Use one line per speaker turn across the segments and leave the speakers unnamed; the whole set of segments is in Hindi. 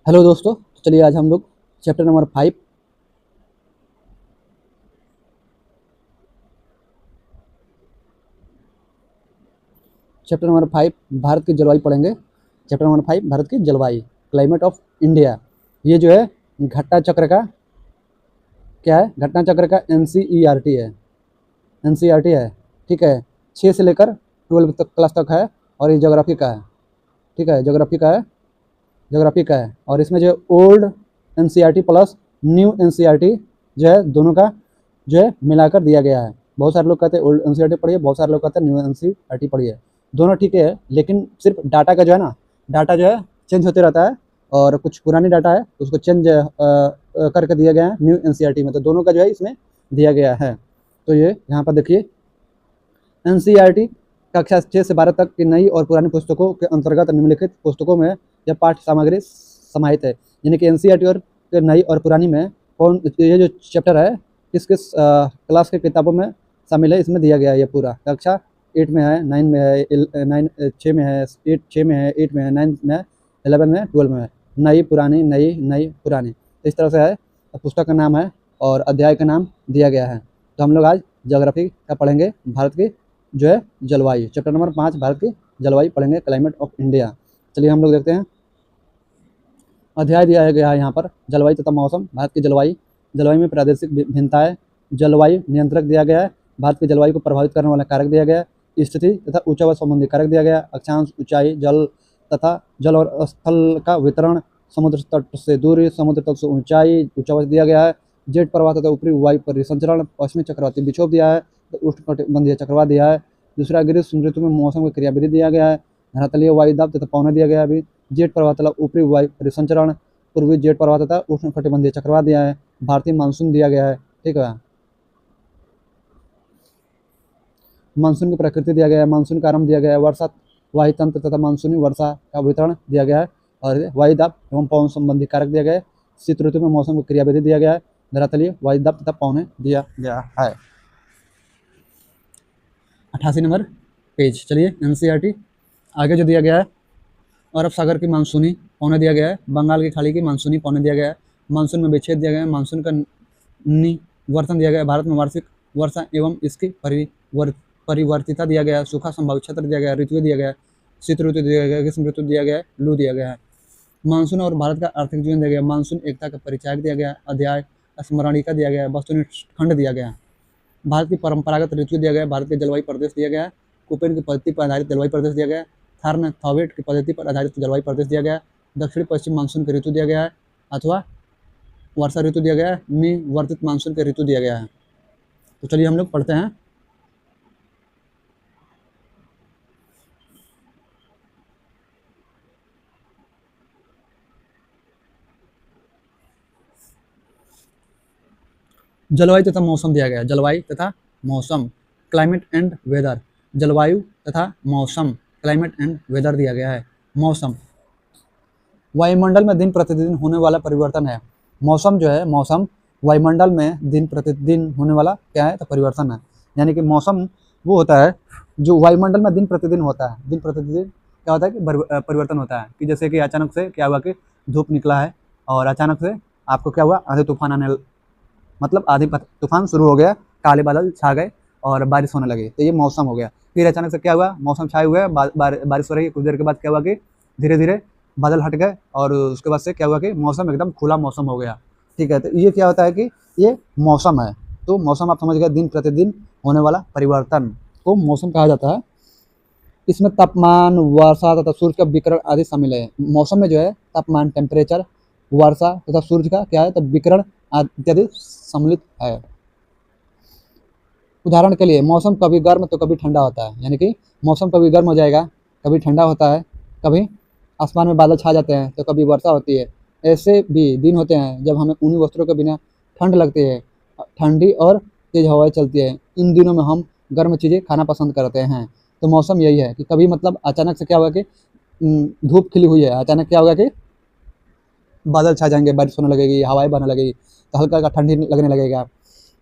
हेलो दोस्तों, तो चलिए आज हम लोग चैप्टर नंबर 5 भारत की जलवायु पढ़ेंगे। चैप्टर नंबर 5 भारत की जलवायु, क्लाइमेट ऑफ इंडिया। ये जो है घटना चक्र का क्या है? घटना चक्र का एनसीईआरटी है। एनसीईआरटी है, ठीक है। 6 से लेकर 12 तक क्लास तक है और ये ज्योग्राफी का है, ठीक है। ज्योग्राफी का है और इसमें जो old NCERT plus new NCERT जो है दोनों का जो है मिलाकर दिया गया है। बहुत सारे लोग कहते हैं ओल्ड एनसीईआरटी पढ़िए, बहुत सारे लोग कहते हैं न्यू एनसीईआरटी पढ़िए। दोनों ठीक है, लेकिन सिर्फ डाटा का जो है ना, डाटा जो है चेंज होते रहता है और कुछ पुरानी डाटा है उसको चेंज करके दिया गया है न्यू एनसीईआरटी में। तो दोनों का जो है इसमें दिया गया है। तो ये यहाँ पर देखिए, एनसीईआरटी कक्षा 6 से 12 तक की नई और पुरानी पुस्तकों के अंतर्गत निम्नलिखित पुस्तकों में यह पाठ्य सामग्री समाहित है। यानी कि एनसीईआरटी और नई और पुरानी में कौन, ये जो चैप्टर है किस किस क्लास के किताबों में शामिल है, इसमें दिया गया है। ये पूरा कक्षा 8 में है, 9 में है, 6 में है, 8 में है, 8 में है, 9 में है, 11 में है, 12 में है। नई पुरानी, नई नई पुरानी, इस तरह से है। पुस्तक का नाम है और अध्याय का नाम दिया गया है। तो हम लोग आज ज्योग्राफी का पढ़ेंगे, भारत की जो है जलवायु, चैप्टर नंबर 5 भारत की जलवायु पढ़ेंगे, क्लाइमेट ऑफ इंडिया। चलिए हम लोग देखते हैं। अध्याय दिया गया है यहाँ पर, जलवायु तथा मौसम, भारत की जलवायु। जलवायु में प्रादेशिक भिन्नताएं, जलवायु नियंत्रक दिया गया है। भारत की जलवायु को प्रभावित करने वाला कारक दिया गया है। स्थिति तथा ऊंचाई संबंधी कारक दिया गया है। अक्षांश, ऊंचाई, जल तथा जल और स्थल का वितरण, समुद्र तट से दूरी, समुद्र तट से ऊंचाई दिया गया है। जेट प्रवाह तथा ऊपरी वायु परिसंचरण, पश्चिमी चक्रवाती विक्षोभ दिया है। उष्णकटिबंधीय चक्रवात दिया है। दूसरा, ग्रीष्म ऋतु में मौसम की क्रियाविधि दिया गया है। धरातलीय वायुदाब तथा पवना दिया गया है। अभी जेट प्रवाह तथा ऊपरी वायु परिसंचरण, पूर्वी जेट प्रवाह तथा उष्णकटिबंधीय चक्रवात दिया है। भारतीय मानसून दिया गया है, ठीक है। मानसून की प्रकृति दिया गया है, मानसून का आरंभ दिया गया है। वर्षा वायु तंत्र तथा मानसूनी वर्षा का वितरण दिया गया है और वायुदाब एवं पवन संबंधी कारक दिया गया है। शीत ऋतु में मौसम की क्रियाविधि दिया गया है। धरातलीय वायुदाब तथा पवने दिया गया है। 88 नंबर पेज। चलिए एनसीईआरटी आगे जो दिया गया है, अरब सागर की मानसूनी पौने दिया गया है। बंगाल की खाड़ी की मानसूनी पौने दिया गया है। मानसून में विच्छेद दिया गया है। मानसून का निवर्तन दिया गया है। भारत में वार्षिक वर्षा एवं इसकी परिवर्तिता दिया गया है। सूखा संभावित क्षेत्र दिया गया है। ऋतु दिया गया है। शीत ऋतु दिया गया है। ग्रीष्म ऋतु दिया गया है। लू दिया गया है। मानसून और भारत का आर्थिक जीवन दिया गया है। मानसून एकता का परिचायक दिया गया है। अध्याय स्मरणिका दिया गया है। वस्तुनिष्ठ खंड दिया गया है। भारत की परंपरागत ऋतु दिया गया है। भारत के जलवायु प्रदेश दिया गया है। कुपेन की पद्धति पर आधारित जलवायु प्रदेश दिया गया है। थार्न थॉवेट की पद्धति पर आधारित जलवायु प्रदेश दिया गया है। दक्षिण पश्चिम मानसून के ऋतु दिया गया है अथवा वर्षा ऋतु दिया गया है। निवर्तित मानसून के ऋतु दिया गया है। तो चलिए हम लोग पढ़ते हैं। जलवायु तथा मौसम दिया गया है। जलवायु तथा मौसम, क्लाइमेट एंड वेदर। जलवायु तथा मौसम, क्लाइमेट एंड वेदर दिया गया है। मौसम, वायुमंडल में दिन प्रतिदिन होने वाला परिवर्तन है। मौसम जो है, मौसम वायुमंडल में दिन प्रतिदिन होने वाला क्या है? तो परिवर्तन है। यानी कि मौसम वो होता है जो वायुमंडल में दिन प्रतिदिन होता है। दिन प्रतिदिन क्या होता है कि परिवर्तन होता है। कि जैसे कि अचानक से क्या हुआ कि धूप निकला है और अचानक से आपको क्या हुआ, आंधी तूफान आने, मतलब आंधी तूफान शुरू हो गया, काले बादल छा गए और बारिश होने लगी, तो ये मौसम हो गया। फिर अचानक से क्या हुआ, मौसम छाए हुए है, बारिश हो रही है। कुछ देर के बाद क्या हुआ कि धीरे धीरे बादल हट गए और उसके बाद से क्या हुआ कि मौसम एकदम खुला मौसम हो गया, ठीक है। तो ये क्या होता है कि ये मौसम है। तो मौसम आप समझ गए, दिन प्रतिदिन होने वाला परिवर्तन को मौसम कहा जाता है। इसमें तापमान, वर्षा तथा सूर्य का विकिरण आदि शामिल है। मौसम में जो है तापमान, टेम्परेचर, वर्षा तथा सूर्य का क्या है तो विकिरण इत्यादि सम्मिलित है। उदाहरण के लिए मौसम कभी गर्म तो कभी ठंडा होता है। यानी कि मौसम कभी गर्म हो जाएगा, कभी ठंडा होता है, कभी आसमान में बादल छा जाते हैं तो कभी वर्षा होती है। ऐसे भी दिन होते हैं जब हमें ऊनी वस्त्रों के बिना ठंड लगती है, ठंडी और तेज हवाएं चलती है। इन दिनों में हम गर्म चीज़ें खाना पसंद करते हैं। तो मौसम यही है कि कभी मतलब अचानक से क्या होगा कि धूप खिली हुई है, अचानक क्या होगा कि बादल छा जाएंगे, बारिश होने लगेगी, हवाएं बहने लगेगी, तो हल्का हल्का ठंडी लगने लगेगा।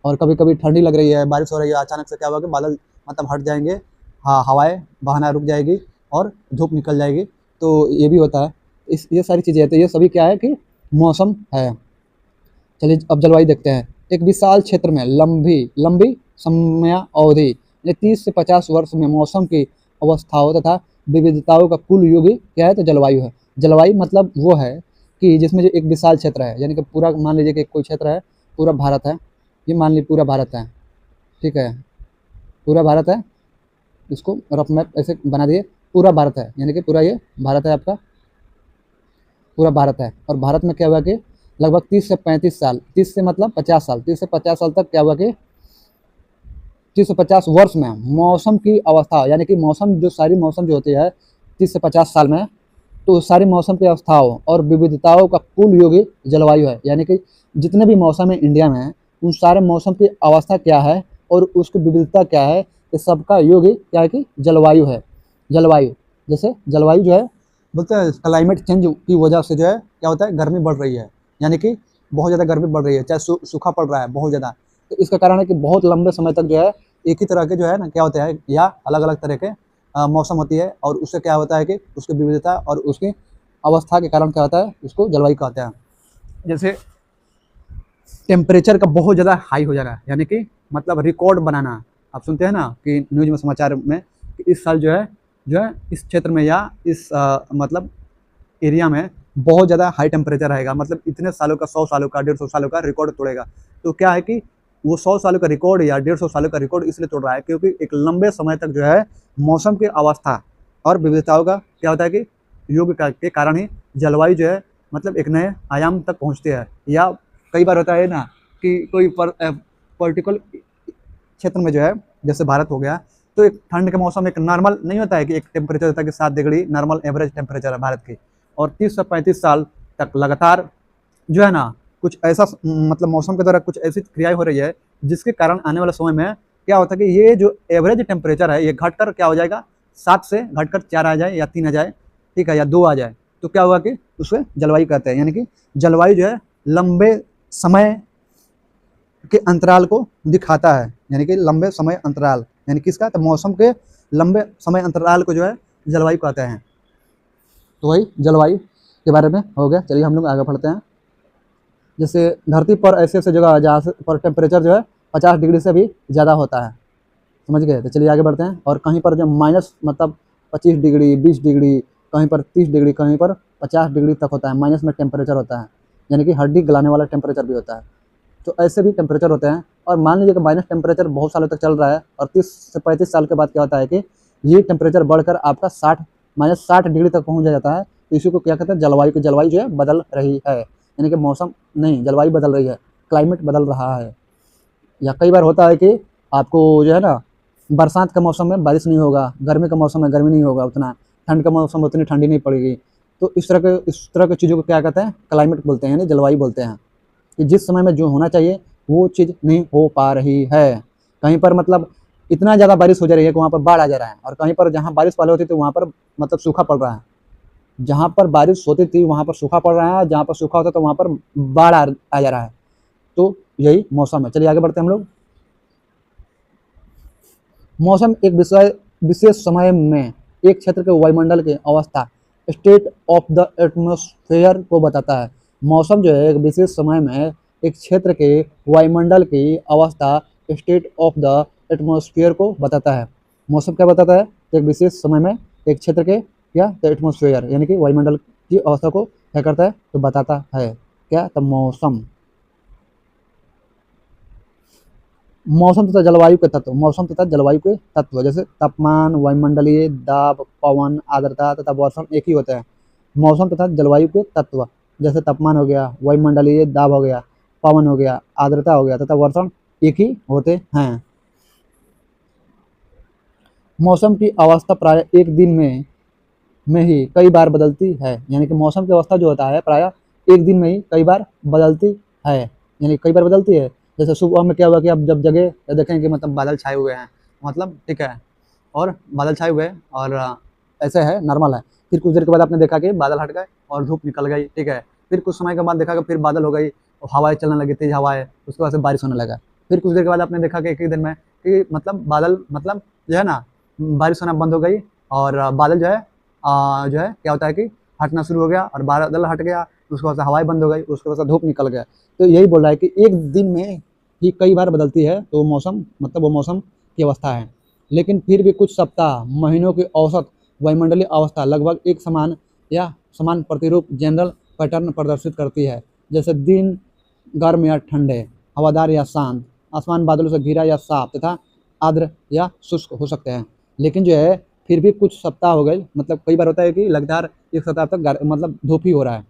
और कभी कभी ठंडी लग रही है, बारिश हो रही है, अचानक से क्या होगा कि बादल मतलब हट जाएंगे, हाँ, हवाएं बहना रुक जाएगी और धूप निकल जाएगी। तो ये भी होता है। ये सारी चीज़ें हैं, तो ये सभी क्या है कि मौसम है। चलिए अब जलवायु देखते हैं। एक विशाल क्षेत्र में लंबी लंबी समयावधि यानी 30 से 50 वर्ष में मौसम की अवस्थाओं तथा विविधताओं का कुल युग ही क्या है, तो जलवायु है। जलवायु मतलब वो है कि जिसमें जो एक विशाल क्षेत्र है, यानी कि पूरा मान लीजिए कि कोई क्षेत्र है, पूरा भारत है, ये मान लीजिए पूरा भारत है, ठीक है, पूरा भारत है, इसको रफ मैप ऐसे बना दिए, पूरा भारत है, यानी कि पूरा ये भारत है, आपका पूरा भारत है। और भारत में क्या हुआ कि लगभग 30 से 35 साल, 30 से मतलब 50 साल, 30 से 50 साल तक क्या हुआ कि 30 से 50 वर्ष में मौसम की अवस्था, यानी कि मौसम जो सारी मौसम जो होती है 30 से 50 साल में, तो सारी मौसम की अवस्थाओं और विविधताओं का कुल योग ही जलवायु है। यानी कि जितने भी मौसम है इंडिया में, उन सारे मौसम की अवस्था क्या है और उसकी विविधता क्या है, इस सबका योग ही क्या है कि जलवायु है। जलवायु, जैसे जलवायु जो है बोलते हैं क्लाइमेट चेंज की वजह से जो है क्या होता है, गर्मी बढ़ रही है, यानी कि बहुत ज़्यादा गर्मी बढ़ रही है, चाहे सूखा पड़ रहा है बहुत ज़्यादा, तो इसका कारण है कि बहुत लंबे समय तक जो है एक ही तरह के जो है ना क्या होते हैं, या अलग अलग तरह के मौसम होती है, और उससे क्या होता है कि उसकी विविधता और उसकी अवस्था के कारण क्या होता है, उसको जलवायु कहते हैं। जैसे टेम्परेचर का बहुत ज़्यादा हाई हो जा रहा है, यानी कि मतलब रिकॉर्ड बनाना, आप सुनते हैं ना कि न्यूज़ में, समाचार में, कि इस साल जो है इस क्षेत्र में या इस मतलब एरिया में बहुत ज़्यादा हाई टेम्परेचर रहेगा, मतलब इतने सालों का, 100 सालों का, 150 सालों का रिकॉर्ड तोड़ेगा। तो क्या है कि वो 100 सालों का रिकॉर्ड या 150 सालों का रिकॉर्ड इसलिए तोड़ रहा है क्योंकि एक लंबे समय तक जो है मौसम की अवस्था और विविधताओं का क्या होता है कि योग के कारण ही जलवायु जो है मतलब एक नए आयाम तक पहुँचती है। या कई बार होता है ना कि कोई पर्टिकुलर क्षेत्र में जो है, जैसे भारत हो गया, तो एक ठंड के मौसम एक नॉर्मल नहीं होता है कि एक टेम्परेचर होता है कि 7 डिग्री नॉर्मल एवरेज टेम्परेचर है भारत की, और 30 से 35 साल तक लगातार जो है ना कुछ ऐसा मतलब मौसम के द्वारा कुछ ऐसी क्रियाएं हो रही है जिसके कारण आने वाले समय में क्या होता है कि ये जो एवरेज टेम्परेचर है ये घटकर क्या हो जाएगा, 7 से घटकर 4 आ जाए या 3 आ जाए, ठीक है, या 2 आ जाए, तो क्या हुआ कि उसे जलवायु कहते हैं। यानी कि जलवायु जो है लंबे समय के अंतराल को दिखाता है, यानी कि लंबे समय अंतराल, यानी किसका, तो मौसम के लंबे समय अंतराल को जो है जलवायु कहते हैं। तो वही जलवायु के बारे में हो गया। चलिए हम लोग आगे बढ़ते हैं। जैसे धरती पर ऐसे ऐसे जगह जहाँ से पर टेम्परेचर जो है 50 डिग्री से भी ज़्यादा होता है, समझ गए। तो चलिए आगे बढ़ते हैं। और कहीं पर जो माइनस मतलब 25 डिग्री, 20 डिग्री, कहीं पर 30 डिग्री, कहीं पर 50 डिग्री तक होता है, माइनस में टेम्परेचर होता है, यानी कि हड्डी गलाने वाला टेम्परेचर भी होता है। तो ऐसे भी टेम्परेचर होते हैं। और मान लीजिए कि माइनस टेम्परेचर बहुत सालों तक चल रहा है, और 30 से 35 साल के बाद क्या होता है कि ये टेम्परेचर बढ़कर आपका 60 -60 डिग्री तक पहुँच जाता है। तो इसी को क्या कहते हैं, जलवायु की जलवायु जो है बदल रही है, यानी कि मौसम नहीं, जलवायु बदल रही है, क्लाइमेट बदल रहा है। या कई बार होता है कि आपको जो है ना बरसात के मौसम में बारिश नहीं होगा, गर्मी का मौसम में गर्मी नहीं होगा उतना, ठंड का मौसम में उतनी ठंडी नहीं पड़ेगी। तो इस तरह की चीज़ों को क्या कहते हैं, क्लाइमेट बोलते हैं, यानी जलवायु बोलते हैं। कि जिस समय में जो होना चाहिए वो चीज़ नहीं हो पा रही है। कहीं पर मतलब इतना ज़्यादा बारिश हो जा रही है कि वहाँ पर बाढ़ आ जा रहा है, और कहीं पर जहाँ बारिश पहले होती थी वहाँ पर मतलब सूखा पड़ रहा है। जहाँ पर बारिश होती थी वहाँ पर सूखा पड़ रहा है, जहाँ पर सूखा होता था वहाँ पर बाढ़ आ जा रहा है। तो यही मौसम है। चलिए आगे बढ़ते हैं हम लोग। मौसम एक विशेष समय में एक क्षेत्र के वायुमंडल की अवस्था, स्टेट ऑफ द एटमॉस्फेयर को बताता है। मौसम जो है एक विशेष समय में एक क्षेत्र के वायुमंडल की अवस्था, स्टेट ऑफ द एटमॉस्फेयर को बताता है। मौसम क्या बताता है, एक विशेष समय में एक क्षेत्र के क्या, तो एटमॉस्फेयर यानी कि वायुमंडल की अवस्था को क्या करता है, तो बताता है क्या, तो मौसम। मौसम तथा जलवायु के तत्व, मौसम तथा जलवायु के तत्व जैसे तापमान, वायुमंडलीय दाब, पवन, आर्द्रता तथा वर्षण एक ही होते हैं। मौसम तथा जलवायु के तत्व जैसे तापमान हो गया, वायुमंडलीय दाब हो गया, पवन हो गया, आर्द्रता हो गया तथा वर्षण एक ही होते हैं। मौसम की अवस्था प्राय एक दिन में ही कई बार बदलती है, यानी कि मौसम की अवस्था जो होता है प्राय एक दिन में ही कई बार बदलती है, यानी कई बार बदलती है। जैसे सुबह में क्या हुआ कि अब जब जगह देखें कि मतलब बादल छाए हुए हैं, मतलब ठीक है, और बादल छाए हुए हैं और ऐसे है, नॉर्मल है। फिर कुछ देर के बाद आपने देखा कि बादल हट गए और धूप निकल गई, ठीक है। फिर कुछ समय के बाद देखा कि फिर बादल हो गई, हवाएं चलने लगी, तेज हवाएं, उसके बाद से बारिश होने लगा। फिर कुछ देर के बाद आपने देखा कि एक ही दिन में कि मतलब बादल जो है ना बारिश होना बंद हो गई, और बादल जो है क्या होता है कि हटना शुरू हो गया और बादल हट गया, उसके बाद से हवाएं बंद हो गई, उसके बाद से धूप निकल गया। तो यही बोल रहा है कि एक दिन में ही कई बार बदलती है, तो मौसम मतलब वो मौसम की अवस्था है। लेकिन फिर भी कुछ सप्ताह, महीनों की औसत वायुमंडलीय अवस्था लगभग एक समान या समान प्रतिरूप जनरल पैटर्न प्रदर्शित करती है। जैसे दिन गर्म या ठंडे, हवादार या शांत, आसमान बादलों से घिरा या साफ तथा आर्द्र या शुष्क हो सकते हैं। लेकिन जो है फिर भी कुछ सप्ताह हो गए, मतलब कई बार होता है कि लगातार एक सप्ताह तक मतलब धूप ही हो रहा है।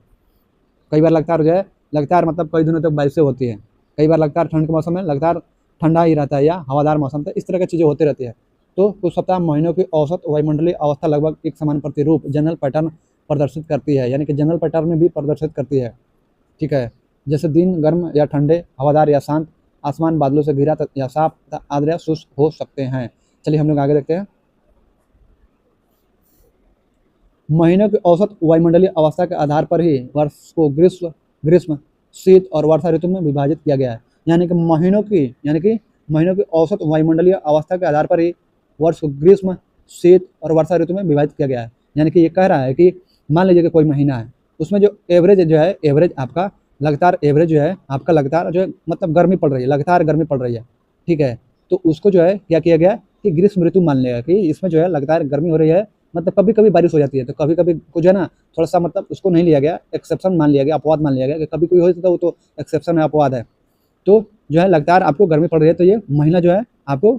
कई बार लगातार जो है लगातार मतलब कई दिनों तक बारिशें होती है। कई बार लगातार ठंड के मौसम में लगातार ठंडा ही रहता है या हवादार मौसम, तो इस तरह की चीज़ें होती रहती है। तो कुछ सप्ताह, महीनों की औसत वायुमंडलीय अवस्था लगभग एक समान प्रतिरूप जनरल पैटर्न प्रदर्शित करती है, यानी कि जनरल पैटर्न में भी प्रदर्शित करती है। ठीक है, जैसे दिन गर्म या ठंडे, हवादार या शांत, आसमान बादलों से घिरा या साफ तथा आर्द्र या शुष्क हो सकते हैं। चलिए हम लोग आगे देखते हैं। महीनों की औसत वायुमंडलीय अवस्था के आधार पर ही वर्ष को ग्रीष्म ग्रीष्म शीत और वर्षा ऋतु में विभाजित किया गया है। यानी कि महीनों की औसत वायुमंडलीय अवस्था के आधार पर ही वर्ष को ग्रीष्म, शीत और वर्षा ऋतु में विभाजित किया गया है। यानी कि ये कह रहा है कि मान लीजिए कि कोई महीना है, उसमें जो एवरेज जो है, एवरेज आपका लगातार एवरेज जो है आपका लगातार जो है मतलब गर्मी पड़ रही है, लगातार गर्मी पड़ रही है। ठीक है, तो उसको जो है क्या किया गया कि ग्रीष्म ऋतु मान लिया कि इसमें जो है लगातार गर्मी हो रही है, मतलब कभी-कभी बारिश हो जाती है, तो कभी-कभी कुछ है ना थोड़ा-सा मतलब उसको नहीं लिया गया, एक्सेप्शन मान लिया गया, अपवाद मान लिया गया कि कभी कोई हो जाता है, वो तो एक्सेप्शन है, अपवाद है। तो जो है लगातार आपको गर्मी पड़ रही है, तो ये महीना जो है आपको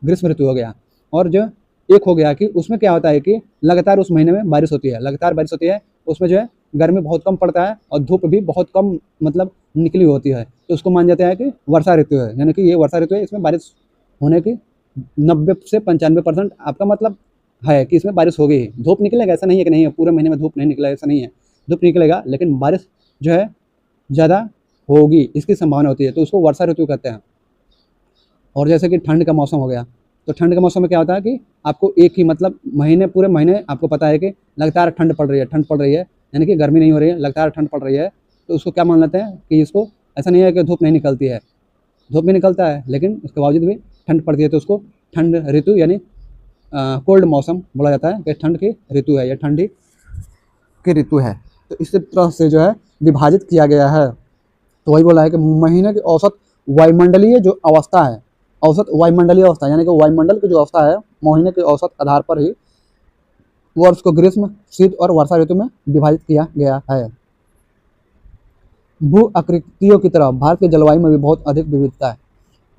ग्रीष्म ऋतु हो गया। और जो एक हो गया कि उसमें क्या होता है कि लगातार उस महीने में बारिश होती है, लगातार बारिश होती है, उसमें जो है गर्मी बहुत कम पड़ता है और धूप भी बहुत कम मतलब निकली होती है, तो उसको मान जाते हैं कि वर्षा ऋतु है। यानी कि ये वर्षा ऋतु है, इसमें बारिश होने की 90 से 95% आपका मतलब है कि इसमें बारिश होगी ही। धूप निकलेगा ऐसा नहीं है कि नहीं है, पूरे महीने में धूप नहीं निकलेगा ऐसा नहीं है, धूप निकलेगा लेकिन बारिश जो है ज़्यादा होगी, इसकी संभावना होती है, तो उसको वर्षा ऋतु कहते हैं। और जैसे कि ठंड का मौसम हो गया, तो ठंड के मौसम में क्या होता है कि आपको एक ही मतलब महीने, पूरे महीने आपको पता है कि लगातार ठंड पड़ रही है, ठंड पड़ रही है, यानी कि गर्मी नहीं हो रही है, लगातार ठंड पड़ रही है, तो उसको क्या मान लेते हैं कि इसको ऐसा नहीं है कि धूप नहीं निकलती है, धूप भी निकलता है लेकिन उसके बावजूद भी ठंड पड़ती है, तो उसको ठंड ऋतु यानी कोल्ड मौसम बोला जाता है कि ठंड की ऋतु है, या ठंडी की ऋतु है। तो इस तरह से जो है विभाजित किया गया है। तो वही बोला है कि महीने की औसत वायुमंडलीय जो अवस्था है, औसत वायुमंडलीय अवस्था यानी कि वायुमंडल की जो अवस्था है, महीने के औसत आधार पर ही वर्ष को ग्रीष्म, शीत और वर्षा ऋतु में विभाजित किया गया है। भू आकृतियों की तरह भारत की जलवायु में भी बहुत अधिक विविधता है।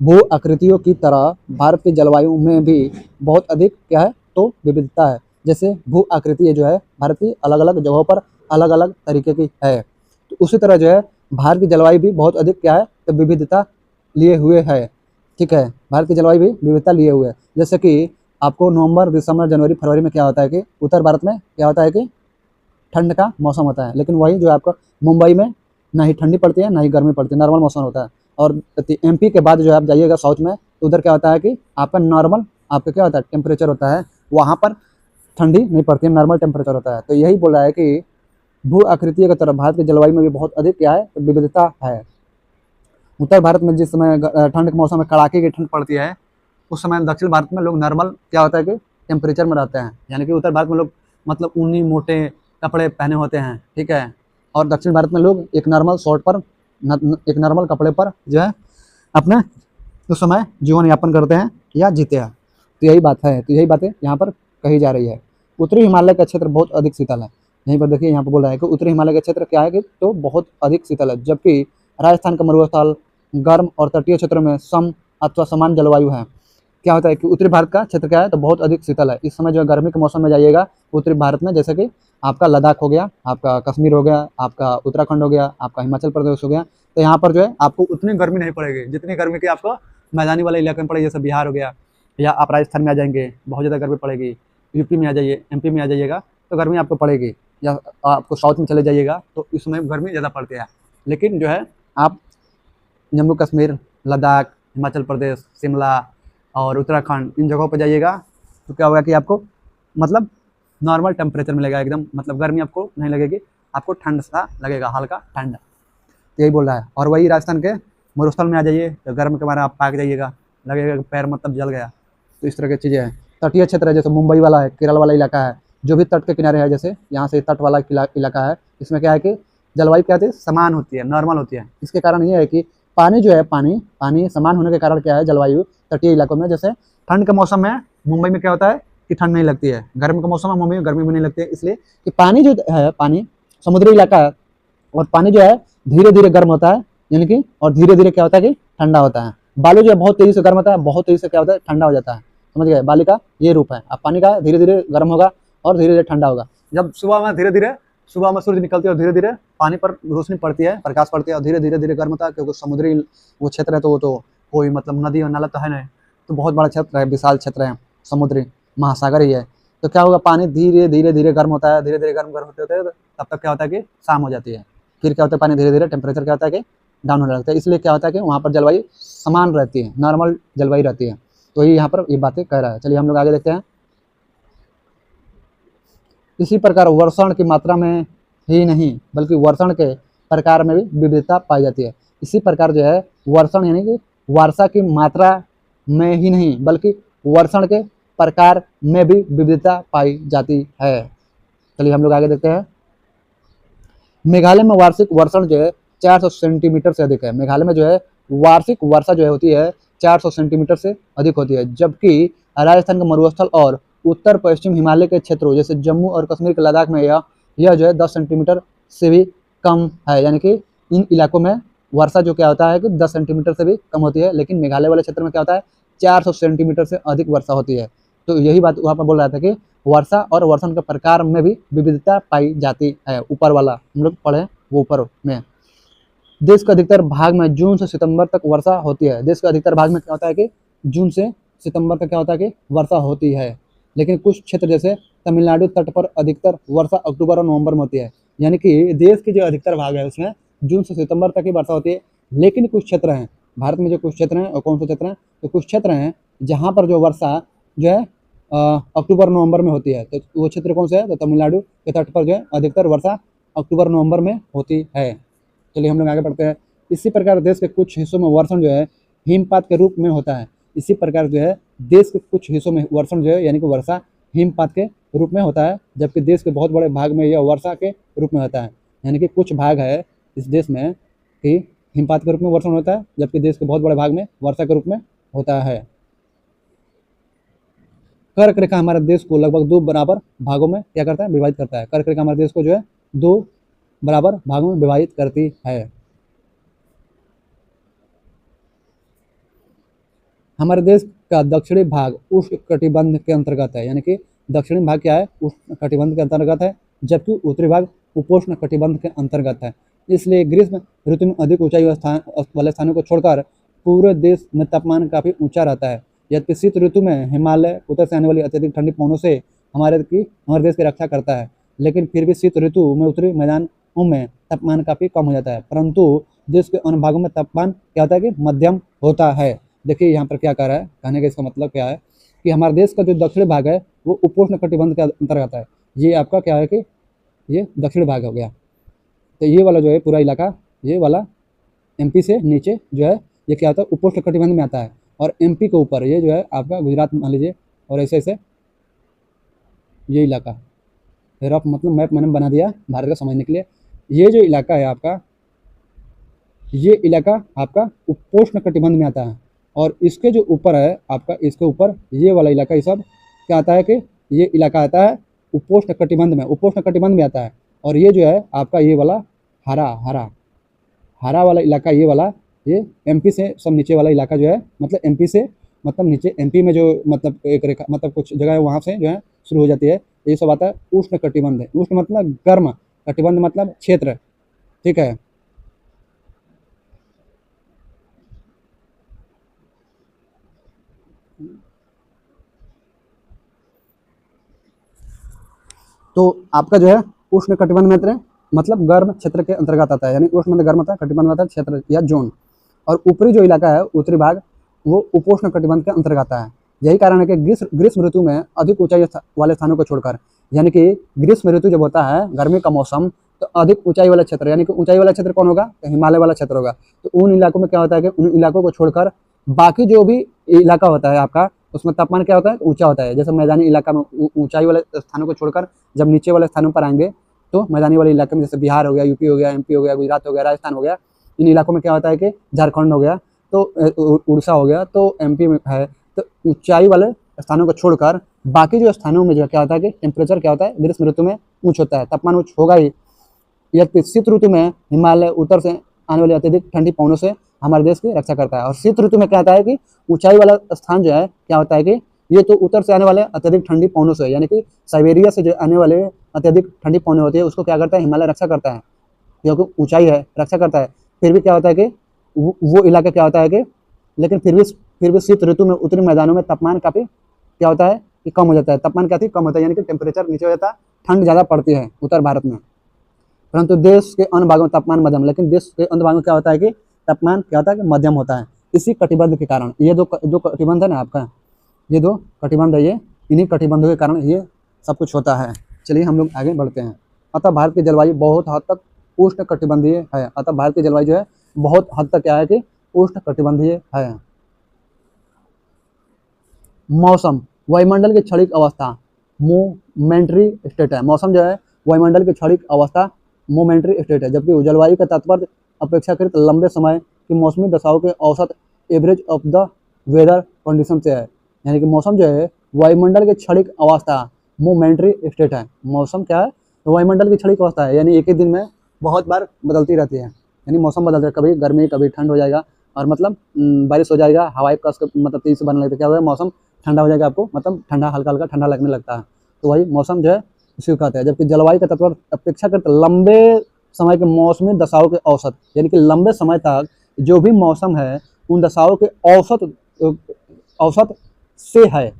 भू आकृतियों की तरह भारत की जलवायु में भी बहुत अधिक क्या है तो विविधता है। जैसे भू आकृति जो है भारत की अलग अलग जगहों पर अलग अलग तरीके की है, तो उसी तरह जो है भारत की जलवायु भी बहुत अधिक क्या है तो विविधता लिए हुए है। ठीक है, भारत की जलवायु भी विविधता लिए हुए है। जैसे कि आपको नवंबर, दिसंबर, जनवरी, फरवरी में क्या होता है कि उत्तर भारत में क्या होता है कि ठंड का मौसम होता है, लेकिन वही जो आपका मुंबई में ना ही ठंडी पड़ती है ना ही गर्मी पड़ती है, नॉर्मल मौसम होता है। और एमपी के बाद जो है आप जाइएगा साउथ में, तो उधर क्या होता है कि आपका नॉर्मल आपका क्या होता है टेम्परेचर होता है, वहाँ पर ठंडी नहीं पड़ती है, नॉर्मल टेम्परेचर होता है। तो यही बोला है कि भू आकृतियों की तरह भारत की जलवायु में भी बहुत अधिक क्या है विविधता है। उत्तर भारत में जिस समय ठंड के मौसम में कड़ाके की ठंड पड़ती है, उस समय दक्षिण भारत में लोग नॉर्मल क्या होता है कि टेम्परेचर में रहते हैं, यानी कि उत्तर भारत में लोग मतलब ऊनी मोटे कपड़े पहने होते हैं। ठीक है, और दक्षिण भारत में लोग एक नॉर्मल शॉर्ट पर एक नॉर्मल कपड़े पर जो है अपना उस समय जीवन यापन करते हैं या जीते हैं। तो यही बात है, तो यही बातें यहाँ पर कही जा रही है। उत्तरी हिमालय का क्षेत्र बहुत अधिक शीतल है। यहीं पर देखिए, यहाँ पर बोला है कि उत्तरी हिमालय का क्षेत्र क्या है कि तो बहुत अधिक शीतल है, जबकि राजस्थान का मरुस्थल गर्म और तटीय क्षेत्रों में सम अथवा समान जलवायु है। क्या होता है कि उत्तरी भारत का क्षेत्र क्या है तो बहुत अधिक शीतल है। इस समय जो गर्मी के मौसम में जाइएगा उत्तरी भारत में, जैसे कि आपका लद्दाख हो गया, आपका कश्मीर हो गया, आपका उत्तराखंड हो गया, आपका हिमाचल प्रदेश हो गया, तो यहाँ पर जो है आपको उतनी गर्मी नहीं पड़ेगी जितनी गर्मी की आपको मैदानी वाले इलाके में पड़ेगी, जैसे बिहार हो गया, या आप राजस्थान में आ जाएंगे बहुत ज़्यादा गर्मी पड़ेगी, यूपी में आ जाइए, एमपी में आ जाइएगा तो गर्मी आपको पड़ेगी, या आपको साउथ में चले जाइएगा तो इस समय गर्मी ज़्यादा पड़ती है। लेकिन जो है आप जम्मू कश्मीर, लद्दाख, हिमाचल प्रदेश, शिमला और उत्तराखंड इन जगहों पर जाइएगा तो क्या होगा कि आपको मतलब नॉर्मल टेम्परेचर मिलेगा एकदम, मतलब गर्मी आपको नहीं लगेगी, आपको ठंड सा लगेगा, हल्का ठंड। यही बोल रहा है। और वही राजस्थान के मरुस्थल में आ जाइए तो गर्म के बारे आप पाक जाइएगा, लगेगा कि पैर मतलब जल गया। तो इस तरह की चीज़ें हैं। तटीय क्षेत्र है जैसे मुंबई वाला है, केरल वाला इलाका है, जो भी तट के किनारे है, जैसे यहाँ से तट वाला इलाका है, इसमें क्या है कि जलवायु क्या होती है, समान होती है, नॉर्मल होती है। इसके कारण ये है कि पानी जो है, पानी समान होने के कारण क्या है, जलवायु तटीय इलाकों में, जैसे ठंड के मौसम में मुंबई में क्या होता है कि ठंड नहीं लगती है, गर्मी के मौसम में मुंबई में गर्मी भी नहीं लगती है, इसलिए कि पानी जो है, पानी समुद्री इलाका है और पानी जो है धीरे धीरे गर्म होता है, यानी कि और धीरे धीरे क्या होता है कि ठंडा होता है। बालू जो है बहुत तेजी से गर्म होता है, बहुत तेजी से क्या होता है, ठंडा हो जाता है। समझ गए, बाली का ये रूप है। अब पानी का धीरे धीरे गर्म होगा और धीरे धीरे ठंडा होगा। जब सुबह में सूरज निकलती है और धीरे धीरे पानी पर रोशनी पड़ती है, प्रकाश पड़ती है और धीरे धीरे धीरे गर्म होता है, क्योंकि समुद्री वो क्षेत्र है, तो वो तो कोई मतलब नदी और नाला तो है नहीं, तो बहुत बड़ा क्षेत्र है, विशाल क्षेत्र है, समुद्री महासागर ही है। तो क्या होगा, पानी धीरे धीरे धीरे गर्म होता है, धीरे धीरे गर्म होते होते तब तक क्या होता है कि शाम हो जाती है। फिर क्या होता है, पानी धीरे धीरे टेम्परेचर क्या होता है कि डाउन होने लगता है। इसलिए क्या होता है कि वहाँ पर जलवायु समान रहती है, नॉर्मल जलवायु रहती है। तो ये यहाँ पर ये बातें कह रहा है। चलिए हम लोग आगे देखते हैं। इसी प्रकार वर्षण की मात्रा में ही नहीं बल्कि वर्षण के प्रकार में भी विविधता पाई जाती है। इसी प्रकार जो है वर्षण यानी कि वर्षा की मात्रा में ही नहीं बल्कि वर्षण के प्रकार में भी विविधता पाई जाती है। चलिए हम लोग आगे देखते हैं। मेघालय में वार्षिक वर्षण जो है 400 सेंटीमीटर से अधिक है। मेघालय में जो है वार्षिक वर्षा जो है होती है 400 सेंटीमीटर से अधिक होती है, जबकि राजस्थान के मरुस्थल और उत्तर पश्चिम हिमालय के क्षेत्रों जैसे जम्मू और कश्मीर के लद्दाख में यह जो है 10 सेंटीमीटर से भी कम है। यानी कि इन इलाकों में वर्षा जो क्या होता है कि 10 सेंटीमीटर से भी कम होती है, लेकिन मेघालय वाले क्षेत्र में क्या होता है 400 सेंटीमीटर से अधिक वर्षा होती है। तो यही बात वहाँ पर बोल रहा था कि वर्षा और वर्षण के प्रकार में भी विविधता पाई जाती है। ऊपर वाला हम लोग पढ़े वो ऊपर में। देश के अधिकतर भाग में जून से सितंबर तक वर्षा होती है। देश के अधिकतर भाग में क्या होता है कि जून से सितंबर तक क्या होता है कि वर्षा होती है, लेकिन कुछ क्षेत्र जैसे तमिलनाडु तट पर अधिकतर वर्षा अक्टूबर और नवंबर में होती है। यानी कि देश के जो अधिकतर भाग है उसमें जून से सितंबर तक ही वर्षा होती है, लेकिन कुछ क्षेत्र हैं भारत में, जो कुछ क्षेत्र हैं और कौन से क्षेत्र हैं, तो कुछ क्षेत्र हैं जहाँ पर जो वर्षा जो है अक्टूबर नवंबर में होती है। तो वो क्षेत्र कौन से है, तो तमिलनाडु के तट पर जो है अधिकतर वर्षा अक्टूबर नवंबर में होती है। चलिए हम लोग आगे बढ़ते हैं। इसी प्रकार देश के कुछ हिस्सों में वर्षण जो है हिमपात के रूप में होता है। इसी प्रकार जो है देश के कुछ हिस्सों में वर्षण जो है यानी कि वर्षा हिमपात के रूप में होता है, जबकि देश के बहुत बड़े भाग में यह वर्षा के रूप में होता है। यानी कि कुछ भाग है इस देश में कि हिमपात के रूप में वर्षण होता है, जबकि देश के बहुत बड़े भाग में वर्षा के रूप में होता है। कर्क रेखा हमारे देश को लगभग 2 बराबर भागों में क्या करता है, विभाजित करता है। कर्क रेखा हमारे देश को जो है 2 बराबर भागों में विभाजित करती है। हमारे देश का दक्षिणी भाग उष्ण कटिबंध के अंतर्गत है। यानी कि दक्षिणी भाग क्या है, उष्ण कटिबंध के अंतर्गत है, जबकि उत्तरी भाग उपोष्ण कटिबंध के अंतर्गत है। इसलिए ग्रीष्म ऋतु में अधिक ऊंचाई वाले स्थानों को छोड़कर पूरे देश में तापमान काफी ऊंचा रहता है। यद्यपि शीत ऋतु में हिमालय उत्तर से आने वाली अत्यधिक ठंडी पवनों से हमारे देश की रक्षा करता है, लेकिन फिर भी शीत ऋतु में उत्तरी मैदानों में तापमान काफी कम हो जाता है, परंतु देश के अन्य भागों में तापमान क्या होता है कि मध्यम होता है। देखिए यहाँ पर क्या कह रहा है, कहने का इसका मतलब क्या है कि हमारे देश का जो दक्षिणी भाग है वो उपोष्ण कटिबंध के अंतर्गत है। ये आपका क्या है कि ये दक्षिणी भाग हो गया। तो ये वाला जो है पूरा इलाका, ये वाला एमपी से नीचे जो है ये क्या होता है, उपोष्ण कटिबंध में आता है, और एमपी के ऊपर ये जो है आपका गुजरात मान लीजिए, और ऐसे ऐसे ये इलाका रफ मतलब मैप मैंने बना दिया भारत का समझने के लिए। ये जो इलाका है आपका, ये इलाका आपका उपोष्ण कटिबंध में आता है, और इसके जो ऊपर है आपका, इसके ऊपर ये वाला इलाका, ये सब क्या आता है कि ये इलाका आता है उपोष्ण कटिबंध में, उपोष्ण कटिबंध में आता है। और ये जो है आपका ये वाला हरा वाला इलाका, ये वाला ये एमपी से सब नीचे वाला इलाका जो है, मतलब एमपी से मतलब नीचे एमपी में जो मतलब एक रेखा मतलब कुछ जगह है वहाँ से जो है शुरू हो जाती है, ये सब आता है उष्ण कटिबंध है। उष्ण मतलब गर्म, कटिबंध मतलब क्षेत्र, ठीक है। तो आपका जो है उष्ण कटिबंध में मतलब गर्म क्षेत्र के अंतर्गत आता है, यानी उष्ण मतलब गर्म था, कटिबंध मतलब क्षेत्र या जोन। और ऊपरी जो इलाका है उत्तरी भाग वो उपोष्ण कटिबंध के अंतर्गत आता है। यही कारण है कि ग्रीष्म ऋतु में अधिक ऊंचाई वाले स्थानों को छोड़कर, यानी कि ग्रीष्म ऋतु जब होता है गर्मी का मौसम, तो अधिक ऊंचाई वाला क्षेत्र, यानी कि ऊंचाई वाला क्षेत्र कौन होगा, तो हिमालय वाला क्षेत्र होगा। तो उन इलाकों में क्या होता है कि उन इलाकों को छोड़कर बाकी जो भी इलाका होता है आपका उसमें तापमान क्या होता है, ऊंचा होता है। जैसे मैदानी इलाका में ऊंचाई वाले स्थानों को छोड़कर जब नीचे वाले स्थानों पर आएंगे तो मैदानी वाले इलाके में, जैसे बिहार हो गया, यूपी हो गया, एमपी हो गया, गुजरात हो गया, राजस्थान हो गया, इन इलाकों में क्या होता है कि झारखंड हो गया, तो उड़ीसा हो गया, तो एमपी में है, तो ऊंचाई वाले स्थानों को छोड़कर बाकी जो स्थानों में जो क्या होता है कि टेम्परेचर क्या होता है, ग्रीष्म ऋतु में उच्च होता है, तापमान उच्च होगा ही। यह शीत ऋतु में हिमालय उत्तर से आने वाली अत्यधिक ठंडी पवनों से हमारे देश की रक्षा करता है। और शीत ऋतु में क्या होता है कि ऊंचाई वाला स्थान जो है क्या होता है कि ये तो उत्तर से आने वाले अत्यधिक ठंडी पवनों से, यानी कि साइबेरिया से जो आने वाले अत्यधिक ठंडी पवनें होती है, उसको क्या करता है, हिमालय रक्षा करता है, क्योंकि ऊंचाई है, रक्षा करता है। फिर भी क्या होता है कि वो इलाका क्या होता है कि, लेकिन फिर भी शीत ऋतु में उत्तरी मैदानों में तापमान काफ़ी क्या होता है कि कम हो जाता है, तापमान काफ़ी कम होता है, यानी कि टेम्परेचर नीचे हो जाता है, ठंड ज़्यादा पड़ती है उत्तर भारत में। परंतु देश के अन्य भागों में तापमान मध्यम, लेकिन देश के अन्य भागों में क्या होता है कि तापमान क्या होता है कि मध्यम होता है। इसी कटिबंध के कारण, ये दो कटिबंध है ना आपका, ये दो कटिबंध है, ये इन्हीं कटिबंधों के कारण ये सब कुछ होता है। चलिए हम लोग आगे बढ़ते हैं। अतः भारत की जलवायु बहुत हद तक उष्ण कटिबंधीय है। अतः भारत की जलवायु जो है बहुत हद तक क्या है कि उष्ण कटिबंधीय है। मौसम, वायुमंडल की क्षणिक अवस्था, मोमेंटरी स्टेट है। मौसम जो है वायुमंडल की क्षणिक अवस्था, मोमेंटरी स्टेट है, जबकि जलवायु का तात्पर्य अपेक्षाकृत लंबे समय की मौसमी दशाओं के औसत average of the weather condition से है। यानी कि मौसम जो है वायुमंडल की क्षणिक अवस्था, मोमेंटरी स्टेट है। मौसम क्या है, तो वायुमंडल की क्षणिक अवस्था है, यानी एक ही दिन में बहुत बार बदलती रहती है, यानी मौसम बदलता है, कभी गर्मी कभी ठंड हो जाएगा, और मतलब बारिश हो जाएगा, हवाएं कस मतलब तेजी से बनने लगती है, क्या होगा, मौसम ठंडा हो जाएगा, आपको मतलब ठंडा, हल्का हल्का ठंडा लगने लगता है, तो वही मौसम जो है इसी को कहते हैं। जबकि जलवायु का तत्व अपेक्षाकृत लंबे समय के मौसमी दशाओं के औसत, यानी कि लंबे समय तक जो भी मौसम है उन दशाओं के औसत से है,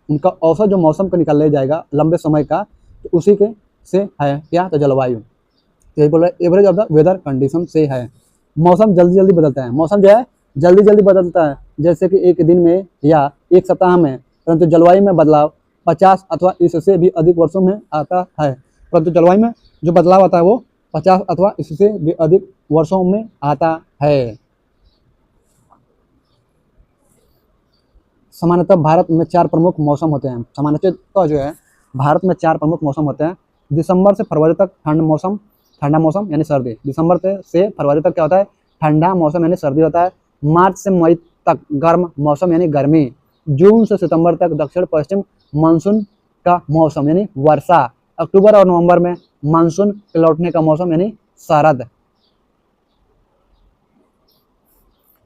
उनका औसत जो मौसम को निकाल ले जाएगा लंबे समय का, तो उसी के से है क्या, तो जलवायु। तो यही बोल रहे हैं average of the weather condition से है। मौसम जल्दी जल्दी बदलता है, मौसम जो है जल्दी जल्दी बदलता है, जैसे कि एक दिन में या एक सप्ताह में, परंतु जलवायु में बदलाव 50 अथवा इससे भी अधिक वर्षों में आता है। परंतु जलवायु में जो बदलाव आता है वो 50 अथवा इससे भी अधिक वर्षों में आता है। सामान्यतः भारत में 4 प्रमुख मौसम होते हैं। सामान्यतः जो है भारत में 4 प्रमुख मौसम होते हैं। दिसंबर से फरवरी तक ठंडा मौसम यानी सर्दी। दिसंबर से फरवरी तक क्या होता है, ठंडा मौसम यानी सर्दी होता है। मार्च से मई तक गर्म मौसम यानी गर्मी। जून से सितंबर तक दक्षिण पश्चिम मानसून का मौसम यानी वर्षा। अक्टूबर और नवंबर में मानसून के लौटने का मौसम यानी शरद।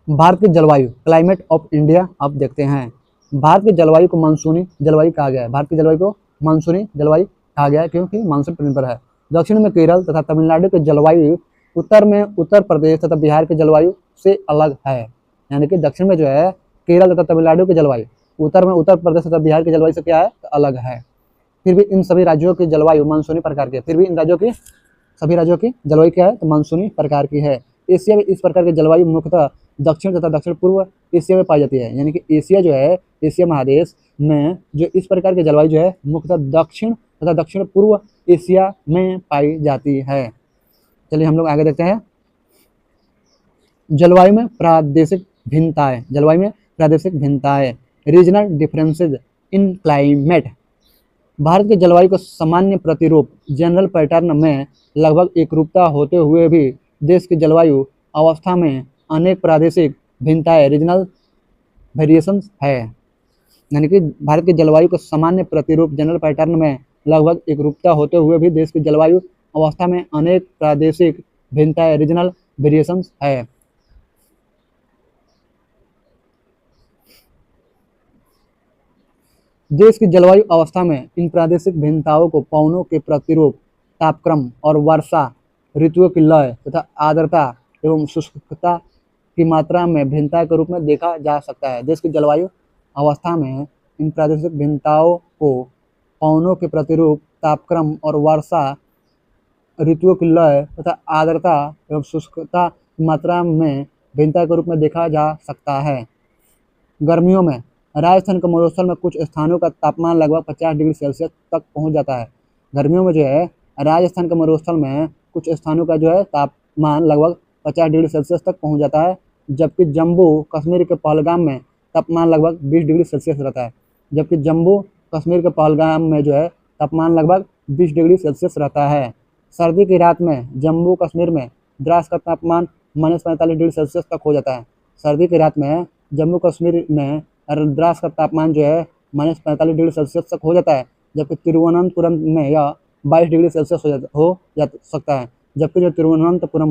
भारत की जलवायु, क्लाइमेट ऑफ इंडिया, अब देखते हैं। भारत की जलवायु को मानसूनी जलवायु कहा गया है। भारत की जलवायु को मानसूनी जलवायु कहा गया है क्योंकि मानसून पर निर्भर है। दक्षिण में केरल तथा तमिलनाडु की जलवायु उत्तर में उत्तर प्रदेश तथा बिहार की जलवायु से अलग है। यानी कि दक्षिण में जो है केरल तथा तमिलनाडु की जलवायु, उत्तर में उत्तर प्रदेश तथा बिहार की जलवायु से क्या है, तो अलग है। फिर भी इन सभी राज्यों की जलवायु मानसूनी प्रकार की है। फिर भी इन राज्यों की सभी राज्यों की जलवायु क्या है, तो मानसूनी प्रकार की है। एशिया में इस प्रकार की जलवायु मुख्यतः दक्षिण तथा दक्षिण पूर्व एशिया में पाई जाती है। यानी कि एशिया जो है, एशिया महादेश में जो इस प्रकार की जलवायु जो है मुख्यतः दक्षिण तथा दक्षिण पूर्व एशिया में पाई जाती है। चलिए हम लोग आगे देखते हैं। जलवायु में प्रादेशिक भिन्नताएं, जलवायु में प्रादेशिक भिन्नताएं, regional differences in climate. Bharat की जलवायु को सामान्य प्रतिरूप, जनरल पैटर्न में लगभग एकरूपता होते हुए भी देश की जलवायु अवस्था में अनेक प्रादेशिक भिन्नताएं, रीजनल वेरिएशंस है। यानी कि भारत की जलवायु को सामान्य प्रतिरूप, जनरल पैटर्न में लगभग एकरूपता होते हुए भी देश की जलवायु अवस्था में अनेक प्रादेशिक भिन्नताएं, रीजनल वेरिएशंस है। देश की जलवायु अवस्था में इन प्रादेशिक भिन्नताओं को पवनों के प्रतिरूप, तापक्रम और वर्षा ऋतुओं की लय तथा आर्द्रता एवं शुष्कता की मात्रा में भिन्नता के रूप में देखा जा सकता है। देश की जलवायु अवस्था में इन प्रादेशिक भिन्नताओं को पवनों के प्रतिरूप, तापक्रम और वर्षा ऋतुओं की लय तथा आर्द्रता एवं शुष्कता की मात्रा में भिन्नता के रूप में देखा जा सकता है। गर्मियों में राजस्थान के मरुस्थल में कुछ स्थानों का तापमान लगभग 50 डिग्री सेल्सियस तक पहुंच जाता है। गर्मियों में जो है राजस्थान के मरुस्थल में कुछ स्थानों का जो है तापमान लगभग 50 डिग्री सेल्सियस तक पहुंच जाता है। जबकि जम्मू कश्मीर के पहलगाम में तापमान लगभग 20 डिग्री सेल्सियस रहता है, जबकि जम्मू कश्मीर के पहलगाम में जो है तापमान लगभग 20 डिग्री सेल्सियस रहता है। सर्दी की रात में जम्मू कश्मीर में द्रास का तापमान -45 डिग्री सेल्सियस तक हो जाता है। सर्दी की रात में जम्मू कश्मीर में द्रास का तापमान जो है -45 डिग्री सेल्सियस तक हो जाता है, जबकि तिरुवनंतपुरम में यह 22 डिग्री सेल्सियस हो जा सकता है। जबकि तिरुवनंतपुरम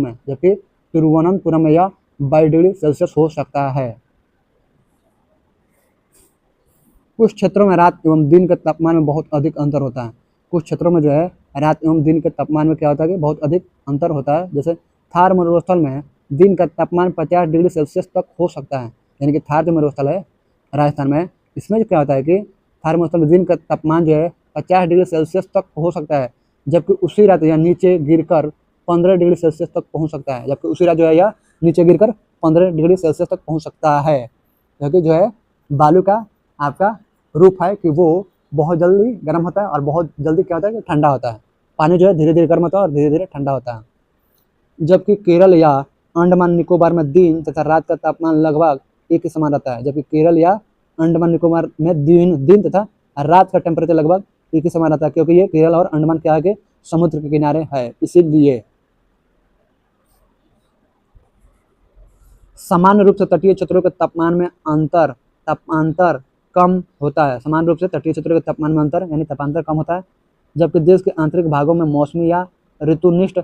में यह 22 डिग्री सेल्सियस हो सकता है। कुछ क्षेत्रों में रात एवं दिन के तापमान में बहुत अधिक अंतर होता है। कुछ क्षेत्रों में जो है रात एवं दिन के तापमान में क्या होता है कि बहुत अधिक अंतर होता है। जैसे थार मरुस्थल में दिन का तापमान 50 डिग्री सेल्सियस तक हो सकता है, यानी कि थार जो मरुस्थल है राजस्थान में, इसमें क्या होता है कि थार मरुस्थल में दिन का तापमान जो है 50 डिग्री सेल्सियस तक हो सकता है, जबकि उसी रात यह नीचे गिरकर 15 डिग्री सेल्सियस तक पहुँच सकता है। जबकि उसी रात जो है यह नीचे गिरकर 15 डिग्री सेल्सियस तक पहुँच सकता है, क्योंकि जो है बालू का आपका रूप है कि वो बहुत जल्दी गर्म होता है और बहुत जल्दी क्या होता है कि ठंडा होता है। पानी जो है धीरे धीरे गर्म होता है और धीरे धीरे ठंडा होता है। जबकि केरल या अंडमान निकोबार में दिन तथा रात का तापमान लगभग एक ही समान रहता है। जबकि केरल या अंडमान निकोबार में दिन तथा रात का टेम्परेचर लगभग एक ही समान रहता है, क्योंकि ये केरल और अंडमान के आगे समुद्र के किनारे है, इसीलिए। सामान्य रूप से तटीय क्षेत्रों के तापमान में अंतर कम होता है। सामान्य रूप से तटीय क्षेत्रों के तापमान में अंतर यानी तापांतर कम होता है, जबकि देश के आंतरिक भागों में मौसमी या ऋतुनिष्ठ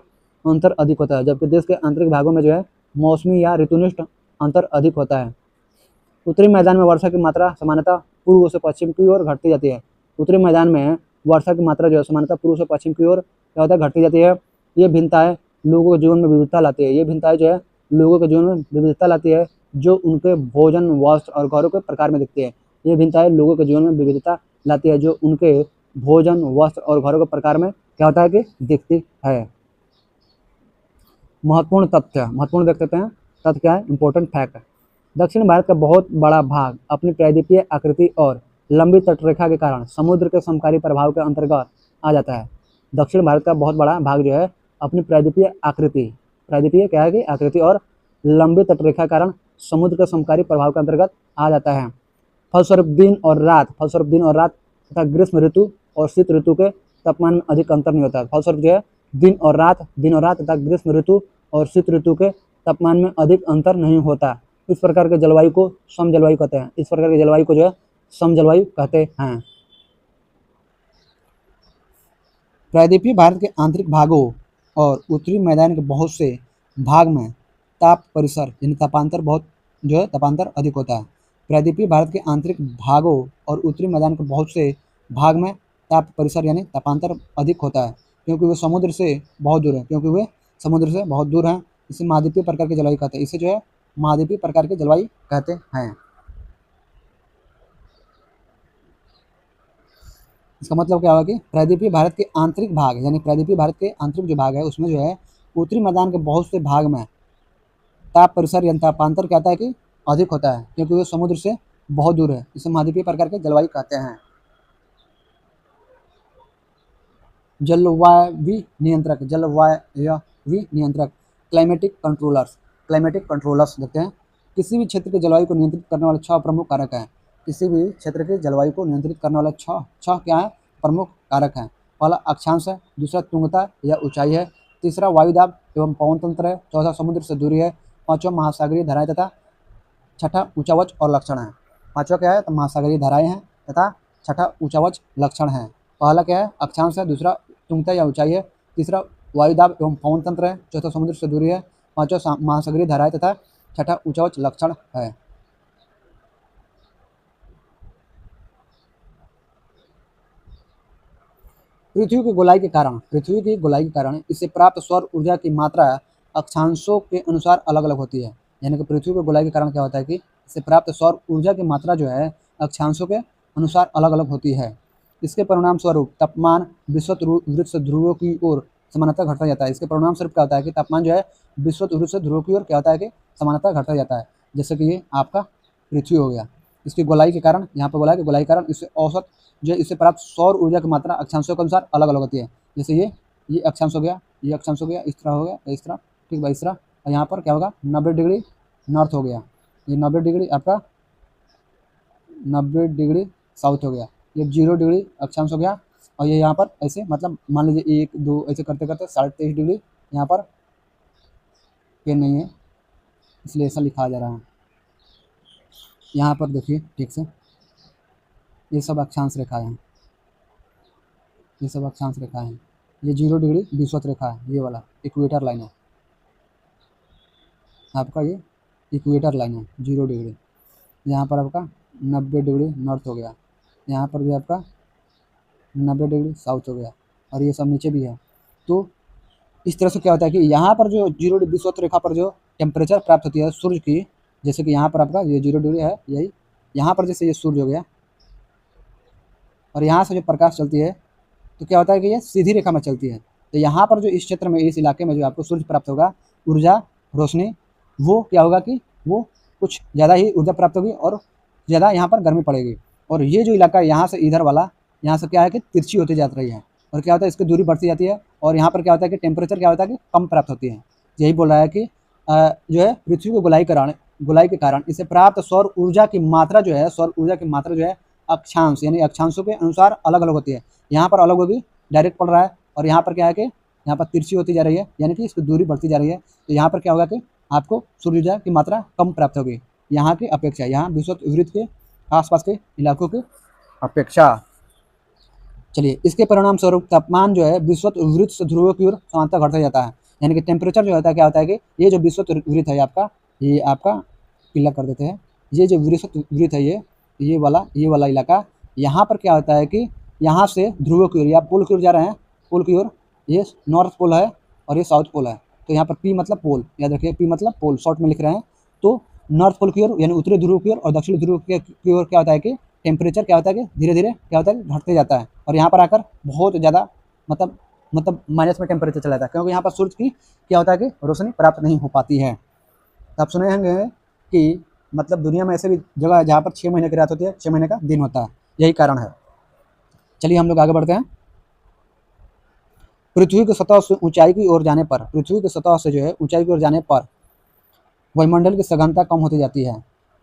अंतर अधिक होता है। जबकि देश के आंतरिक भागों में जो है मौसमी या ऋतुनिष्ठ अंतर अधिक होता है। उत्तरी मैदान में वर्षा की मात्रा सामान्यतः पूर्व से पश्चिम की ओर घटती जाती है। उत्तरी मैदान में वर्षा की मात्रा जो है सामान्यतः पूर्व से पश्चिम की ओर क्या होता है, घटती जाती है। ये भिन्नताएं लोगों के जीवन में विविधता लाती है। ये भिन्नताएं जो है लोगों के जीवन में विविधता लाती है, जो उनके भोजन, वस्त्र और घरों के प्रकार में दिखती है। ये भिन्नताएं लोगों के जीवन में विविधता लाती है, जो उनके भोजन, वस्त्र और घरों के प्रकार में क्या होता है कि दिखती है। महत्वपूर्ण तथ्य, महत्वपूर्ण देख सकते हैं तथ्य क्या है, इंपॉर्टेंट फैक्ट। दक्षिण भारत का बहुत बड़ा भाग अपनी प्रायद्वीपीय आकृति और लंबी तटरेखा के कारण समुद्र के समकारी प्रभाव के अंतर्गत आ जाता है। दक्षिण भारत का बहुत बड़ा भाग जो है अपनी प्रायद्वीपीय आकृति, प्रायद्वीपीय क्या है कि आकृति और लंबी तटरेखा के कारण समुद्र के समकारी प्रभाव के अंतर्गत आ जाता है। फलस्वरूप दिन और रात तथा ग्रीष्म ऋतु और शीत ऋतु के तापमान में अधिक अंतर नहीं होता है। फलस्वरूप जो है दिन और रात तथा ग्रीष्म ऋतु और शीत ऋतु के तापमान में अधिक अंतर नहीं होता। इस प्रकार के जलवायु को सम जलवायु कहते हैं। इस प्रकार के जलवायु को जो है सम जलवायु कहते हैं। प्रायद्वीपीय भारत के आंतरिक भागों और उत्तरी मैदान के बहुत से भाग में ताप परिसर यानी तापांतर तापांतर अधिक होता है। प्रायद्वीपीय भारत के आंतरिक भागों और उत्तरी मैदान के बहुत से भाग में ताप परिसर यानी तापांतर अधिक होता है, क्योंकि वे समुद्र से बहुत दूर हैं। इसे महाद्वीपीय प्रकार की जलवायु कहते हैं। इसे जो है महाद्वीपीय प्रकार की जलवायु कहते हैं। इसका मतलब क्या होगा कि प्रायद्वीपीय भारत के आंतरिक भाग यानी प्रायद्वीपीय भारत के आंतरिक जो भाग है उसमें जो है उत्तरी मैदान के बहुत से भाग में ताप परिसर यानी तापांतर क्या होता है कि अधिक होता है, क्योंकि वो समुद्र से बहुत दूर है। इसे महाद्वीपीय प्रकार के जलवायु कहते हैं। जलवायु नियंत्रक क्लाइमेटिक कंट्रोलर्स देखते हैं। किसी भी क्षेत्र की जलवायु को नियंत्रित करने वाले 6 प्रमुख कारक हैं। किसी भी क्षेत्र की जलवायु को नियंत्रित करने वाले 6 क्या है, प्रमुख कारक हैं। पहला अक्षांश है, दूसरा तुंगता या ऊंचाई है, तीसरा वायुदाब एवं पवन तंत्र है, चौथा समुद्र से दूरी है, पांचवा महासागरीय धाराएं तथा छठा ऊंचावच और लक्षण है। पांचवा क्या है, तो महासागरीय धाराएं हैं तथा छठा ऊंचावच लक्षण है। पहला क्या है, अक्षांश है, दूसरा तुंगता या ऊंचाई है, तीसरा वायुदाब एवं पवन तंत्र है, चौथा समुद्र से दूरी है, पांचवा महासागरीय धाराएं तथा छठा ऊंचावच लक्षण है। पृथ्वी की गोलाई के कारण इससे प्राप्त सौर ऊर्जा की मात्रा अक्षांशों के अनुसार अलग अलग होती है। यानी कि पृथ्वी की गोलाई के कारण क्या होता है कि इससे प्राप्त सौर ऊर्जा की मात्रा जो है अक्षांशों के अनुसार अलग अलग होती है। इसके परिणाम स्वरूप तापमान विषुवत से ध्रुवों की ओर समानता घटता जाता है। इसके परिणाम स्वरूप क्या होता है कि तापमान जो है विषुवत से ध्रुवों की ओर क्या होता है कि समानता घटता जाता है। जैसे कि ये आपका पृथ्वी हो गया, इसकी गोलाई के कारण, यहाँ पर बोला कि गोलाई के कारण इससे औसत जो इससे प्राप्त सौर ऊर्जा की मात्रा अक्षांशों के अनुसार अलग अलग होती है। जैसे ये अक्षांश हो गया, ये अक्षांश हो गया, इस तरह हो गया, इस तरह, ठीक है, इस तरह। और यहाँ पर क्या होगा 90 डिग्री नॉर्थ हो गया, ये 90 डिग्री आपका 90 डिग्री साउथ हो गया, ये 0 डिग्री अक्षांश हो गया, और ये यहाँ पर ऐसे मतलब मान लीजिए 1 2 ऐसे करते करते 23.5 डिग्री यहाँ पर पेन नहीं है इसलिए ऐसा लिखा जा रहा है। यहाँ पर देखिए ठीक से, ये सब अक्षांश रेखा है, ये सब अक्षांश रेखा है। ये 0 डिग्री विषुवत रेखा है, ये वाला इक्वेटर लाइन है आपका, ये इक्वेटर लाइन है 0 डिग्री। यहाँ पर आपका 90 डिग्री नॉर्थ हो गया, यहाँ पर भी आपका 90 डिग्री साउथ हो गया, और ये सब नीचे भी है। तो इस तरह से क्या होता है कि यहाँ पर जो 0 डिग्री विषुवत रेखा पर जो टेम्परेचर प्राप्त होती है सूर्य की, जैसे कि यहाँ पर आपका ये 0 डिग्री है, यही यहाँ पर जैसे ये सूर्य हो गया, और यहाँ से जो प्रकाश चलती है तो क्या होता है कि ये सीधी रेखा में चलती है। तो यहाँ पर जो इस क्षेत्र में, इस इलाके में जो आपको सूर्य प्राप्त होगा, ऊर्जा, रोशनी, वो क्या होगा कि वो कुछ ज़्यादा ही ऊर्जा प्राप्त होगी और ज़्यादा यहाँ पर गर्मी पड़ेगी। और ये जो इलाका यहाँ से इधर वाला, यहाँ से क्या है कि तिरछी होती जा रही है, और क्या होता है इसकी दूरी बढ़ती जाती है, और यहाँ पर क्या होता है कि टेम्परेचर क्या होता है कि कम प्राप्त होती है। यही बोल रहा है कि जो है पृथ्वी को गोलाई के कारण इसे प्राप्त सौर ऊर्जा की मात्रा जो है अक्षांश यानी अक्षांशों के अनुसार अलग अलग होती है। यहाँ पर अलग होगी, डायरेक्ट पड़ रहा है, और यहाँ पर क्या है कि यहाँ पर तिरछी होती जा रही है, यानी कि इसकी दूरी बढ़ती जा रही है। तो यहाँ पर क्या होगा कि आपको सूर्य ऊर्जा की मात्रा कम प्राप्त होगी यहाँ की अपेक्षा, यहाँ विषुवत वृत्त के आसपास के इलाकों की अपेक्षा। चलिए, इसके परिणाम स्वरूप तापमान जो है विषुवत वृत्त से ध्रुवों की ओर समांतर घटता जाता है, यानी कि टेम्परेचर जो होता है क्या होता है कि ये जो विषुवत वृत्त है आपका, ये आपका क्लियर कर देते हैं, ये जो विषुवत वृत्त है ये वाला इलाका, यहाँ पर क्या होता है कि यहाँ से ध्रुवों की ओर या पोल की ओर जा रहे हैं, पोल की ओर, ये नॉर्थ पोल है और ये साउथ पोल है। तो यहाँ पर पी मतलब पोल, याद रखिए पी मतलब पोल, शॉर्ट में लिख रहे हैं। तो नॉर्थ पोल की ओर यानी उत्तरी ध्रुव की ओर और दक्षिणी ध्रुव की ओर क्या होता है कि टेम्परेचर क्या होता है कि धीरे धीरे क्या होता है घटते जाता है, और यहाँ पर आकर बहुत ज़्यादा मतलब माइनस में टेम्परेचर चला जाता है, क्योंकि यहाँ पर सूर्य की क्या होता है कि रोशनी प्राप्त नहीं हो पाती है। तो आप सुने होंगे कि मतलब दुनिया में ऐसे भी जगह है जहाँ पर 6 महीने की रात होती है, 6 महीने का दिन होता है, यही कारण है। चलिए हम लोग आगे बढ़ते हैं। पृथ्वी की सतह से ऊंचाई की ओर जाने पर, पृथ्वी की सतह से जो है ऊंचाई की ओर जाने पर वायुमंडल की सघनता कम होती जाती है।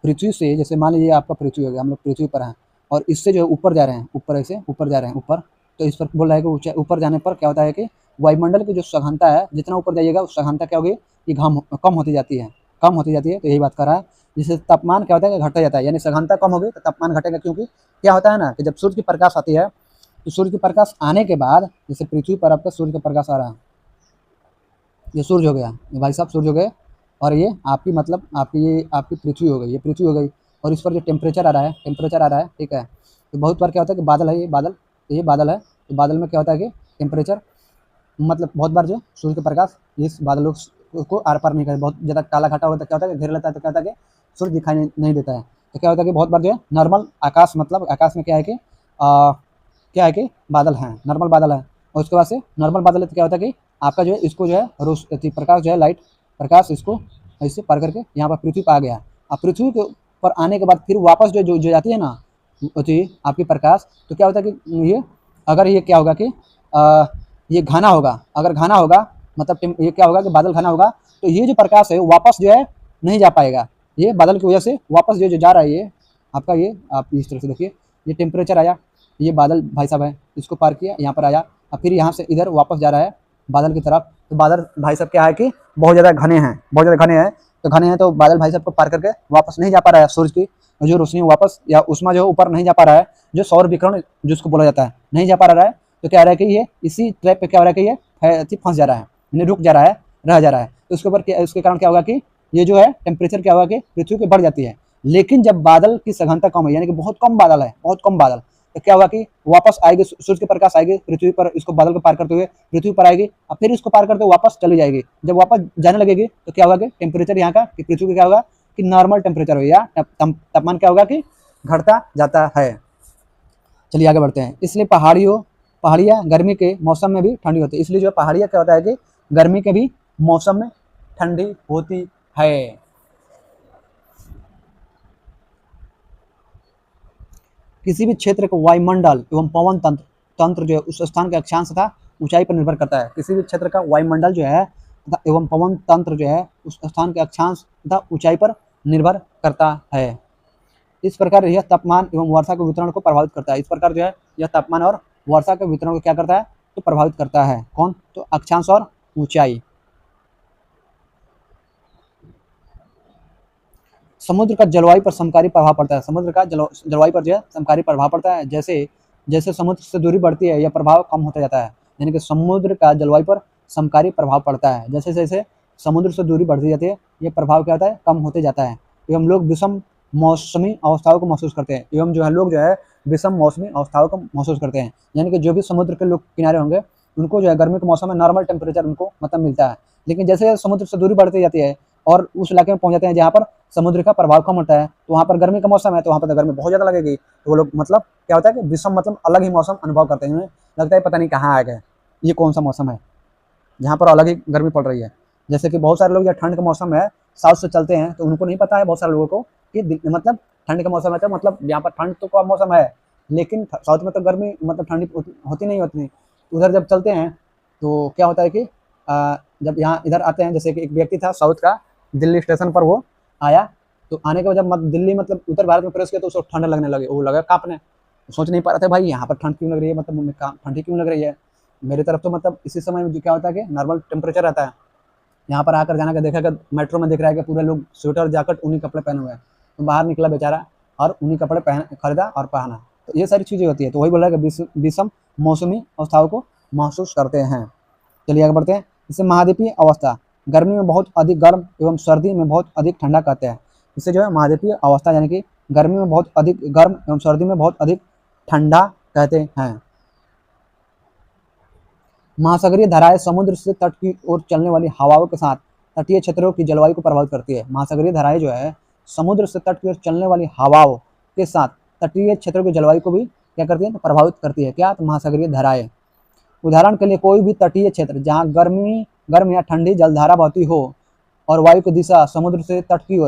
पृथ्वी से, जैसे मान लीजिए आपका पृथ्वी हो गया, हम लोग पृथ्वी पर हैं, और इससे जो है ऊपर जा रहे हैं, ऊपर ऐसे ऊपर जा रहे हैं ऊपर, तो इस पर बोल रहा है कि ऊंचाई ऊपर जाने पर क्या होता है कि वायुमंडल की जो सघनता है, जितना ऊपर जाइएगा उस सघनता क्या होगी कि कम होती जाती है, कम होती जाती है। तो यही बात कर रहा है, जिससे तापमान क्या होता है कि घटता जाता है, यानी सघनता कम होगी तो तापमान घटेगा। क्योंकि क्या होता है ना कि जब सूर्य की प्रकाश आती है, तो सूर्य की प्रकाश आने के बाद, जैसे पृथ्वी पर आपका सूर्य का प्रकाश आ रहा है, ये सूर्य हो गया, ये भाई साहब सूर्य हो गए, और ये आपकी मतलब आपकी पृथ्वी हो गई, ये पृथ्वी हो गई, और इस पर जो टेम्परेचर आ रहा है, ठीक है। तो बहुत बार क्या होता है कि बादल है, ये बादल है, तो बादल में क्या होता है कि टेम्परेचर मतलब बहुत बार जो सूर्य का प्रकाश इस बादलों को आर पार नहीं करता, बहुत ज़्यादा काला घटा होता है, क्या होता है कि घेर लेता है, तो क्या होता है कि सूर्य दिखाई नहीं देता है। तो क्या होता है कि बहुत बार जो है नॉर्मल आकाश, मतलब आकाश में क्या है कि बादल हैं, नॉर्मल बादल है, और उसके बाद से नॉर्मल बादल है तो क्या होता है कि आपका जो है इसको जो है प्रकाश जो है लाइट प्रकाश इसको ऐसे पार करके यहाँ पर पृथ्वी पर आ गया। अब पृथ्वी के पर आने के बाद फिर वापस जो जाती है ना आपकी प्रकाश, तो क्या होता है कि ये अगर ये क्या होगा कि ये घना होगा, अगर घना होगा मतलब ये क्या होगा कि बादल घना होगा, तो ये जो प्रकाश है वापस जो है नहीं जा पाएगा, ये बादल की वजह से वापस जो जा रहा है ये आपका, ये आप इस तरह से देखिए, ये टेम्परेचर आया, ये बादल भाई साहब है, इसको पार किया, यहाँ पर आया, और फिर यहाँ से इधर वापस जा रहा है बादल की तरफ। तो बादल भाई साहब क्या है कि बहुत ज़्यादा घने हैं, तो घने हैं, तो बादल भाई साहब को पार करके वापस नहीं जा पा रहा है, सूर्य की जो रोशनी वापस या उष्मा जो ऊपर नहीं जा पा रहा है, जो सौर विकिरण जिसको बोला जाता है, नहीं जा पा रहा है। तो क्या हो रहा है कि ये इसी ट्रैप पे क्या हो रहा है कि ये फंस जा रहा है, यानी रुक जा रहा है, रह जा रहा है। तो उसके ऊपर उसके कारण क्या होगा कि ये जो है टेम्परेचर क्या होगा कि पृथ्वी की बढ़ जाती है। लेकिन जब बादल की सघनता कम है, यानी कि बहुत कम बादल है, बहुत कम बादल, तो क्या होगा कि वापस आएगी, सूर्य के प्रकाश आएगी पृथ्वी पर, इसको बादल को पार करते हुए पृथ्वी पर आएगी, और फिर इसको पार करते हुए वापस चली जाएगी। जब वापस जाने लगेगी तो क्या होगा कि टेम्परेचर यहाँ का कि पृथ्वी का क्या होगा कि नॉर्मल टेम्परेचर हो, या तापमान क्या होगा कि घटता जाता है। चलिए आगे बढ़ते हैं। इसलिए पहाड़ियाँ गर्मी के मौसम में भी ठंडी होती है, इसलिए जो पहाड़ियाँ क्या होता है कि गर्मी के भी मौसम में ठंडी होती है। किसी भी क्षेत्र का वायुमंडल एवं पवन तंत्र जो है उस स्थान के अक्षांश तथा ऊंचाई पर निर्भर करता है। किसी भी क्षेत्र का वायुमंडल जो है एवं पवन तंत्र जो है उस स्थान के अक्षांश तथा ऊंचाई पर निर्भर करता है। इस प्रकार यह तापमान एवं वर्षा के वितरण को प्रभावित करता है। इस प्रकार जो है यह तापमान और वर्षा के वितरण को क्या करता है, तो प्रभावित करता है। कौन, तो अक्षांश और ऊंचाई। समुद्र का जलवायु पर समकारी प्रभाव पड़ता है। समुद्र का जलवायु पर जो है समकारी प्रभाव पड़ता है। जैसे जैसे समुद्र से दूरी बढ़ती है यह प्रभाव कम होता जाता है। यानी कि समुद्र का जलवायु पर समकारी प्रभाव पड़ता है। जैसे जैसे समुद्र से दूरी बढ़ती जाती है यह प्रभाव क्या होता है, कम होते जाता है। एवं लोग विषम मौसमी अवस्थाओं को महसूस करते हैं। एवं जो है लोग जो है विषम मौसमी अवस्थाओं को महसूस करते हैं। यानी कि जो भी समुद्र के लोग किनारे होंगे उनको जो है गर्मी के मौसम में नॉर्मल टेम्परेचर उनको मतलब मिलता है। लेकिन जैसे समुद्र से दूरी बढ़ती जाती है और उस इलाके में पहुंच जाते हैं जहाँ पर समुद्र का प्रभाव कम होता है, तो वहाँ पर गर्मी का मौसम है, तो वहाँ पर गर्मी बहुत ज़्यादा लगेगी। तो वो लोग मतलब क्या होता है कि विषम मतलब अलग ही मौसम अनुभव करते हैं। उन्हें लगता है पता नहीं कहाँ आ गए, ये कौन सा मौसम है जहाँ पर अलग ही गर्मी पड़ रही है। जैसे कि बहुत सारे लोग जब ठंड का मौसम है साउथ से चलते हैं तो उनको नहीं पता है बहुत सारे लोगों को कि मतलब ठंड का मौसम है, तो मतलब यहाँ पर ठंड तो का मौसम है लेकिन साउथ में तो गर्मी मतलब ठंडी होती नहीं होती। उधर जब चलते हैं तो क्या होता है कि जब यहाँ इधर आते हैं, जैसे कि एक व्यक्ति था साउथ का, दिल्ली स्टेशन पर वो आया, तो आने के बाद जब दिल्ली मतलब उत्तर भारत में प्रवेश किया तो उसको ठंड लगने लगे, वो लगा कांपने। सोच नहीं पा रहा था भाई यहाँ पर ठंड क्यों लग रही है, मतलब ठंडी क्यों लग रही है मेरी तरफ, तो मतलब इसी समय में क्या होता है कि नॉर्मल टेम्परेचर रहता है। यहाँ पर आकर जाना का देखा कि मेट्रो में दिख रहा है कि पूरे लोग स्वेटर जैकेट ऊनी कपड़े पहने हुए हैं, तो बाहर निकला बेचारा और ऊनी कपड़े पहन खरीदा और पहना। तो ये सारी चीज़ें होती है। तो वही बोल रहा है कि विषम मौसमी अवस्थाओं को महसूस करते हैं। चलिए आगे बढ़ते हैं। इसे महाद्वीपीय अवस्था, गर्मी में बहुत अधिक गर्म एवं सर्दी में बहुत अधिक ठंडा कहते हैं। इसे जो है महाद्वीपीय अवस्था यानी कि गर्मी में बहुत अधिक गर्म एवं सर्दी में बहुत अधिक ठंडा कहते हैं। महासागरीय धाराएं समुद्र से तट की ओर चलने वाली हवाओं के साथ तटीय क्षेत्रों की जलवायु को प्रभावित करती है। महासागरीय धाराएं जो है समुद्र से तट की ओर चलने वाली हवाओं के साथ तटीय क्षेत्रों की जलवायु को भी क्या करती है, तो प्रभावित करती है। क्या, तो महासागरीय धाराएं। उदाहरण के लिए कोई भी तटीय क्षेत्र जहाँ गर्म या ठंडी जलधारा बहती हो और वायु की दिशा समुद्र से तट की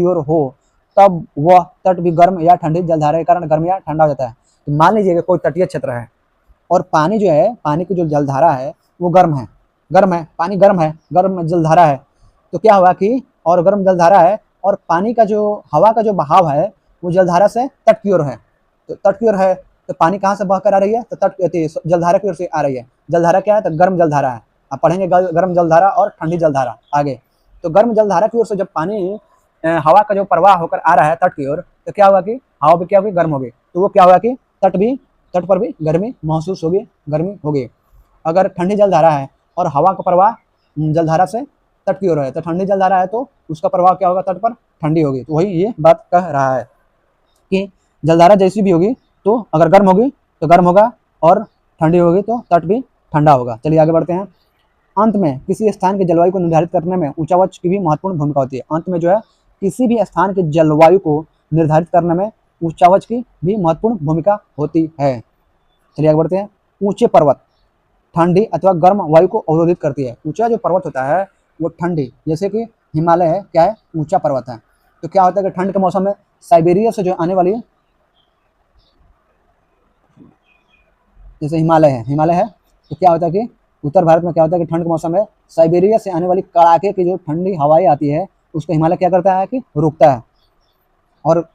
ओर हो, तब वह तट भी गर्म या ठंडी जलधारा के कारण गर्म या ठंडा हो जाता है। तो मान लीजिए कि कोई तटीय क्षेत्र है और पानी जो है, पानी की जो जलधारा है वो गर्म है, पानी गर्म है, गर्म जलधारा है। तो क्या हुआ कि और गर्म जलधारा है और पानी का जो हवा का जो बहाव है वो जलधारा से तट की ओर है। तो तट की ओर है तो पानी कहाँ से बहकर आ रही है, तो तट जलधारा की ओर से आ रही है। जलधारा क्या है, तो गर्म जलधारा है। आप पढ़ेंगे गर्म जलधारा और ठंडी जलधारा आगे। तो गर्म जलधारा की ओर से जब पानी हवा का जो प्रवाह होकर आ रहा है तट की ओर, तो क्या हुआ कि हवा भी क्या होगी, गर्म होगी। तो वो क्या हुआ कि तट पर भी गर्मी महसूस होगी, गर्मी होगी। अगर ठंडी जलधारा है और हवा का प्रवाह जलधारा से तट की ओर है, तो ठंडी जलधारा है तो उसका प्रभाव क्या होगा, तट पर ठंडी होगी। तो वही ये बात कह रहा है कि जलधारा जैसी भी होगी तो अगर गर्म होगी तो गर्म होगा और ठंडी होगी तो तट भी ठंडा होगा। चलिए आगे बढ़ते हैं। अंत में किसी स्थान की जलवायु को निर्धारित करने में ऊंचावच की भी महत्वपूर्ण भूमिका होती है। अंत में जो है किसी भी स्थान की जलवायु को निर्धारित करने में ऊंचावच की भी महत्वपूर्ण भूमिका होती है। चलिए आगे बढ़ते हैं। ऊंचे पर्वत ठंडी अथवा गर्म वायु को अवरोधित करती है। ऊंचा जो पर्वत होता है वो ठंडी, जैसे कि हिमालय है, क्या है, ऊंचा पर्वत है। तो क्या होता है कि ठंड के मौसम में साइबेरिया से जो आने वाली, जैसे हिमालय है तो क्या होता है कि उत्तर भारत में क्या होता है कि ठंड के मौसम में साइबेरिया से आने वाली कड़ाके की जो ठंडी हवाएं आती है उसको हिमालय क्या करता है कि रोकता है, और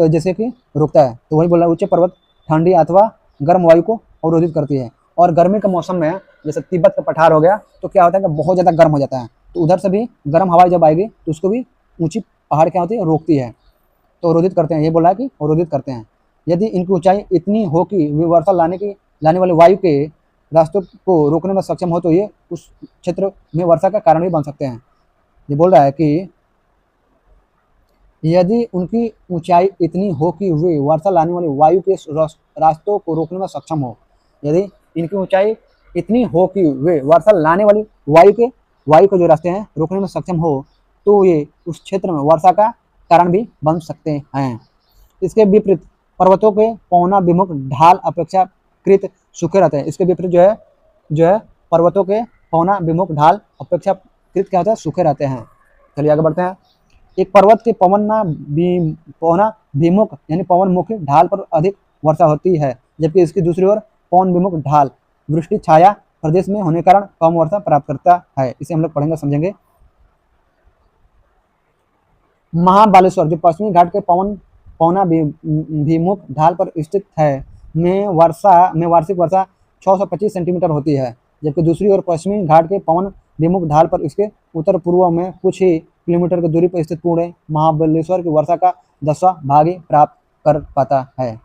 जैसे कि रोकता है। तो वही बोल रहा है ऊंचे पर्वत ठंडी अथवा गर्म वायु को अवरोधित करती है। और गर्मी के मौसम में जैसे तिब्बत का पठार हो गया तो क्या होता है कि बहुत ज़्यादा गर्म हो जाता है, तो उधर से भी गर्म हवाएं जब आएगी तो उसको भी ऊंची पहाड़ क्या होती है, रोकती है। तो अवरोधित करते हैं, ये बोला है कि अवरोधित करते हैं। यदि इनकी ऊंचाई इतनी हो कि वे वर्षा लाने वाली वायु के रास्तों को रोकने में सक्षम हो तो ये उस क्षेत्र में वर्षा का कारण भी बन सकते हैं। ये बोल रहा है कि यदि उनकी ऊंचाई इतनी हो कि वे वर्षा लाने वाली वायु के रास्तों को रोकने में सक्षम हो, यदि इनकी ऊंचाई इतनी हो कि वे वर्षा लाने वाली वायु के जो रास्ते हैं रोकने में सक्षम हो तो ये उस क्षेत्र में वर्षा का कारण भी बन सकते हैं। इसके विपरीत पर्वतों के पवनाभिमुख ढाल अपेक्षाकृत सूखे रहते हैं। इसके विपरीत जो है पर्वतों के पवनाभिमुख ढाल अपेक्षाकृत क्या होता है, सूखे रहते हैं। चलिए आगे बढ़ते हैं। एक पर्वत के पवनाभिमुख यानी पवनमुखी ढाल पर अधिक वर्षा होती है, जबकि इसकी दूसरी ओर पवनभिमुख ढाल वृष्टि छाया प्रदेश में होने के कारण कम वर्षा प्राप्त करता है। इसे हम लोग पढ़ेंगे, समझेंगे। महाबालेश्वर जो पश्चिमी घाट के पवनाभिमुख ढाल पर स्थित है में वार्षिक वर्षा 625 सेंटीमीटर होती है, जबकि दूसरी ओर पश्चिमी घाट के पवन विमुख ढाल पर इसके उत्तर पूर्व में कुछ ही किलोमीटर की दूरी पर स्थित पुणे महाबलेश्वर की वर्षा का 10वां भाग ही प्राप्त कर पाता है।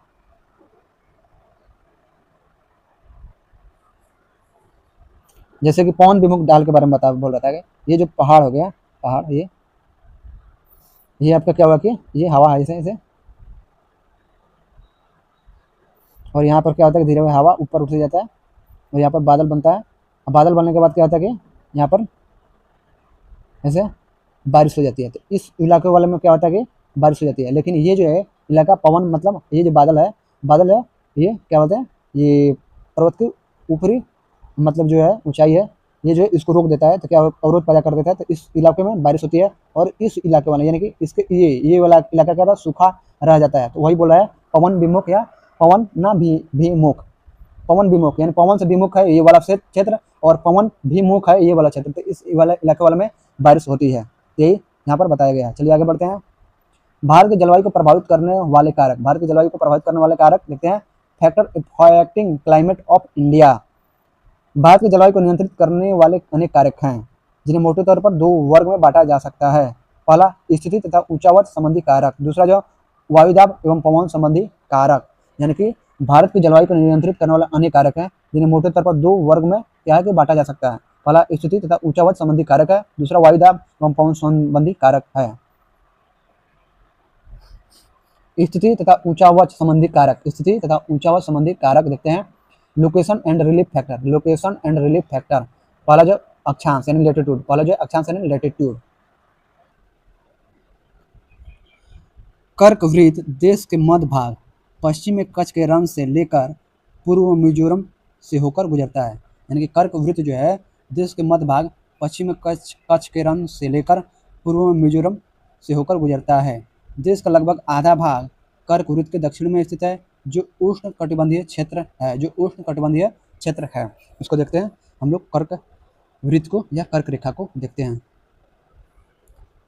जैसे कि पवन विमुख ढाल के बारे में बोल रहा था कि ये जो पहाड़ हो गया, पहाड़ ये आपका क्या हुआ कि ये हवा है इसे और यहाँ पर क्या होता है कि धीरे धीरे हवा ऊपर उठ जाता है और यहाँ पर बादल बनता है। बादल बनने के बाद क्या होता है कि यहाँ पर ऐसे बारिश हो जाती है। तो इस इलाके वाले में क्या होता है कि बारिश हो जाती है, लेकिन ये जो है इलाका पवन मतलब ये जो बादल है ये क्या बोलते हैं, ये पर्वत के ऊपरी मतलब जो है ऊंचाई है, ये जो है इसको रोक देता है, तो क्या अवरोध पैदा कर देता है। तो इस इलाके में बारिश होती है और इस इलाके वाले यानी कि इसके ये वाला इलाका क्या था, सूखा रह जाता है। तो वही बोला है पवन विमुख या पवन ना विमुख, पवन विमुख यानी पवन से विमुख है ये वाला क्षेत्र और पवन विमुख है ये वाला क्षेत्र। तो इस वाला इलाके वाले में बारिश होती है, यही यहाँ पर बताया गया है। चलिए आगे बढ़ते हैं। भारत की जलवायु को प्रभावित करने वाले कारक, भारत की जलवायु को प्रभावित करने वाले कारक देखते हैं। Factor affecting climate of India. Bharat की जलवायु को नियंत्रित करने वाले अनेक कारक हैं जिन्हें मोटे तौर पर 2 वर्ग में बांटा जा सकता है। पहला स्थिति तथा ऊंचावच संबंधी कारक, दूसरा जो वायुदाब एवं पवन संबंधी कारक। यानी कि भारत की जलवायु को नियंत्रित करने वाले अनेक कारक हैं जिन्हें मोटे तौर पर 2 वर्ग में क्या है कि बांटा जा सकता है। पहला स्थिति तथा ऊंचावच संबंधी कारक है, दूसरा वायुदाब एवं पवन संबंधी कारक है। स्थिति तथा ऊंचावच संबंधी कारक, स्थिति तथा ऊंचावच संबंधी कारक देखते हैं। Location and relief factor, location and relief factor. पहला जो अक्षांश यानी लेटीट्यूड, पहला जो अक्षांश यानी लेटीट्यूड। कर्क वृत्त देश के मध्य भाग पश्चिम में कच्छ के रण से लेकर पूर्व मिजोरम से होकर गुजरता है। यानी कि कर्क वृत्त जो है देश के मध्य भाग पश्चिम में कच्छ के रण से लेकर पूर्व मिजोरम से होकर गुजरता है। देश का लगभग आधा भाग कर्क वृत्त के दक्षिण में स्थित है जो उष्ण कटिबंधीय क्षेत्र है, जो उष्ण कटिबंधीय क्षेत्र है। इसको देखते हैं हम लोग कर्क वृत्त को या कर्क रेखा को देखते हैं।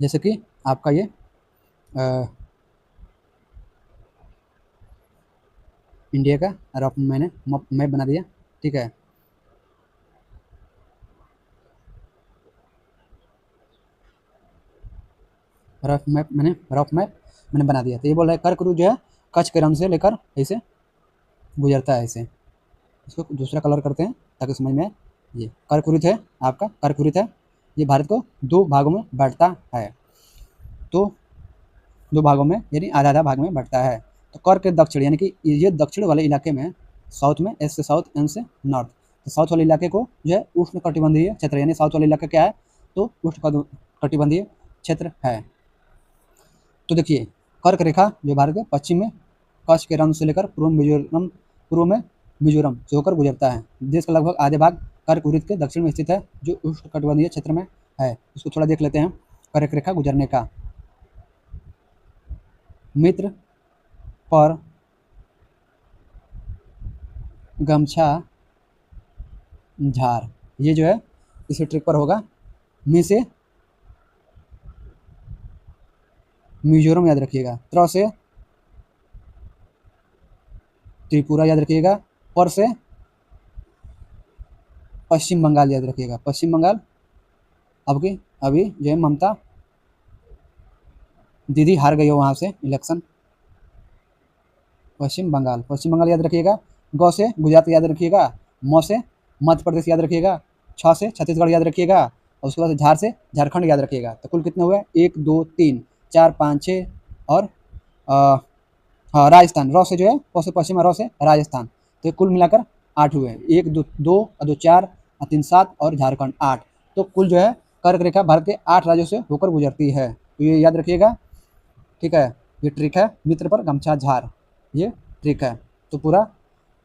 जैसे कि आपका ये इंडिया का रफ मैंने मैप बना दिया, ठीक है। रफ मैप मैंने बना दिया। तो ये बोल रहा है कर्क वृत्त जो है कच्छ के रण से लेकर ऐसे गुजरता है। ऐसे इसको दूसरा कलर करते हैं ताकि समझ में आए। ये कर्क वृत्त है, आपका कर्क वृत्त है, ये भारत को 2 भागों में बांटता है। तो 2 भागों में यानी आधा आधा भाग में बांटता है। तो कर्क के दक्षिण यानी कि ये दक्षिण वाले इलाके में साउथ में एस से साउथ, एन से नॉर्थ, तो साउथ वाले इलाके को जो है उष्ण कटिबंधीय क्षेत्र यानी साउथ वाला इलाका क्या है तो उष्ण कटिबंधीय क्षेत्र है। तो देखिए कर्क रेखा जो भारत के पश्चिम में कच्छ के रण से लेकर पूर्व में मिजोरम से होकर गुजरता है। देश का लगभग आधे भाग कर्क वृत्त के दक्षिण में स्थित है जो उष्ण कटिबंधीय क्षेत्र में है। इसको थोड़ा देख लेते हैं कर्क रेखा गुजरने का। मित्र पर गमछा झार, ये जो है इसी ट्रिक पर होगा। मी से मिजोरम याद रखिएगा, त्र से त्रिपुरा याद रखिएगा, पर से पश्चिम बंगाल याद रखिएगा। पश्चिम बंगाल अभी जो है ममता दीदी हार गई हो वहाँ से इलेक्शन। पश्चिम बंगाल याद रखिएगा। गौ से गुजरात याद रखिएगा, म से मध्य प्रदेश याद रखिएगा, छ से छत्तीसगढ़ याद रखिएगा और उसके बाद झार से झारखंड याद रखिएगा। तो कुल कितने हुए 1 2 3 4 5 6 और हाँ राजस्थान, र से जो है प से पश्चिम, र से राजस्थान। तो कुल मिलाकर 8 हुए, 1 2 2 4 3 7 और झारखंड 8। तो कुल जो है कर्क रेखा भारत के 8 राज्यों से होकर गुजरती है। तो ये याद रखिएगा, ठीक है। ये ट्रिक है मित्र पर गमछा झार, ये ट्रिक है। तो पूरा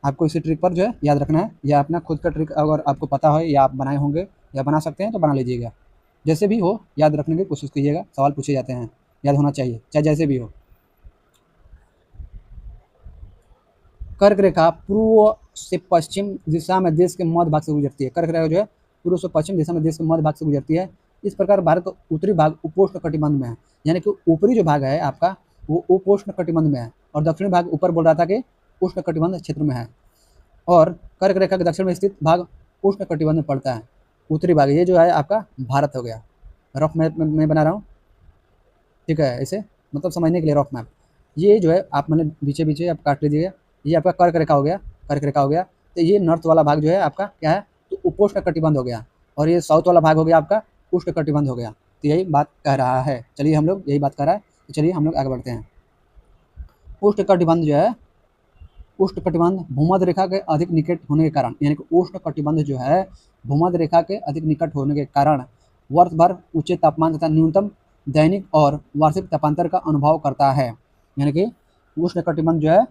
आपको इसी ट्रिक पर जो है याद रखना है, या अपना खुद का ट्रिक अगर आपको पता है या आप बनाए होंगे या बना सकते हैं तो बना लीजिएगा। जैसे भी हो याद रखने की कोशिश कीजिएगा, सवाल पूछे जाते हैं, याद होना चाहिए चाहे जैसे भी हो। कर्क रेखा पूर्व से पश्चिम दिशा में देश के मध्य भाग से गुजरती है। कर्क रेखा जो है पूर्व से पश्चिम दिशा में देश के मध्य भाग से गुजरती है। इस प्रकार भारत का उत्तरी भाग उपोष्ण कटिबंध में है, यानी कि ऊपरी जो भाग है आपका वो उपोष्ण कटिबंध में है, और दक्षिणी भाग ऊपर बोल रहा था कि उष्ण कटिबंध क्षेत्र में है, और कर्क रेखा के दक्षिण में स्थित भाग उष्ण कटिबंध में पड़ता है। उत्तरी भाग ये जो है आपका भारत हो गया। रफ मैप में बना रहा हूँ, ठीक है, ऐसे मतलब समझने के लिए रफ मैप। ये जो है आप मैंने बीचे बीचे आप काट लीजिएगा, ये आपका कर्क रेखा हो गया, कर्क रेखा हो गया। तो ये नॉर्थ वाला भाग जो है आपका क्या है, तो उपोष्ण कटिबंध हो गया, और ये साउथ वाला भाग हो गया आपका उष्ण कटिबंध हो गया। तो यही बात कह रहा है, चलिए हम लोग यही बात कर रहा है, तो चलिए हम लोग आगे बढ़ते हैं। उष्ण कटिबंध जो है, उष्ण कटिबंध भूमध्य रेखा के अधिक निकट होने के कारण, यानी कि उष्ण कटिबंध जो है भूमध्य रेखा के अधिक निकट होने के कारण वर्ष भर ऊंचे तापमान तथा न्यूनतम दैनिक और वार्षिक तापांतर का अनुभव करता है। यानी कि उष्ण कटिबंध जो है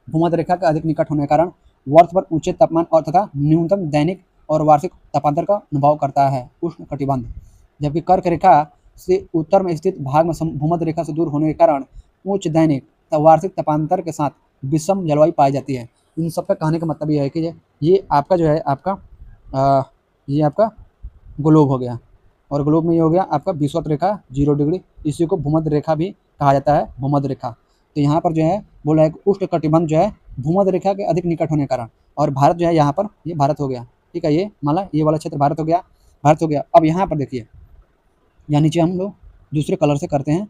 भूमध्य रेखा के अधिक निकट होने के कारण वर्ष भर ऊंचे तापमान और तथा न्यूनतम दैनिक और वार्षिक तापांतर का अनुभव करता है उष्ण कटिबंध। जबकि कर्क रेखा से उत्तर में स्थित भाग में भूमध्य रेखा से दूर होने के कारण उच्च दैनिक तथा वार्षिक तापांतर के साथ विषम जलवायु पाई जाती है। इन सब का कहने का मतलब ये है कि ये आपका जो है आपका ये आपका ग्लोब हो गया, और ग्लोब में ये हो गया आपका विषुवत रेखा 0 डिग्री, इसी को भूमध्य रेखा भी कहा जाता है, भूमध्य रेखा। तो यहाँ पर जो है बोला है कि उष्ण कटिबंध जो है भूमध्य रेखा के अधिक निकट होने के कारण, और भारत जो है यहाँ पर ये भारत हो गया, ठीक है, ये माना ये वाला क्षेत्र भारत हो गया, भारत हो गया। अब यहाँ पर देखिए, यहाँ नीचे हम लोग दूसरे कलर से करते हैं,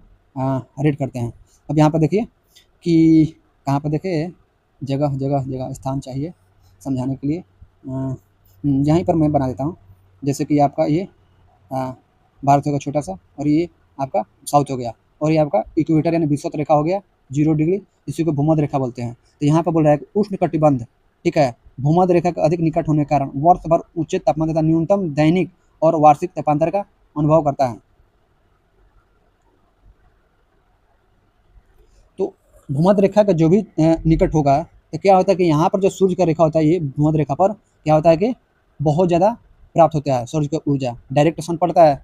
रेड करते हैं। अब यहाँ पर देखिए कि कहाँ पर देखिए, जगह जगह जगह स्थान चाहिए समझाने के लिए, यहीं पर मैं बना देता हूँ। जैसे कि आपका ये भारत होगा छोटा सा, और ये आपका साउथ हो गया, और ये आपका इक्वेटर यानी विषुवत रेखा हो गया 0 डिग्री, इसी को भूमध्य रेखा बोलते हैं। तो यहाँ पर बोल रहा है कि उष्ण कटिबंध, ठीक है, भूमध्य रेखा का अधिक निकट होने के कारण वर्ष भर उच्च तापमान तथा न्यूनतम दैनिक और वार्षिक तापांतर का अनुभव करता है। तो भूमध्य रेखा का जो भी निकट होगा, तो क्या होता है कि यहाँ पर जो सूर्य का रेखा होता है, ये भूमध्य रेखा पर क्या होता है कि बहुत ज़्यादा प्राप्त होता है सूर्य की ऊर्जा, डायरेक्ट सन पड़ता है।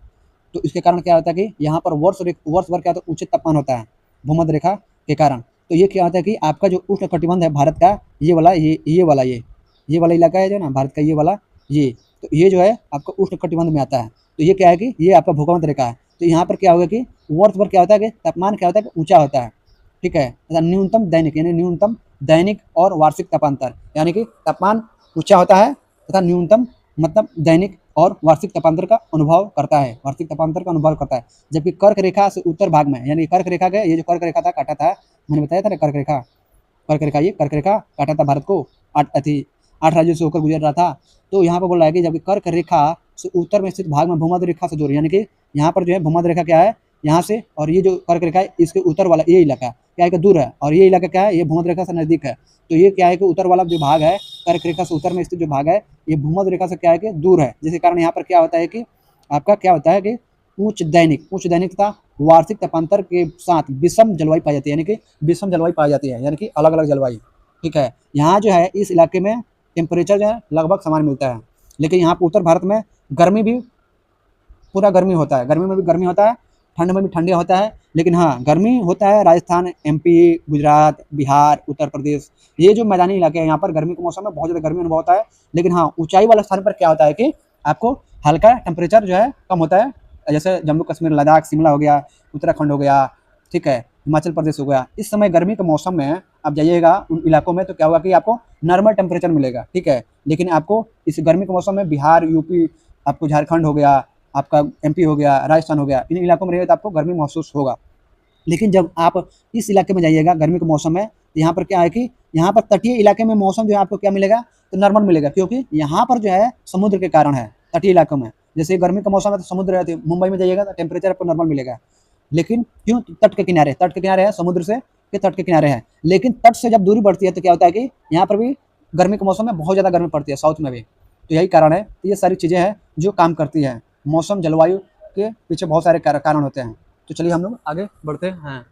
तो इसके कारण क्या होता है कि यहाँ पर वर्ष भर क्या होता है, उच्च तापमान होता है भूमध्य रेखा के कारण। तो ये क्या होता है कि आपका जो उष्ण कटिबंध है भारत का, ये वाला ये वाला इलाका है जो ना भारत का, ये वाला ये, तो ये जो है आपका उष्ण कटिबंध में आता है। तो ये क्या है कि ये आपका भूमध्य रेखा है। तो यहाँ पर क्या होगा कि वर्ष भर क्या होता है कि तापमान क्या होता है कि ऊंचा होता है, ठीक है, तथा न्यूनतम दैनिक यानी न्यूनतम दैनिक और वार्षिक तापांतर, यानी कि तापमान ऊंचा होता है तथा न्यूनतम मतलब दैनिक और वार्षिक तापांतर का अनुभव करता है, वार्षिक तापांतर का अनुभव करता है। जबकि कर्क रेखा से उत्तर भाग में, यानी कर्क रेखा का ये जो कर्क रेखा था काटा था, मैंने बताया था ना, कर्क रेखा ये कर्क रेखा काटा था भारत को, 8 राज्यों से होकर गुजर रहा था। तो यहाँ पर बोल रहा है कि जबकि कर्क रेखा से उत्तर में स्थित भाग में भूमध्य रेखा से दूर, यानी कि यहाँ पर जो है भूमध्य रेखा क्या है यहाँ से, और ये जो कर्क रेखा है इसके उत्तर वाला ये इलाका क्या है कि दूर है, और ये इलाका क्या है, ये भूमध्य रेखा से नजदीक है। तो ये क्या है कि उत्तर वाला जो भाग है, कर्क रेखा से उत्तर में स्थित जो भाग है, ये भूमध्य रेखा से क्या है कि दूर है, जिसके कारण यहाँ पर क्या होता है कि आपका क्या होता है कि उच्च दैनिक तथा वार्षिक तापांतर के साथ विषम जलवायु पाई जाती है, यानी कि विषम जलवायु पाई जाती है, यानी कि अलग अलग जलवायु, ठीक है। यहाँ जो है इस इलाके में टेम्परेचर जो है लगभग समान मिलता है, लेकिन यहाँ पर उत्तर भारत में गर्मी भी पूरा गर्मी होता है, गर्मी में भी गर्मी होता है, ठंड में भी ठंडी होता है। लेकिन हाँ, गर्मी होता है राजस्थान, एमपी, गुजरात, बिहार, उत्तर प्रदेश, ये जो मैदानी इलाके हैं यहाँ पर गर्मी के मौसम में बहुत ज़्यादा गर्मी अनुभव होता है। लेकिन हाँ, ऊंचाई वाले स्थान पर क्या होता है कि आपको हल्का टेम्परेचर जो है कम होता है, जैसे जम्मू कश्मीर, लद्दाख, शिमला हो गया, उत्तराखंड हो गया, ठीक है, हिमाचल प्रदेश हो गया। इस समय गर्मी के मौसम में आप जाइएगा उन इलाकों में, तो क्या होगा कि आपको नॉर्मल टेम्परेचर मिलेगा, ठीक है। लेकिन आपको इस गर्मी के मौसम में बिहार, यूपी, आपको झारखंड हो गया, आपका एमपी हो गया, राजस्थान हो गया, इन इलाकों में रहिए तो आपको गर्मी महसूस होगा। लेकिन जब आप इस इलाके में जाइएगा गर्मी के मौसम में, तो यहाँ पर क्या है कि यहाँ पर तटीय इलाके में मौसम जो है आपको क्या मिलेगा, तो नॉर्मल मिलेगा, क्योंकि यहाँ पर जो है समुद्र के कारण है। तटीय इलाकों में जैसे गर्मी का मौसम है तो समुद्र रहती है, मुंबई में जाइएगा तो टेम्परेचर आपको नॉर्मल मिलेगा। लेकिन क्यों, तट के किनारे है, समुद्र से के तट के किनारे है। लेकिन तट से जब दूरी बढ़ती है तो क्या होता है कि यहाँ पर भी गर्मी के मौसम में बहुत ज़्यादा गर्मी पड़ती है, साउथ में भी। तो यही कारण है, तो ये सारी चीज़ें हैं जो काम करती हैं, मौसम जलवायु के पीछे बहुत सारे कारण होते हैं। तो चलिए हम लोग आगे बढ़ते हैं।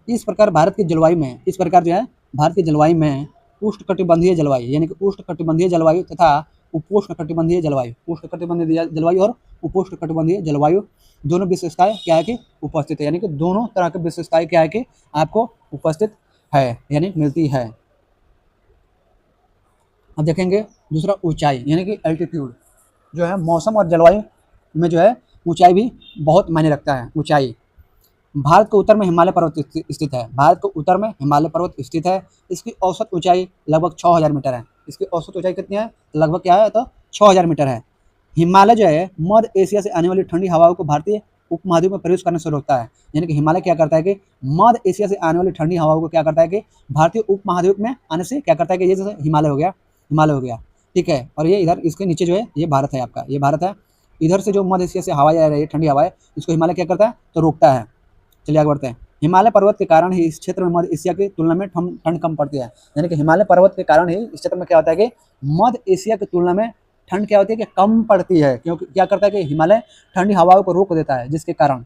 इस प्रकार जो है भारत की जलवायु में उष्णकटिबंधीय जलवायु, यानी कि उष्णकटिबंधीय जलवायु तथा उपोष्णकटिबंधीय जलवायु, उष्णकटिबंधीय जलवायु और उपोष्णकटिबंधीय जलवायु दोनों विशेषताएं क्या है कि उपस्थित है, यानी कि दोनों तरह की विशेषताएं क्या है कि आपको उपस्थित है, यानी मिलती है। अब देखेंगे दूसरा ऊंचाई, यानी कि एल्टीट्यूड जो है मौसम और जलवायु में जो है ऊंचाई भी बहुत मायने रखता है। ऊंचाई, भारत के उत्तर में हिमालय पर्वत स्थित है। भारत के उत्तर में हिमालय पर्वत स्थित है। इसकी औसत ऊंचाई लगभग 6000 मीटर है। इसकी औसत ऊंचाई कितनी है? लगभग क्या है? तो 6000 मीटर है। हिमालय जो है मध्य एशिया से आने वाली ठंडी हवाओं को भारतीय उपमहाद्वीप में प्रवेश करने से रोकता है। यानी कि हिमालय क्या करता है कि मध्य एशिया से आने वाली ठंडी हवाओं को क्या करता है कि भारतीय उपमहाद्वीप में आने से क्या करता है कि ये जैसे हिमालय हो गया, हिमालय हो गया, ठीक है। और ये इधर इसके नीचे जो है ये भारत है, आपका ये भारत है। इधर से जो मध्य एशिया से हवाएं आ रही है, ठंडी हवाएं, इसको हिमालय क्या करता है? तो रोकता है। चलिए आगे बढ़ते हैं। हिमालय पर्वत के कारण ही इस क्षेत्र में मध्य एशिया की तुलना में ठंड कम पड़ती है। यानी कि हिमालय पर्वत के कारण ही इस क्षेत्र में क्या होता है कि मध्य एशिया की तुलना में ठंड क्या होती है कि कम पड़ती है। क्योंकि क्या करता है कि हिमालय ठंडी हवाओं को रोक देता है, जिसके कारण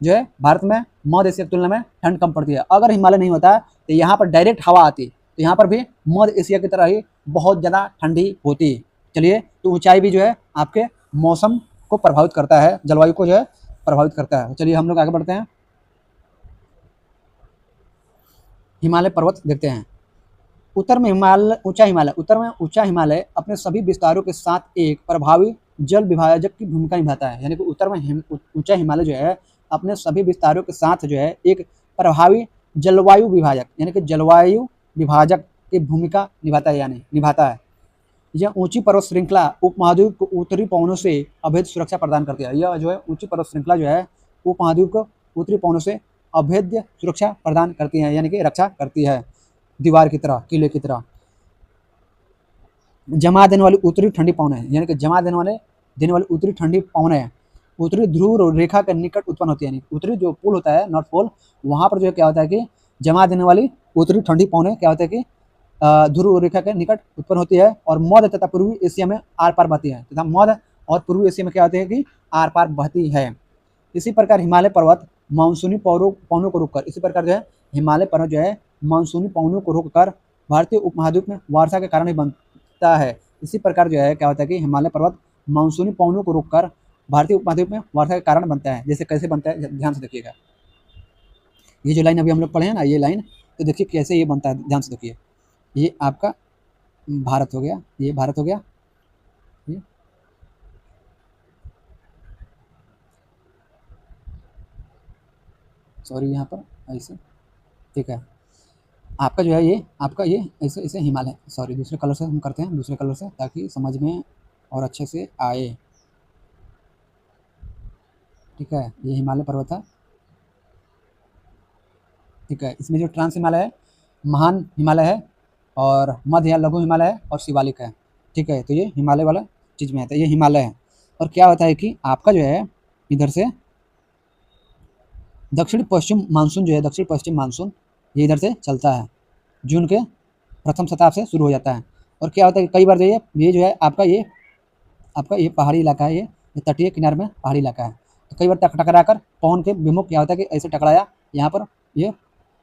जो है भारत में मध्य एशिया की तुलना में ठंड कम पड़ती है। अगर हिमालय नहीं होता तो यहाँ पर डायरेक्ट हवा आती तो यहाँ पर भी मध्य एशिया की तरह ही बहुत ज़्यादा ठंडी होती। चलिए, तो ऊंचाई भी जो है आपके मौसम को प्रभावित करता है, जलवायु को जो है प्रभावित करता है। चलिए हम लोग आगे बढ़ते हैं, हिमालय पर्वत देखते हैं। उत्तर में ऊंचा हिमालय, उत्तर में ऊंचा हिमालय अपने सभी विस्तारों के साथ एक प्रभावी जल विभाजक की भूमिका निभाता है। यानी कि उत्तर में ऊंचा हिमालय जो है अपने सभी विस्तारों के साथ जो है एक प्रभावी जलवायु विभाजक यानी कि जलवायु विभाजक की भूमिका निभाता है, यानी निभाता है। यह ऊंची पर्वत श्रृंखला उपमहाद्वीप को उत्तरी पवनों से अभेद सुरक्षा प्रदान करती है। यह जो है ऊंची पर्वत श्रृंखला जो है उपमहाद्वीप को उत्तरी पवनों से अभेद्य सुरक्षा प्रदान करती है, यानी कि रक्षा करती है, दीवार की तरह, किले की तरह। जमा देने वाली उत्तरी ठंडी पवनें, यानी कि जमा देने वाली उत्तरी ठंडी पवनें उत्तरी ध्रुव रेखा के निकट उत्पन्न होती है। यानी उत्तरी जो पोल होता है, नॉर्थ पोल, वहाँ पर जो है क्या होता है कि जमा देने वाली उत्तरी ठंडी पवनें क्या होता है कि ध्रुव रेखा के निकट उत्पन्न होती है और मध्य तथा पूर्वी एशिया में आर पार बहती है, तथा मध्य और पूर्वी एशिया में क्या होती है कि आर पार बहती है। इसी प्रकार हिमालय पर्वत मानसूनी पवनों को रोककर, इसी प्रकार जो है हिमालय पर्वत जो है मानसूनी पवनों को रोककर भारतीय उपमहाद्वीप में वर्षा के कारण ही बनता है। इसी प्रकार जो है क्या होता है कि हिमालय पर्वत मानसूनी पवनों को रोककर भारतीय उपमहाद्वीप में वर्षा के कारण बनता है। जैसे कैसे बनता है, ध्यान से देखिएगा। ये जो लाइन अभी हम लोग पढ़े हैं ना, ये लाइन, तो देखिए कैसे ये बनता है, ध्यान से देखिए। ये आपका भारत हो गया, ये भारत हो गया, ये सॉरी यहाँ पर ऐसे, ठीक है। आपका जो है ये आपका ये ऐसे ऐसे हिमालय, सॉरी दूसरे कलर से हम करते हैं, दूसरे कलर से, ताकि समझ में और अच्छे से आए, ठीक है। ये हिमालय पर्वत है, ठीक है। इसमें जो ट्रांस हिमालय है, महान हिमालय है, और मध्य या लघु हिमालय है, और शिवालिक है, ठीक है। तो ये हिमालय वाला चीज़ में आता है, ये हिमालय है। और क्या होता है कि आपका जो है इधर से दक्षिण पश्चिम मानसून जो है, दक्षिण पश्चिम मानसून ये इधर से चलता है, जून के प्रथम सप्ताह से शुरू हो जाता है। और क्या होता है कि कई बार जो ये जो है आपका ये पहाड़ी इलाका है, ये तटीय किनारे में पहाड़ी इलाका है, तो कई बार टकरा कर पवन के विमुख क्या होता है कि ऐसे टकराया, यहाँ पर ये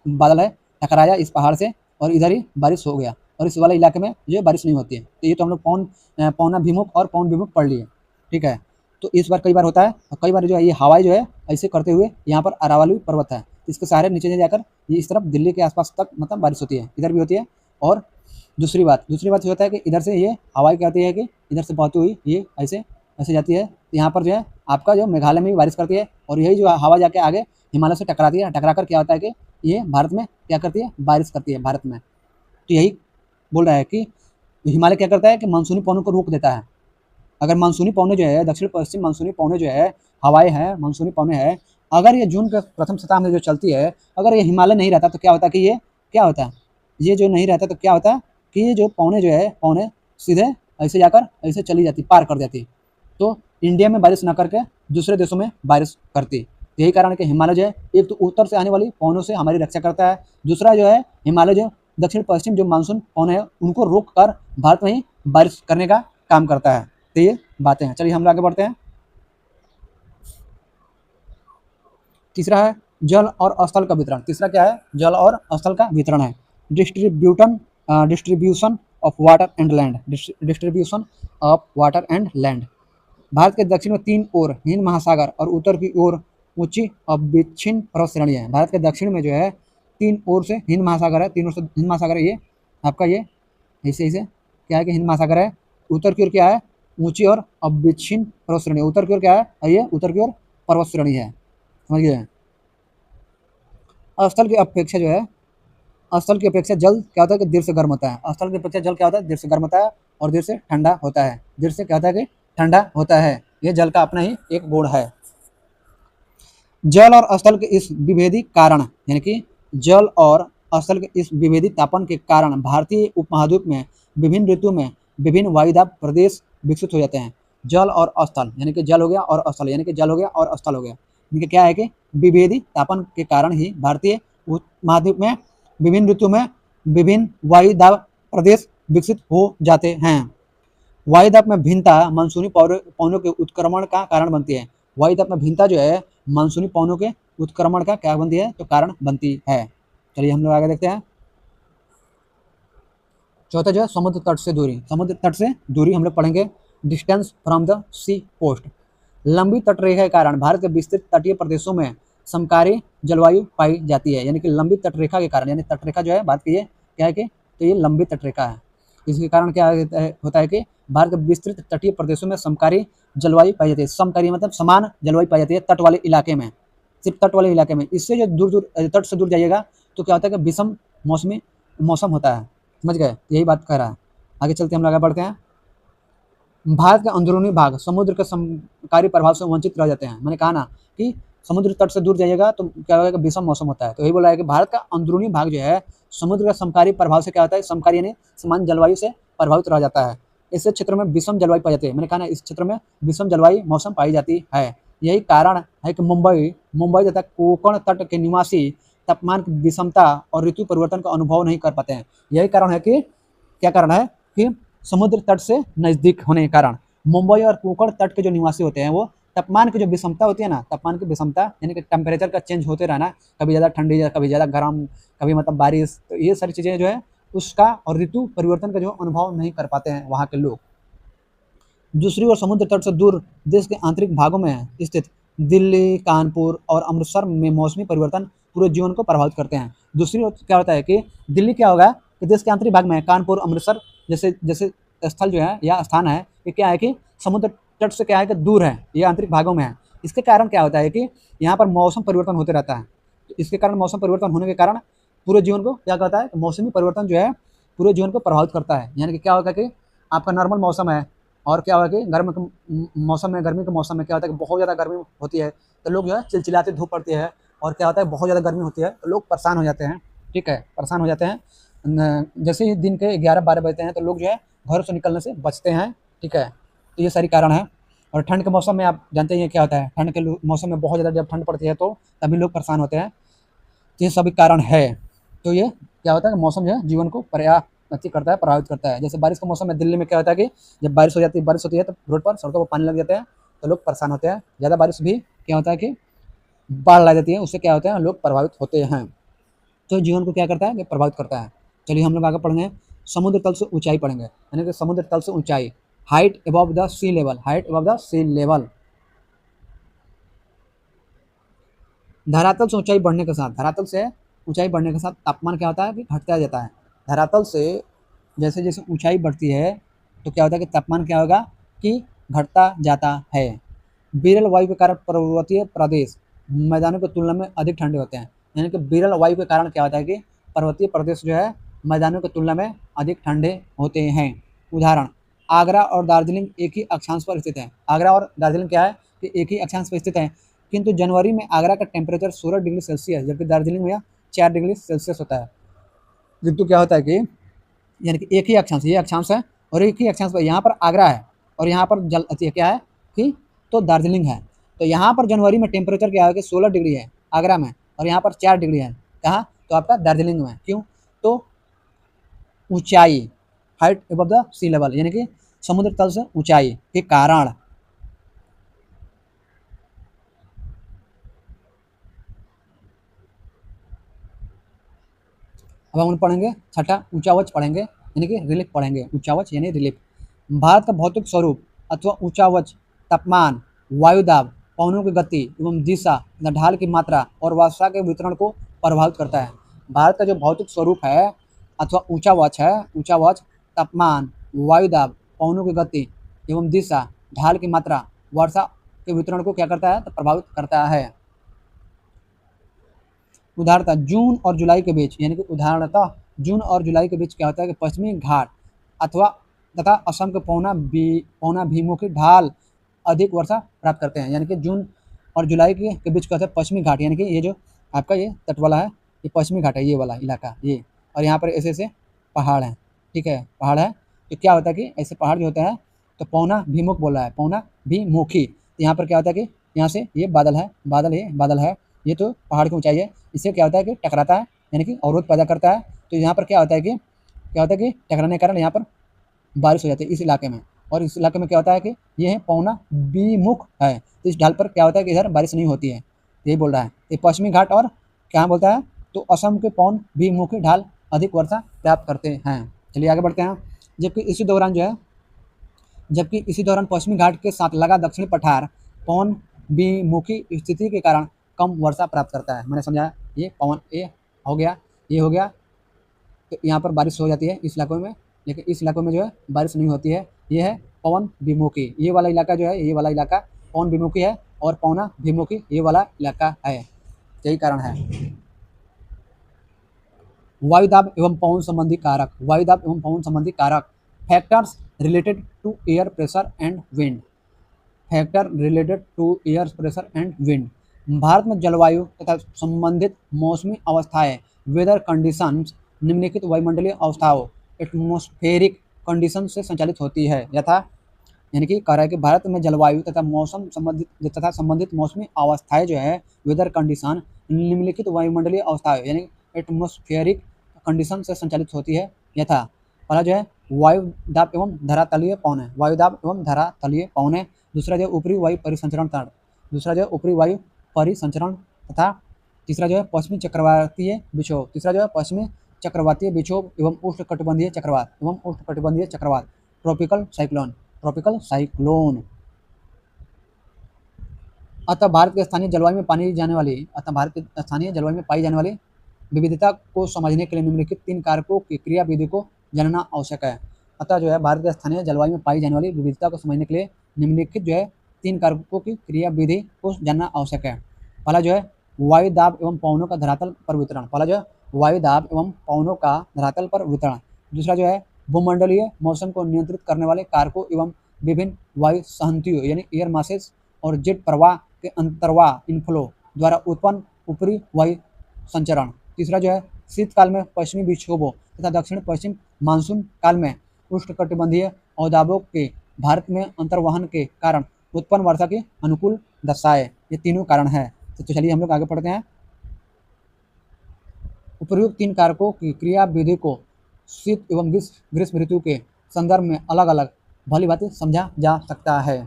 बादल है, टकराया इस पहाड़ से और इधर ही बारिश हो गया, और इस वाले इलाके में जो है बारिश नहीं होती है। तो ये तो हम लोग पवनाभिमुख और पवन विमुख पढ़ लिए, ठीक है। तो इस बार कई बार होता है, और कई बार जो है ये हवाएं जो है ऐसे करते हुए यहाँ पर अरावली पर्वत है, इसके सहारे नीचे से जाकर ये इस तरफ दिल्ली के आसपास तक मतलब बारिश होती है, इधर भी होती है। और दूसरी बात ये होता है कि इधर से ये हवाएं क्या होती है कि इधर से बहती हुई ये ऐसे ऐसे जाती है, तो यहाँ पर जो है आपका जो मेघालय में भी बारिश करती है, और यही जो हवा जाके आगे हिमालय से टकराती है, टकरा कर क्या होता है कि ये भारत में क्या करती है, बारिश करती है भारत में। तो यही बोल रहा है कि हिमालय क्या करता है कि मानसूनी पवनों को रोक देता है। अगर मानसूनी पवनें जो है, दक्षिण पश्चिम मानसूनी पवनें जो है, हवाएं हैं, मानसूनी पवनें हैं, अगर ये जून के प्रथम सप्ताह में जो चलती है, अगर ये हिमालय नहीं रहता तो क्या होता कि ये क्या होता, ये जो नहीं रहता तो क्या होता कि ये जो पवनें जो है, पवनें सीधे ऐसे जाकर ऐसे चली जाती, पार कर जाती, तो इंडिया में बारिश न करके दूसरे देशों में बारिश करती। यही कारण है कि हिमालय जो है एक तो उत्तर से आने वाली पवनों से हमारी रक्षा करता है, दूसरा जो है हिमालय जो दक्षिण पश्चिम जो मानसून पवनें है उनको रोक कर भारत में ही बारिश करने का काम करता है। तो ये बातें हैं। चलिए हम आगे बढ़ते हैं। तीसरा है जल और स्थल का वितरण। तीसरा क्या है? जल और स्थल का वितरण है। Distribution of water and land, distribution of water and land. Bharat के दक्षिण में 3 ओर हिंद महासागर और उत्तर की ओर ऊंची अविच्छिन्न पर्वत श्रेणी है। भारत के दक्षिण में जो है 3 ओर से हिंद महासागर है, 3 ओर से हिंद महासागर है, ये आपका ये ऐसे ऐसे क्या है कि हिंद महासागर है। उत्तर की ओर क्या है? ऊंची और अविच्छिन्न पर्वत श्रेणी। उत्तर की ओर क्या है, ये उत्तर की ओर पर्वत श्रेणी है, समझ गए। स्थल की अपेक्षा जो है, स्थल की अपेक्षा जल क्या होता है कि देर से गर्म होता है। स्थल की अपेक्षा जल क्या होता है, देर से गर्म होता है और देर से ठंडा होता है। देर से क्या होता है कि ठंडा होता है। ये जल का अपना ही एक गुण है। जल और स्थल के इस विभेदी कारण, यानी कि जल और स्थल के इस विभेदी तापन के कारण भारतीय उपमहाद्वीप में विभिन्न ऋतुओं में विभिन्न वायुदाब प्रदेश विकसित हो जाते हैं। जल और स्थल, यानी कि जल हो गया और स्थल, यानी कि जल हो गया और स्थल हो गया। इनके क्या है कि विभेदी तापन के कारण ही भारतीय उपमहाद्वीप में विभिन्न ऋतुओं में विभिन्न वायुदाब प्रदेश विकसित हो जाते हैं। वायुदाब में भिन्नता मानसूनी पवनों के उत्क्रमण का कारण बनती है। वायुदाब में भिन्नता जो है मानसूनी पवनों के उत्क्रमण का क्या बनती है, तो कारण बनती है। चलिए हम लोग आगे देखते हैं। चौथा जो है समुद्र तट से दूरी। समुद्र तट से दूरी हम लोग पढ़ेंगे। Distance from the sea coast. लंबी तटरेखा के कारण भारत के विस्तृत तटीय प्रदेशों में समकारी जलवायु पाई जाती है। यानी कि लंबी तटरेखा के कारण, यानी तटरेखा जो है भारत की, ये क्या है कि तो ये लंबी तटरेखा है। इसके कारण क्या होता है कि भारत के विस्तृत तटीय प्रदेशों में समकारी जलवायु पाई जाती है। समकारी मतलब समान जलवायु पाई जाती है तट वाले इलाके में, सिर्फ तट वाले इलाके में। इससे जो दूर दूर तट से दूर जाइएगा तो क्या होता है कि विषम मौसमी मौसम होता है, समझ गए। यही बात कह रहा है। आगे चलते हम लोग आगे बढ़ते हैं। भारत के अंदरूनी भाग समुद्र के समकारी प्रभाव से वंचित रह जाते हैं। मैंने कहा ना कि समुद्र तट से दूर जाइएगा तो क्या होगा कि विषम मौसम होता है। तो यही बोला है कि भारत का अंदरूनी भाग जो है समुद्र के समकारी प्रभाव से क्या होता है, समकारी यानी समान जलवायु से प्रभावित रह जाता है। इस क्षेत्र में विषम जलवायु पाई जाती है। मैंने कहा ना, इस क्षेत्र में विषम जलवायु मौसम पाई जाती है। यही कारण है कि मुंबई तथा कोंकण तट के निवासी तापमान की विषमता और ऋतु परिवर्तन का अनुभव नहीं कर पाते हैं। यही कारण है कि क्या कारण है कि समुद्र तट से नजदीक होने के कारण मुंबई और कोंकण तट के जो निवासी होते हैं वो तापमान की जो विषमता होती है ना, तापमान की विषमता यानी कि टेम्परेचर का चेंज होते रहना, कभी ज़्यादा ठंडी, कभी ज़्यादा गर्म, कभी मतलब बारिश, तो ये सारी चीज़ें जो है उसका और ऋतु परिवर्तन का जो अनुभव नहीं कर पाते हैं वहाँ के लोग। दूसरी ओर समुद्र तट से दूर देश के आंतरिक भागों में स्थित दिल्ली, कानपुर और अमृतसर में मौसमी परिवर्तन पूरे जीवन को प्रभावित करते हैं। दूसरी ओर क्या होता है कि दिल्ली क्या होगा कि देश के आंतरिक भाग में कानपुर, अमृतसर जैसे जैसे स्थल जो है या स्थान है, ये क्या है कि समुद्र तट से क्या है कि दूर है, ये आंतरिक भागों में है। इसके कारण क्या होता है कि यहाँ पर मौसम परिवर्तन होते रहता है। तो इसके कारण मौसम परिवर्तन होने के कारण पूरे जीवन को क्या कहता है, मौसमी परिवर्तन जो है पूरे जीवन को प्रभावित करता है। यानी कि क्या होगा कि आपका नॉर्मल मौसम है और क्या होगा कि गर्म के मौसम में, गर्मी के मौसम में क्या होता है कि बहुत ज़्यादा गर्मी होती है तो लोग जो है चिलचिलाते धूप पड़ती है, और क्या होता है बहुत ज़्यादा गर्मी होती है तो लोग परेशान हो जाते हैं। ठीक है, परेशान हो जाते हैं। जैसे ही दिन के 11-12 बजते हैं तो लोग जो है घरों से निकलने से बचते हैं। ठीक है, तो ये सारी कारण है। और ठंड के मौसम में आप जानते हैं क्या होता है, ठंड के मौसम में बहुत ज़्यादा जब ठंड पड़ती है तो तभी लोग परेशान होते हैं। तो ये सभी कारण है। तो ये क्या होता है कि मौसम जो है जीवन को अति करता है, प्रभावित करता है। जैसे बारिश का मौसम में दिल्ली में क्या होता है कि जब बारिश होती है तो रोड पर सड़कों पर पानी लग जाते हैं तो लोग परेशान होते हैं। ज़्यादा बारिश भी क्या होता है कि बाढ़ ला जाती है, उससे क्या होता है लोग प्रभावित होते हैं। तो जीवन को क्या करता है कि प्रभावित करता है। चलिए हम लोग आगे पढ़ेंगे। समुद्र तल से ऊंचाई पढ़ेंगे, यानी कि समुद्र तल से ऊंचाई, height above the sea level, height above the sea level. धरातल से ऊंचाई बढ़ने के साथ, धरातल से ऊंचाई बढ़ने के साथ तापमान क्या होता है कि घटता जाता है। धरातल से जैसे जैसे ऊंचाई बढ़ती है तो क्या होता है कि तापमान क्या होगा कि घटता जाता है। विरल वायु के कारण पर्वतीय प्रदेश मैदानों की तुलना में अधिक ठंडे होते हैं। यानी कि विरल वायु के कारण क्या होता है कि पर्वतीय प्रदेश जो है मैदानों की तुलना में अधिक ठंडे होते हैं। उदाहरण, आगरा और दार्जिलिंग एक ही अक्षांश पर स्थित है। आगरा और दार्जिलिंग क्या है कि एक ही अक्षांश पर स्थित है, किंतु जनवरी में आगरा का टेम्परेचर 16 डिग्री सेल्सियस जबकि दार्जिलिंग में 4 डिग्री सेल्सियस होता है। किंतु क्या होता है कि यानी कि एक ही अक्षांश, ये अक्षांश है और एक ही अक्षांश पर यहाँ पर आगरा है और यहाँ पर क्या है कि तो दार्जिलिंग है। तो यहाँ पर जनवरी में टेम्परेचर क्या है कि 16 डिग्री है आगरा में और यहाँ पर 4 डिग्री है कहाँ, तो आपका दार्जिलिंग में। क्यों, तो ऊंचाई, height above the sea level, यानी कि समुद्र तल से ऊंचाई के कारण। अब हम पढ़ेंगे छठा, ऊंचावच पढ़ेंगे, यानी कि रिलीफ पढ़ेंगे। ऊंचावच यानी रिलीफ। भारत का भौतिक स्वरूप अथवा ऊंचावच तापमान, वायुदाब, पवनों की गति एवं दिशा, ढाल की मात्रा और वर्षा के वितरण को प्रभावित करता है। भारत का जो भौतिक स्वरूप है अथवा ऊंचावच है, ऊंचावच तापमान, वायुदाब, पवनों की गति एवं दिशा, ढाल की मात्रा वर्षा के वितरण को क्या करता है, तो प्रभावित करता है। उदाहरणतः जून और जुलाई के बीच, यानी कि उदाहरणतः जून और जुलाई के बीच क्या होता है कि पश्चिमी घाट अथवा तथा असम के पौनाभिमुखी ढाल अधिक वर्षा प्राप्त करते हैं। यानी कि जून और जुलाई के बीच क्या होता है, पश्चिमी घाट, यानी कि ये जो आपका ये तट वाला है, ये पश्चिमी घाट है, ये वाला इलाका ये, और यहाँ पर ऐसे ऐसे पहाड़ हैं, ठीक है, पहाड़ है। तो क्या होता है कि ऐसे पहाड़ जो होता है तो पौनाभिमुख बोला है, पौनाभिमुखी। तो यहाँ पर क्या होता है कि यहाँ से ये बादल है, बादल है, ये तो पहाड़ की ऊंचाई है, इससे क्या होता है कि टकराता है, यानी कि अवरोध पैदा करता है। तो यहाँ पर क्या होता है कि टकराने के कारण यहाँ पर बारिश हो जाती है इस इलाके में। और इस इलाके में क्या होता है कि ये है पौनाभिमुख है, तो इस ढाल पर क्या होता है कि इधर बारिश नहीं होती है, यही बोल रहा है। ये पश्चिमी घाट और क्या बोलता है, तो असम के पौनाभिमुखी ढाल अधिक वर्षा प्राप्त करते हैं। चलिए आगे बढ़ते हैं। जबकि इसी दौरान पश्चिमी घाट के साथ लगा दक्षिणी पठार पवनभिमुखी स्थिति के कारण कम वर्षा प्राप्त करता है। मैंने समझाया, ये पवन ए हो गया, ये हो गया, तो यहाँ पर बारिश हो जाती है इस इलाकों में, लेकिन इस इलाकों में जो है बारिश नहीं होती है। ये है पवन विमुखी, ये वाला इलाका जो है, ये वाला इलाका पवन विमुखी है, और पवना विमुखी ये वाला इलाका है, यही कारण है। वायुदाब एवं पवन संबंधी कारक, वायुदाब एवं पवन संबंधी कारक, factors related to air pressure and wind, factor related to air pressure and wind. भारत में जलवायु तथा संबंधित मौसमी अवस्थाएं, वेदर कंडीशंस, निम्नलिखित वायुमंडलीय अवस्थाओं, एटमॉस्फेरिक कंडीशन से संचालित होती है। यथा, यानी कि कह रहा है कि भारत में जलवायु तथा संबंधित मौसमी अवस्थाएं जो है, वेदर कंडीशन, निम्नलिखित वायुमंडलीय अवस्थाएं यानी एटमॉस्फेरिक कंडीशन से संचालित होती है। यथा, पहला जो है वायु दाब एवं धरातलीय पवनें, वायुदाब एवं धरातलीय पवनें। दूसरा जो है ऊपरी वायु परिसंचरण तंत्र, दूसरा जो है ऊपरी वायु परिसंचरण तथा तीसरा जो है पश्चिमी चक्रवातीय विक्षोभ, तीसरा जो है पश्चिमी चक्रवातीय विक्षोभ एवं उष्णकटिबंधीय चक्रवात, ट्रॉपिकल साइक्लोन। अतः भारत के स्थानीय जलवायु में पाई जाने वाली विविधता को समझने के लिए निम्नलिखित 3 कारकों की क्रियाविधि को जानना आवश्यक है। अतः जो है भारत के स्थानीय जलवायु में पाई जाने वाली विविधता को समझने के लिए निम्नलिखित जो है 3 कारकों की क्रियाविधि को जानना आवश्यक है। पहला जो है वायु दाब एवं पवनों का धरातल पर वितरण, पहला जो है वायु दाब एवं पवनों का धरातल पर वितरण। दूसरा जो है भूमंडलीय मौसम को नियंत्रित करने वाले कारकों एवं विभिन्न वायु सहंतियों यानी एयर मासेस और जेट प्रवाह के अंतर्वाह इनफ्लो द्वारा उत्पन्न ऊपरी वायु संचरण। तीसरा जो है शीतकाल में पश्चिमी विक्षोभों तथा दक्षिण पश्चिम मानसून काल में उष्णकटिबंधीय अवदाबों के भारत में अंतर्वहन के कारण उत्पन्न वर्षा की अनुकूल दशाएं, ये तीनों कारण है। तो चलिए हम लोग आगे पढ़ते हैं। उपयुक्त 3 कारकों की क्रियाविधि को शीत एवं ग्रीष्म ऋतु के संदर्भ में अलग अलग भली भांति समझा जा सकता है।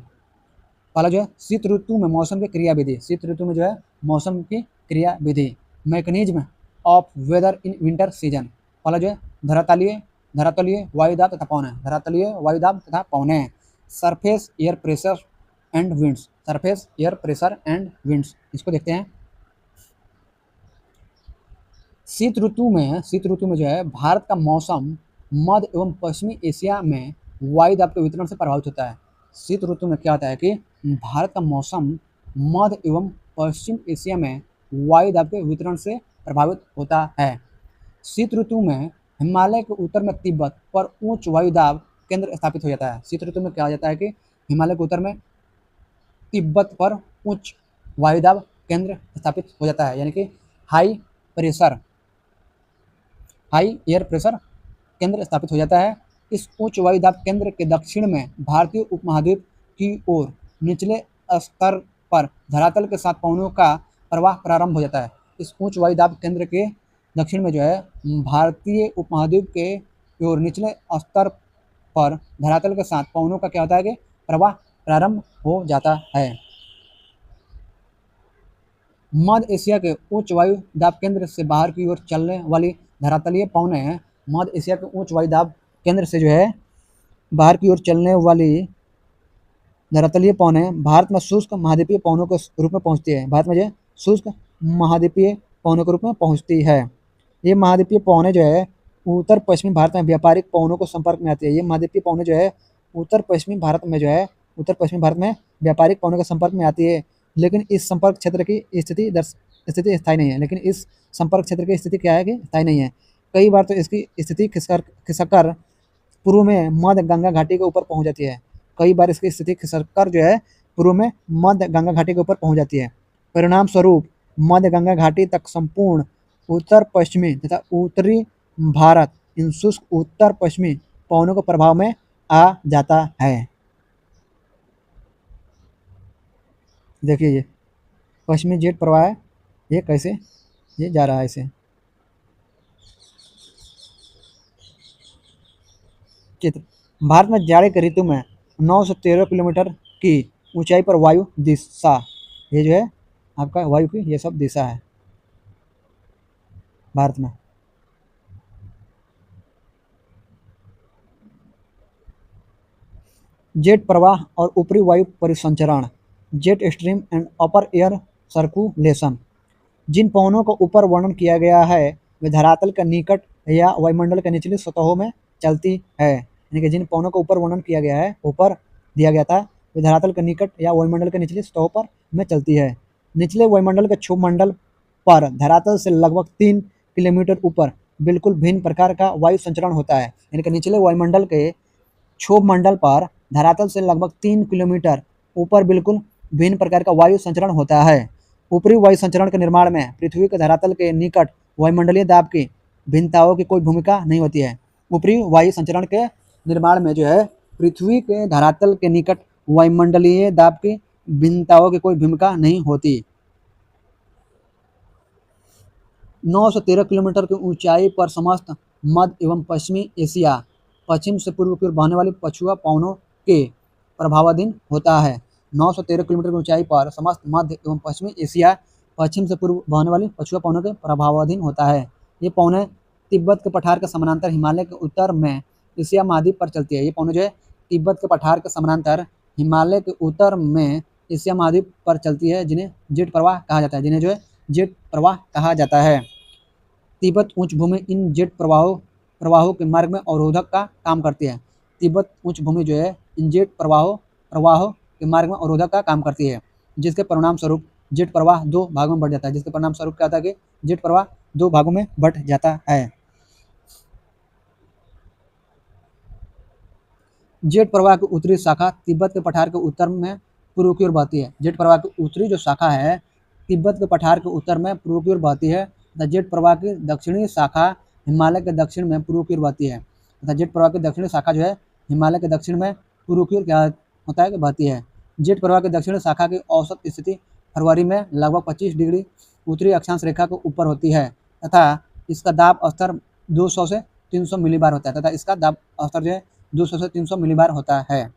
पहला जो है शीत ऋतु में मौसम की क्रियाविधि, शीत ऋतु में जो है मौसम की क्रियाविधि। Mechanism of weather in winter season, पहला जो है धरातलीय वायुदाब तथा पवनें, धरातलीय वायुदाब तथा पवनें। Surface air pressure and winds, surface air pressure and winds, इसको देखते हैं। शीत ऋतु में जो है भारत का मौसम मध्य एवं पश्चिमी एशिया में वायुदाब के वितरण से प्रभावित होता है। शीत ऋतु में क्या होता है कि भारत का मौसम मध्य एवं पश्चिम एशिया में वायुदाब के वितरण से प्रभावित होता है। शीत ऋतु में हिमालय के उत्तर में तिब्बत पर उच्च वायुदाब केंद्र स्थापित हो जाता है। शीत ऋतु में क्या हो जाता है कि हिमालय के उत्तर में तिब्बत पर उच्च वायुदाब केंद्र स्थापित हो जाता है, यानी कि हाई एयर प्रेशर केंद्र स्थापित हो जाता है। इस उच्च वायुदाब केंद्र के दक्षिण में भारतीय उपमहाद्वीप की ओर निचले स्तर पर धरातल के साथ पवनों का प्रवाह प्रारंभ हो जाता है। इस उच्च वायुदाब केंद्र के दक्षिण में जो है भारतीय उपमहाद्वीप के ओर निचले स्तर पर धरातल के साथ पवनों का क्या होता है कि प्रवाह प्रारंभ हो जाता है। मध्य एशिया के उच्च वायु दाब केंद्र से बाहर की ओर चलने वाली धरातलीय पवनें, मध्य एशिया के उच्च वायु दाब केंद्र से जो है बाहर की ओर चलने वाली धरातलीय पवनें भारत में शुष्क महाद्वीपीय पवनों के रूप में पहुंचती है। भारत में जो है शुष्क महाद्वीपीय पवनों के रूप में पहुंचती है। ये महाद्वीपीय पवनें जो है उत्तर पश्चिमी भारत में व्यापारिक पवनों को संपर्क में आती है। ये महाद्वीपीय पवनें जो है उत्तर पश्चिमी भारत में जो है उत्तर पश्चिमी भारत में व्यापारिक पवनों के संपर्क में आती है, लेकिन इस संपर्क क्षेत्र की स्थिति स्थायी नहीं है। लेकिन इस संपर्क क्षेत्र की स्थिति क्या है कि स्थायी नहीं है। कई बार तो इसकी स्थिति खिसक कर पूर्व में मध्य गंगा घाटी के ऊपर पहुंच जाती है। कई बार इसकी स्थिति खिसक कर जो है पूर्व में मध्य गंगा घाटी के ऊपर पहुंच जाती है। परिणाम स्वरूप मध्य गंगा घाटी तक संपूर्ण उत्तर पश्चिमी तथा उत्तरी भारत इन शुष्क उत्तर पश्चिमी पवनों के प्रभाव में आ जाता है। देखिए ये पश्चिमी जेट प्रवाह है, ये कैसे ये जा रहा है इसे चित्र। भारत में जाड़े की ऋतु में 9 से 13 किलोमीटर की ऊंचाई पर वायु दिशा, ये जो है आपका वायु की ये सब दिशा है भारत में। जेट प्रवाह और ऊपरी वायु परिसंचरण, jet stream and upper air circulation. जिन पवनों का ऊपर वर्णन किया गया है वे धरातल के निकट या वायुमंडल के निचली सतहों में चलती है। यानी कि जिन पवनों का ऊपर वर्णन किया गया है, ऊपर दिया गया था, वे धरातल के निकट या वायुमंडल के निचली सतहों पर में चलती है। निचले वायुमंडल के क्षोभ मंडल पर धरातल से लगभग 3 किलोमीटर ऊपर बिल्कुल भिन्न प्रकार का वायु संचरण होता है। यानी कि निचले वायुमंडल के क्षोभ मंडल पर धरातल से लगभग 3 किलोमीटर ऊपर बिल्कुल भिन्न प्रकार का वायु संचरण होता है। ऊपरी वायु संचरण के निर्माण में पृथ्वी के धरातल के निकट वायुमंडलीय दाब की भिन्नताओं की कोई भूमिका नहीं होती है। ऊपरी वायु संचरण के निर्माण में जो है पृथ्वी के धरातल के निकट वायुमंडलीय दाब की भिन्नताओं की कोई भूमिका नहीं होती। 9 से 13 किलोमीटर की ऊंचाई पर समस्त मध्य एवं पश्चिमी एशिया पश्चिम से पूर्व की ओर बहने वाली पछुआ पवनों के प्रभावाधीन होता है। 9 से 13 किलोमीटर की ऊंचाई पर समस्त मध्य एवं पश्चिमी एशिया पश्चिम से पूर्व बहने वाली पछुआ पवनों के प्रभावाधीन होता है। ये पवनें तिब्बत के पठार के समानांतर हिमालय के उत्तर में एशिया महाद्वीप पर चलती है। ये पवनें जो है तिब्बत के पठार के समानांतर हिमालय के उत्तर में एशिया महाद्वीप पर चलती है, जिन्हें जेट प्रवाह कहा जाता है। जिन्हें जो है जेट प्रवाह कहा जाता है। तिब्बत उच्च भूमि इन जेट प्रवाहों के मार्ग में अवरोधक का काम करती है। तिब्बत उच्च भूमि जो है इन जेट प्रवाहों के मार्ग में अवरोधक का काम करती है, जिसके परिणाम स्वरूप जेट प्रवाह 2 भागों में बढ़ जाता है। जिसके परिणाम स्वरूप क्या होता है कि जेट प्रवाह 2 भागों में बढ़ जाता है। जेट प्रवाह की उत्तरी शाखा तिब्बत के पठार के उत्तर में पूर्व की ओर बहती है। जेट प्रवाह की उत्तरी जो शाखा है तिब्बत के पठार के उत्तर में पूर्व की ओर बहती है तथा जेट प्रवाह की दक्षिणी शाखा हिमालय के दक्षिण में पूर्व की ओर बहती है तथा जेट प्रवाह की दक्षिणी शाखा जो है हिमालय के दक्षिण में पूर्व की ओर क्या होता है कि बहती है। जेट प्रवाह की दक्षिणी शाखा की औसत स्थिति फरवरी में लगभग 25 डिग्री उत्तरी अक्षांश रेखा के ऊपर होती है तथा इसका दाब स्तर 200 से 300 मिलीबार होता है तथा इसका दाब स्तर जो है 200 से 300 मिलीबार होता है।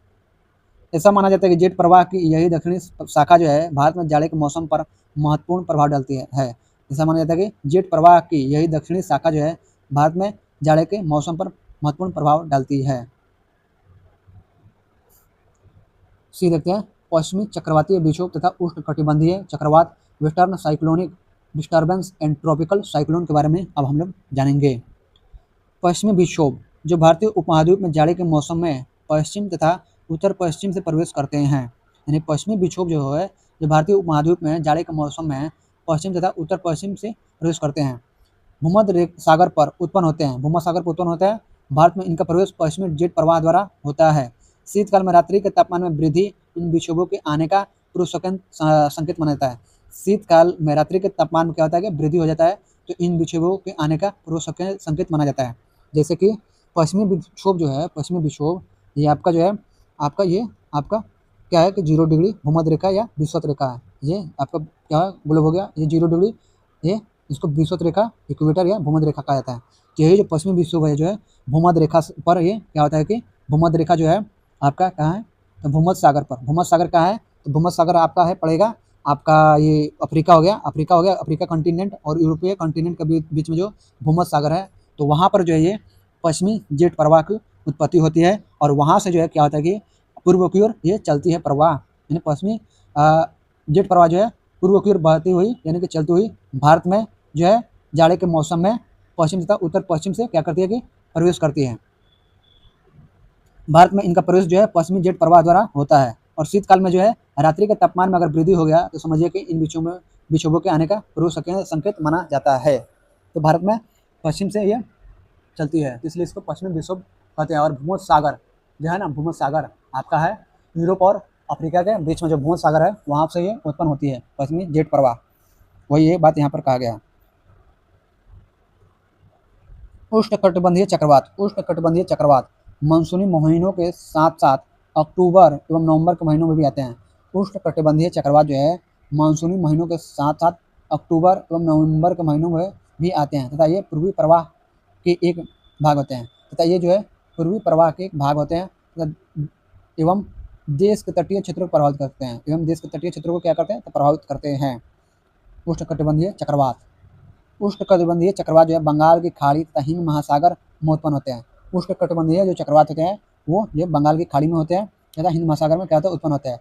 ऐसा माना जाता है कि जेट प्रवाह की यही दक्षिणी शाखा जो है भारत में जाड़े के मौसम पर महत्वपूर्ण प्रभाव डालती है। ऐसा माना जाता है कि जेट प्रवाह की यही दक्षिणी शाखा जो है भारत में जाड़े के मौसम पर महत्वपूर्ण प्रभाव डालती है। सी देखते हैं पश्चिमी चक्रवातीय विक्षोभ तथा उष्णकटिबंधीय चक्रवात western cyclonic disturbance and tropical cyclone के बारे में अब हम लोग जानेंगे। पश्चिमी विक्षोभ जो भारतीय उपमहाद्वीप में जाड़े के मौसम में पश्चिम तथा उत्तर पश्चिम से प्रवेश करते हैं। यानी पश्चिमी विक्षोभ जो है जो भारतीय उपमहाद्वीप में जाड़े के मौसम में पश्चिम तथा उत्तर पश्चिम से प्रवेश करते हैं, भूमध्य सागर पर उत्पन्न होते हैं। भूमध्य सागर पर उत्पन्न होता है। भारत में इनका प्रवेश पश्चिमी जेट प्रवाह द्वारा होता है। शीतकाल में रात्रि के तापमान में वृद्धि इन विक्षोभों के आने का पूर्व संकेत माना जाता है। शीतकाल में रात्रि के तापमान में क्या होता है कि वृद्धि हो जाता है, तो इन विक्षोभों के आने का पूर्व संकेत माना जाता है। जैसे कि पश्चिमी विक्षोभ जो है पश्चिमी विक्षोभ ये आपका जो है आपका क्या है कि 0 डिग्री भूमध्य रेखा या विषुवत रेखा है। ये आपका क्या ग्लोब हो गया, ये 0 डिग्री, ये इसको विषुवत रेखा इक्वेटर या भूमध्य रेखा कहा जाता है। तो यही जो पश्चिमी विक्षोभ है जो है भूमध्य रेखा पर ये क्या होता है कि भूमध्य रेखा जो है आपका कहाँ है तो भूमध्य सागर पर। भूमध्य सागर कहाँ है तो भूमध्य सागर आपका है पड़ेगा आपका ये अफ्रीका हो गया, अफ्रीका कॉन्टिनेंट और यूरोपीय कॉन्टिनेंट के बीच में जो भूमध्य सागर है, तो वहाँ पर जो है ये पश्चिमी जेट प्रवाह की उत्पत्ति होती है और वहाँ से जो है क्या होता है कि पूर्व की ओर ये चलती है प्रवाह। यानी पश्चिमी जेट प्रवाह जो है पूर्व की ओर बहती हुई यानी कि चलती हुई भारत में जो है जाड़े के मौसम में पश्चिम तथा उत्तर पश्चिम से क्या करती है कि प्रवेश करती है। भारत में इनका प्रवेश जो है पश्चिमी जेट प्रवाह द्वारा होता है। और शीतकाल में जो है रात्रि के तापमान में अगर वृद्धि हो गया तो समझिए कि इन विक्षोभों के आने का पूर्व संकेत माना जाता है। तो भारत में पश्चिम से ये चलती है, इसलिए इसको पश्चिमी विक्षोभ कहते हैं। और भूमध्य सागर जो है ना, भूमध्य सागर आपका है यूरोप और अफ्रीका के बीच में जो भूमध्य सागर है वहाँ से ये उत्पन्न होती है पश्चिमी जेट प्रवाह। वही ये बात यहाँ पर कहा गया। उष्णकटिबंधीय चक्रवात, उष्णकटिबंधीय चक्रवात मानसूनी महीनों के साथ साथ अक्टूबर एवं नवंबर के महीनों में भी आते हैं। उष्णकटिबंधीय चक्रवात जो है मानसूनी महीनों के साथ साथ अक्टूबर एवं नवंबर के महीनों में भी आते हैं तथा ये पूर्वी प्रवाह के एक भाग होते हैं तथा ये जो है पूर्वी प्रवाह के एक भाग होते हैं एवं देश के तटीय क्षेत्रों को प्रभावित करते हैं, एवं देश के तटीय क्षेत्रों को क्या करते हैं तो प्रभावित करते हैं। उष्णकटिबंधीय चक्रवात, उष्णकटिबंधीय चक्रवात जो है बंगाल की खाड़ी तथा हिंद महासागर में उत्पन्न होते हैं। उष्णकटिबंधीय जो चक्रवात होते हैं वो ये बंगाल की खाड़ी में होते हैं तथा हिंद महासागर में क्या होता है उत्पन्न होते हैं।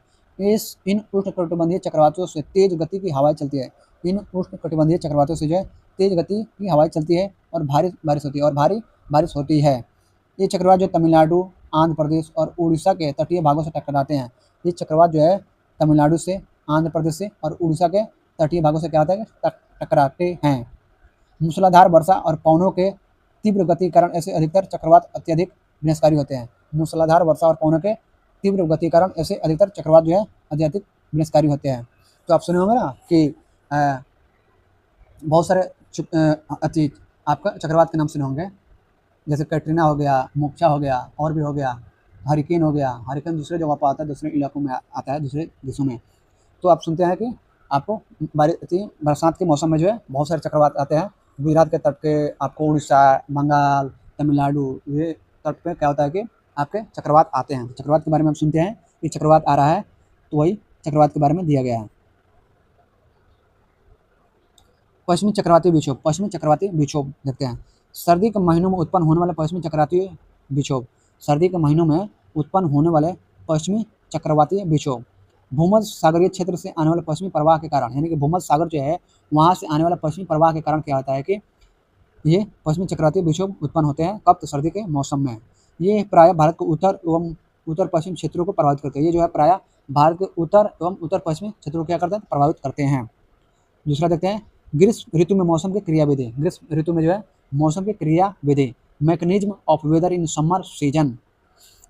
इन उष्णकटिबंधीय चक्रवातों से तेज गति की हवाएं चलती है। इन उष्णकटिबंधीय चक्रवातों से जो है तेज गति की हवाएं चलती है और भारी बारिश होती है। ये चक्रवात जो तमिलनाडु, आंध्र प्रदेश और उड़ीसा के तटीय भागों से टकराते हैं। ये चक्रवात जो है तमिलनाडु से, आंध्र प्रदेश से और उड़ीसा के तटीय भागों से क्या होता है टकराते हैं। मूसलाधार वर्षा और पवनों के तीव्र गति के कारण ऐसे अधिकतर चक्रवात अत्यधिक विनाशकारी होते हैं। मूसलाधार वर्षा और पवनों के तीव्र गति के कारण ऐसे अधिकतर चक्रवात जो है अत्यधिक विनाशकारी होते हैं। तो आप सुने होंगे ना कि बहुत सारे आपका चक्रवात के नाम सुने होंगे, जैसे कैटरीना हो गया, मोक्षा हो गया, और भी हो गया, हरिकेन हो गया। हरिकेन दूसरे जगह पर आता है, दूसरे इलाकों में आता है, दूसरे देशों में। तो आप सुनते हैं कि आपको बरसात के मौसम में जो है बहुत सारे चक्रवात आते हैं। गुजरात के तट पे, आपको उड़ीसा, बंगाल, तमिलनाडु, ये तट पे क्या होता है कि आपके चक्रवात आते हैं। चक्रवात के बारे में हम सुनते हैं कि चक्रवात आ रहा है, तो वही चक्रवात के बारे में दिया गया है। पश्चिमी चक्रवाती विक्षोभ, पश्चिमी चक्रवाती विक्षोभ देखते हैं। सर्दी के महीनों में उत्पन्न होने वाले पश्चिमी चक्रवाती विक्षोभ, सर्दी के महीनों में उत्पन्न होने वाले पश्चिमी चक्रवाती विक्षोभ भूमध्य सागरीय क्षेत्र से आने वाले पश्चिमी प्रवाह के कारण, यानी कि भूमध्य सागर जो है वहाँ से आने वाला पश्चिमी प्रवाह के कारण क्या होता है कि ये पश्चिमी चक्रवाती विक्षोभ उत्पन्न होते हैं। कब? तो सर्दी के मौसम में। ये प्रायः भारत के उत्तर एवं उत्तर पश्चिम क्षेत्रों को प्रभावित करते हैं। ये जो है प्रायः भारत के उत्तर एवं उत्तर पश्चिमी क्षेत्रों को क्या करते हैं? प्रभावित करते हैं। दूसरा देखते हैं ग्रीष्म ऋतु में मौसम की क्रियाविधि। ग्रीष्म ऋतु में जो है मौसम की क्रियाविधि, mechanism of weather in summer season.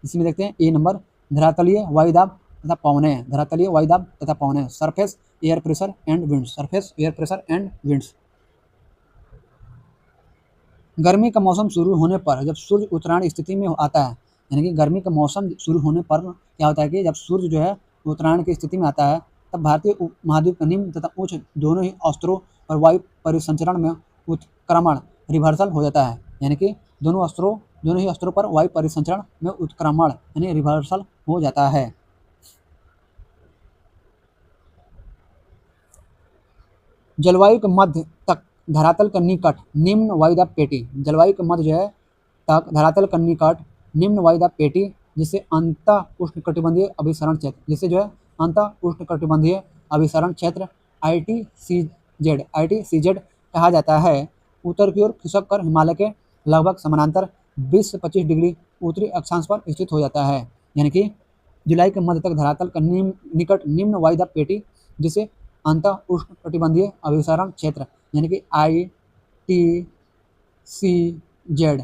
इसमें देखते हैं ए नंबर, धरातलीय वायुदाब तथा पवनें, धरातलीय वायुदाब तथा पवनें, surface air pressure and winds, surface air pressure and winds. गर्मी का मौसम शुरू होने पर जब सूर्य उत्तरायण स्थिति में आता है, यानी कि गर्मी का मौसम शुरू होने पर क्या होता है कि जब सूर्य जो है उत्तरायण की स्थिति में आता है, तब भारतीय महाद्वीप के निम्न तथा उच्च दोनों ही स्तरों और वायु परिसंचरण में उत्क्रमण रिवर्सल हो जाता है। यानी कि दोनों ही स्तरों पर वायु परिसंचरण में उत्क्रमण यानी रिवर्सल हो जाता है। जलवायु के मध्य तक धरातल के निकट निम्न वायुदाब पेटी, जलवायु के मध्य जो है तक धरातल के निकट निम्न वायुदाब पेटी, जिसे अंत उष्णकटिबंधीय अभिसरण क्षेत्र, जिसे जो है अंत उष्णकटिबंधीय अभिसरण क्षेत्र ITCZ कहा जाता है, उत्तर की ओर खिसक कर हिमालय के लगभग समानांतर 20 से 25 डिग्री उत्तरी अक्षांश पर स्थित हो जाता है। यानी कि जुलाई के मध्य तक धरातल का निकट निम्न वायुदाब पेटी, जिसे अंत उष्णकटिबंधीय अभिसरण क्षेत्र यानी कि ITCZ,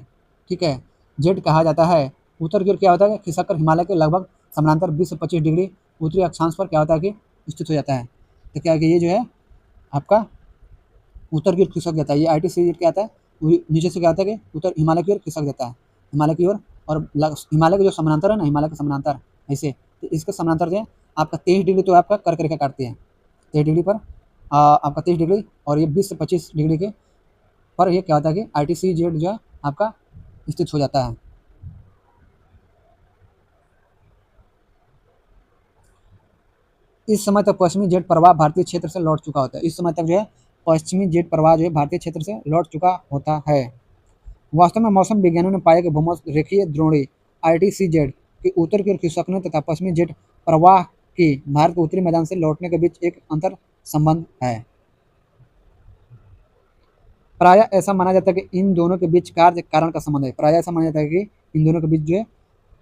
ठीक है, जेड कहा जाता है। उत्तर की ओर क्या होता है? खिसक कर हिमालय के लगभग समानांतर 20 से 25 डिग्री उत्तरी अक्षांश पर क्या होता है कि स्थित हो जाता है। तो क्या है कि ये जो है आपका उत्तर की ओर खिसक जाता है। ये ITCZ क्या आता है? नीचे से क्या होता है कि उत्तर हिमालय की ओर खिसक जाता है, हिमालय की ओर, और हिमालय के जो समानांतर है ना, हिमालय के समानांतर ऐसे, तो इसके समानांतर जो है आपका 23 डिग्री तो आपका कर्क रेखा काटती है। 23 डिग्री पर आपका 23 डिग्री और ये 20 से 25 डिग्री के पर ये क्या होता है कि ITCZ जो है आपका स्थित हो जाता है। इस समय तक पश्चिमी जेट प्रवाह भारतीय क्षेत्र से लौट चुका होता है। इस समय तक जो है पश्चिमी जेट प्रवाह जो है भारतीय क्षेत्र से लौट चुका होता है। वास्तव में मौसम विज्ञानियों ने पाया कि भूमध्य रेखीय द्रोणी ITCZ के उत्तर की ओर खिसकने तथा पश्चिमी जेट प्रवाह की भारत के उत्तरी मैदान से लौटने के बीच एक अंतर संबंध है। प्रायः ऐसा माना जाता है कि इन दोनों के बीच कार्य कारण का संबंध है। प्रायः ऐसा माना जाता है कि इन दोनों के बीच जो है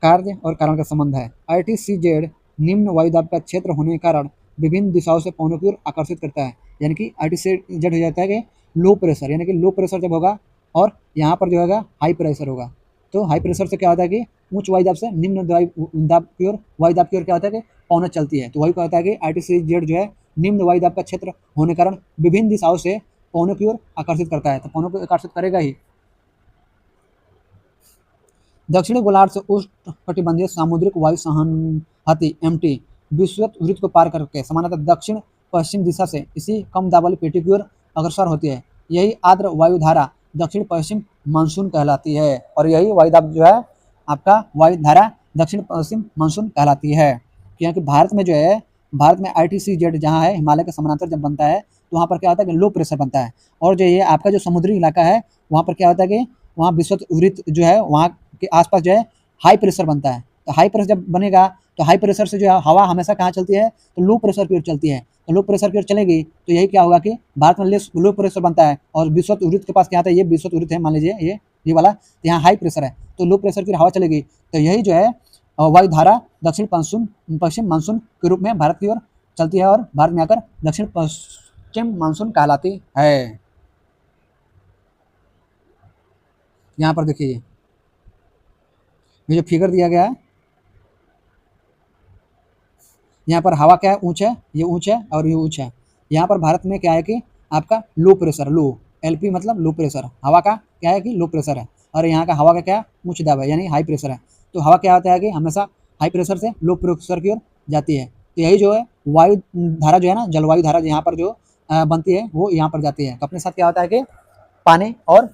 कार्य और कारण का संबंध है। ITCZ निम्न वायुदाब का क्षेत्र होने के कारण विभिन्न दिशाओं से पवनों की ओर आकर्षित करता है। यानी कि ITCZ हो जाता है कि लो प्रेशर, यानी कि लो प्रेशर जब होगा और यहाँ पर जो होगा हाई प्रेशर होगा। तो हाई प्रेशर से क्या होता है कि उच्च वायुदाब से निम्न दाब की ओर वायुदाब की ओर क्या होता है कि पवनें चलती है। तो वही कहता है कि ITCZ जो है निम्न वायुदाब का क्षेत्र होने के कारण विभिन्न दिशाओं से पवनों की ओर आकर्षित करता है। तो पवनों को आकर्षित करेगा ही। दक्षिणी गोलार्ध से उष्णकटिबंधीय सामुद्रिक वायु संहति MT विषुवत वृत्त को पार करके सामान्यतः दक्षिण पश्चिम दिशा से इसी कम दाब वाली पेटी की ओर अग्रसर होती है। यही आर्द्र वायुधारा दक्षिण पश्चिम मानसून कहलाती है। और यही वायुदाब जो है आपका वायुधारा दक्षिण पश्चिम मानसून कहलाती है। क्योंकि भारत में जो है, भारत में ITCZ जहाँ है, हिमालय के समानांतर जब बनता है तो वहाँ पर क्या होता है कि लो प्रेशर बनता है। और जो ये आपका जो समुद्री इलाका है वहाँ पर क्या होता है कि वहाँ विषुवत वृत्त जो है वहाँ के आसपास जो है हाई प्रेशर बनता है। तो हाई प्रेशर जब बनेगा तो हाई प्रेशर से जो है हवा हमेशा कहाँ चलती है, तो लो प्रेशर की ओर चलती है। तो लो प्रेशर की ओर चलेगी तो यही क्या होगा कि भारत में लो प्रेशर बनता है और विषुवत वृत्त के पास क्या आता है, ये विषुवत वृत्त है मान लीजिए, ये वाला, तो यहाँ हाई प्रेशर है तो लो प्रेशर की हवा चलेगी। तो यही जो है वायुधारा दक्षिण पश्चिम मानसून के रूप में भारत की ओर चलती है और भारत में आकर दक्षिण पश्चिम मानसून कहलाती है। यहाँ पर देखिए ये जो फिगर दिया गया है, यहाँ पर हवा क्या है, ऊंच है, ये ऊंच है और ये ऊंच है। यहाँ पर भारत में क्या है कि आपका लो प्रेशर, लो LP मतलब लो प्रेशर, हवा का क्या है कि लो प्रेशर है। और यहाँ का हवा का क्या उच्च दाब है यानी हाई प्रेशर है। तो हवा क्या होता है कि हमेशा हाई प्रेशर से लो प्रेशर की ओर जाती है। तो यही जो है वायु धारा जो है ना, जलवायु धारा यहाँ पर जो बनती है वो यहाँ पर जाती है। तो अपने साथ क्या होता है कि पानी और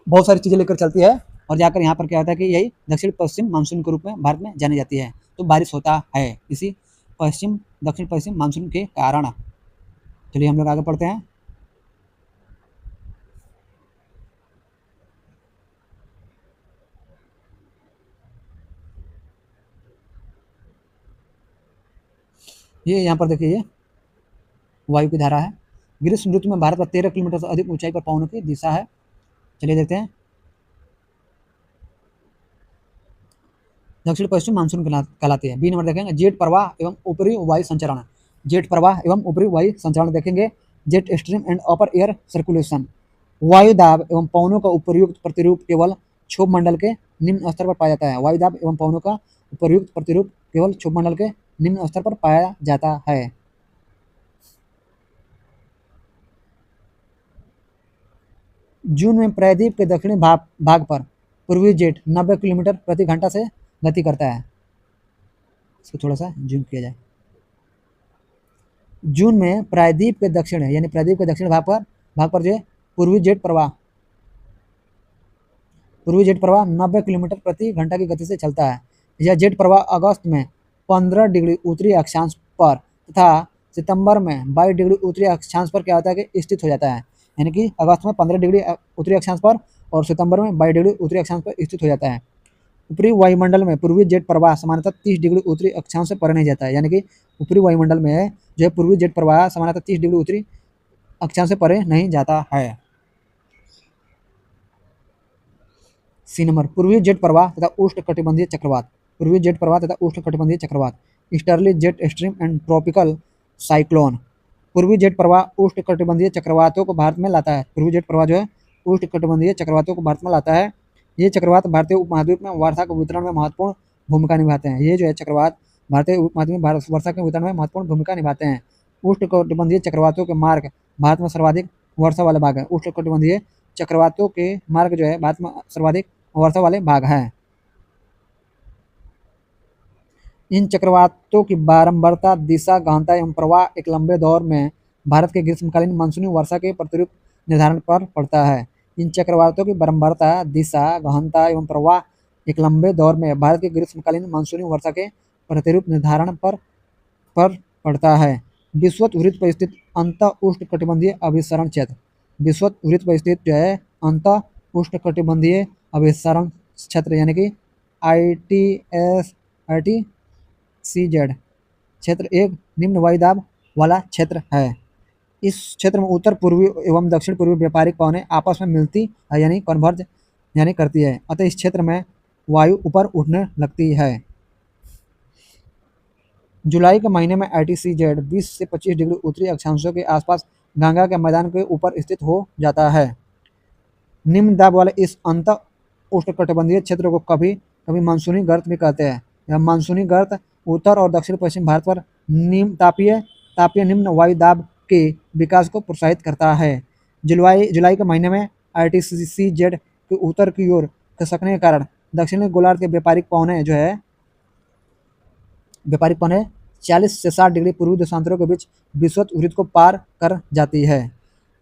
बहुत सारी चीज़ें लेकर चलती है और जाकर यहाँ पर क्या होता है कि यही दक्षिण पश्चिम मानसून के रूप में भारत में जानी जाती है। तो बारिश होता है इसी दक्षिण पश्चिम मानसून के कारण। चलिए हम लोग आगे पढ़ते हैं। ये यहाँ पर देखिए, ये वायु की धारा है। ग्रीष्म ऋतु में भारत का 13 किलोमीटर से अधिक ऊंचाई पर पवनों की दिशा है। चलिए देखते हैं। दक्षिण पश्चिम मानसून कहलाती है। बी नंबर देखेंगे, जेट प्रवाह एवं ऊपरी वायु संचरण। जेट प्रवाह एवं ऊपरी वायु संचरण देखेंगे। Jet stream and upper air circulation. वायु दाब एवं पवनों का उपयुक्त प्रतिरूप केवल क्षोभ मंडल के निम्न स्तर पर पाया जाता है। वायु दाब एवं पवनों का उपयुक्त प्रतिरूप केवल क्षोभ मंडल के निम्न स्तर पर पाया जाता है। जून में प्रायद्वीप के दक्षिणी भाग पर पूर्वी जेट 90 किलोमीटर प्रति घंटा से गति करता है। इसको थोड़ा सा जूम किया जाए। जून में प्रायद्वीप के दक्षिण है यानी प्रायद्वीप के दक्षिण भाग पर जो है पूर्वी जेट प्रवाह 90 किलोमीटर प्रति घंटा की गति से चलता है। यह जेट प्रवाह अगस्त में 15 डिग्री उत्तरी अक्षांश पर तथा सितंबर में 22 डिग्री उत्तरी अक्षांश पर क्या होता है कि स्थित हो जाता है। यानी कि अगस्त में 15 डिग्री उत्तरी अक्षांश पर और सितंबर में 22 डिग्री उत्तरी अक्षांश पर स्थित हो जाता है। ऊपरी वायुमंडल में पूर्वी जेट प्रवाह सामान्यतः 30 डिग्री उत्तरी अक्षांश से परे नहीं जाता है। यानी कि ऊपरी वायुमंडल में जो है पूर्वी जेट प्रवाह सामान्यतः 30 डिग्री उत्तरी अक्षांश से परे नहीं जाता है। सी नंबर, पूर्वी जेट प्रवाह तथा उष्णकटिबंधीय चक्रवात। पूर्वी जेट प्रवाह तथा उष्णकटिबंधीय चक्रवात। Easterly jet stream and tropical cyclone. पूर्वी जेट प्रवाह उष्णकटिबंधीय चक्रवातों को भारत में लाता है। पूर्वी जेट प्रवाह जो है उष्णकटिबंधीय चक्रवातों को भारत में लाता है। ये चक्रवात भारतीय उपमहाद्वीप में वर्षा के वितरण में महत्वपूर्ण भूमिका निभाते हैं। ये जो है चक्रवात भारतीय उपमहाद्वीप में वर्षा के वितरण में महत्वपूर्ण भूमिका निभाते हैं। उष्णकटिबंधीय चक्रवातों के मार्ग भारत में सर्वाधिक वर्षा वाले भाग है। उष्णकटिबंधीय चक्रवातों के मार्ग जो है भारत में सर्वाधिक वर्षा वाले भाग हैं। इन चक्रवातों की बारंबारता, दिशा, गहनता एवं प्रवाह एक लंबे दौर में भारत के ग्रीष्मकालीन मानसूनी वर्षा के प्रतिरूप निर्धारण पर पड़ता है। इन चक्रवातों की बारंबारता, दिशा, गहनता एवं प्रवाह एक लंबे दौर में भारत के ग्रीष्मकालीन मानसूनी वर्षा के प्रतिरूप निर्धारण पर पड़ता है। विषुवत वृत्त पर स्थित अंत उष्णकटिबंधीय अभिसरण क्षेत्र। विषुवत वृत्त पर स्थित जो है अंत उष्णकटिबंधीय अभिसरण क्षेत्र यानी कि ITCZ क्षेत्र एक निम्न वायुदाब वाला क्षेत्र है। इस क्षेत्र में उत्तर पूर्वी एवं दक्षिण पूर्वी व्यापारिक पवनें आपस में मिलती है यानी कन्वर्ज यानी करती है। अतः इस क्षेत्र में वायु ऊपर उठने लगती है। जुलाई के महीने में ITCZ 20 से 25 डिग्री उत्तरी अक्षांशों के आसपास गंगा के मैदान के ऊपर स्थित हो जाता है। निम्न दाब वाले इस अंत उष्णकटिबंधीय क्षेत्र को कभी कभी मानसूनी गर्त भी कहते हैं। यह मानसूनी गर्त उत्तर और दक्षिण पश्चिम भारत पर निम्न तापीय निम्न वायु दाब के विकास को प्रोत्साहित करता है। जुलाई जुलाई के महीने में ITCZ के उत्तर की ओर खिसकने के कारण दक्षिणी गोलार्ध के व्यापारिक पौने 40 से 60 डिग्री पूर्वी देशांतरों के बीच विषुवत वृत्त को पार कर जाती है।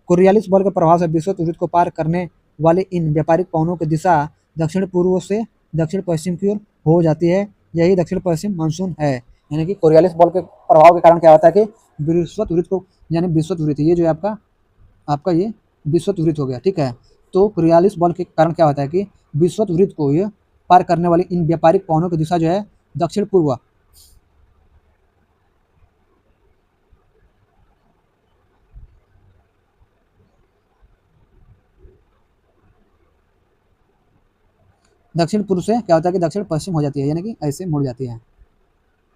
कोरियालिस बल के प्रभाव से विषुवत वृत्त को पार करने वाले इन व्यापारिक पवनों की दिशा दक्षिण पूर्व से दक्षिण पश्चिम की ओर हो जाती है। यही दक्षिण पश्चिम मानसून है। यानी कि कोरियालिस बल के प्रभाव के कारण क्या होता है कि विषुवत वृत्त को, यानी विषुवत वृत्त, ये जो है आपका ये विषुवत वृत्त हो गया, ठीक है। तो कोरियालिस बल के कारण क्या होता है कि विषुवत वृत्त को ये पार करने वाली इन व्यापारिक पवनों की दिशा जो है दक्षिण पूर्व दक्षिण पूर्व से क्या होता है कि दक्षिण पश्चिम हो जाती है, यानी कि ऐसे मुड़ जाती है,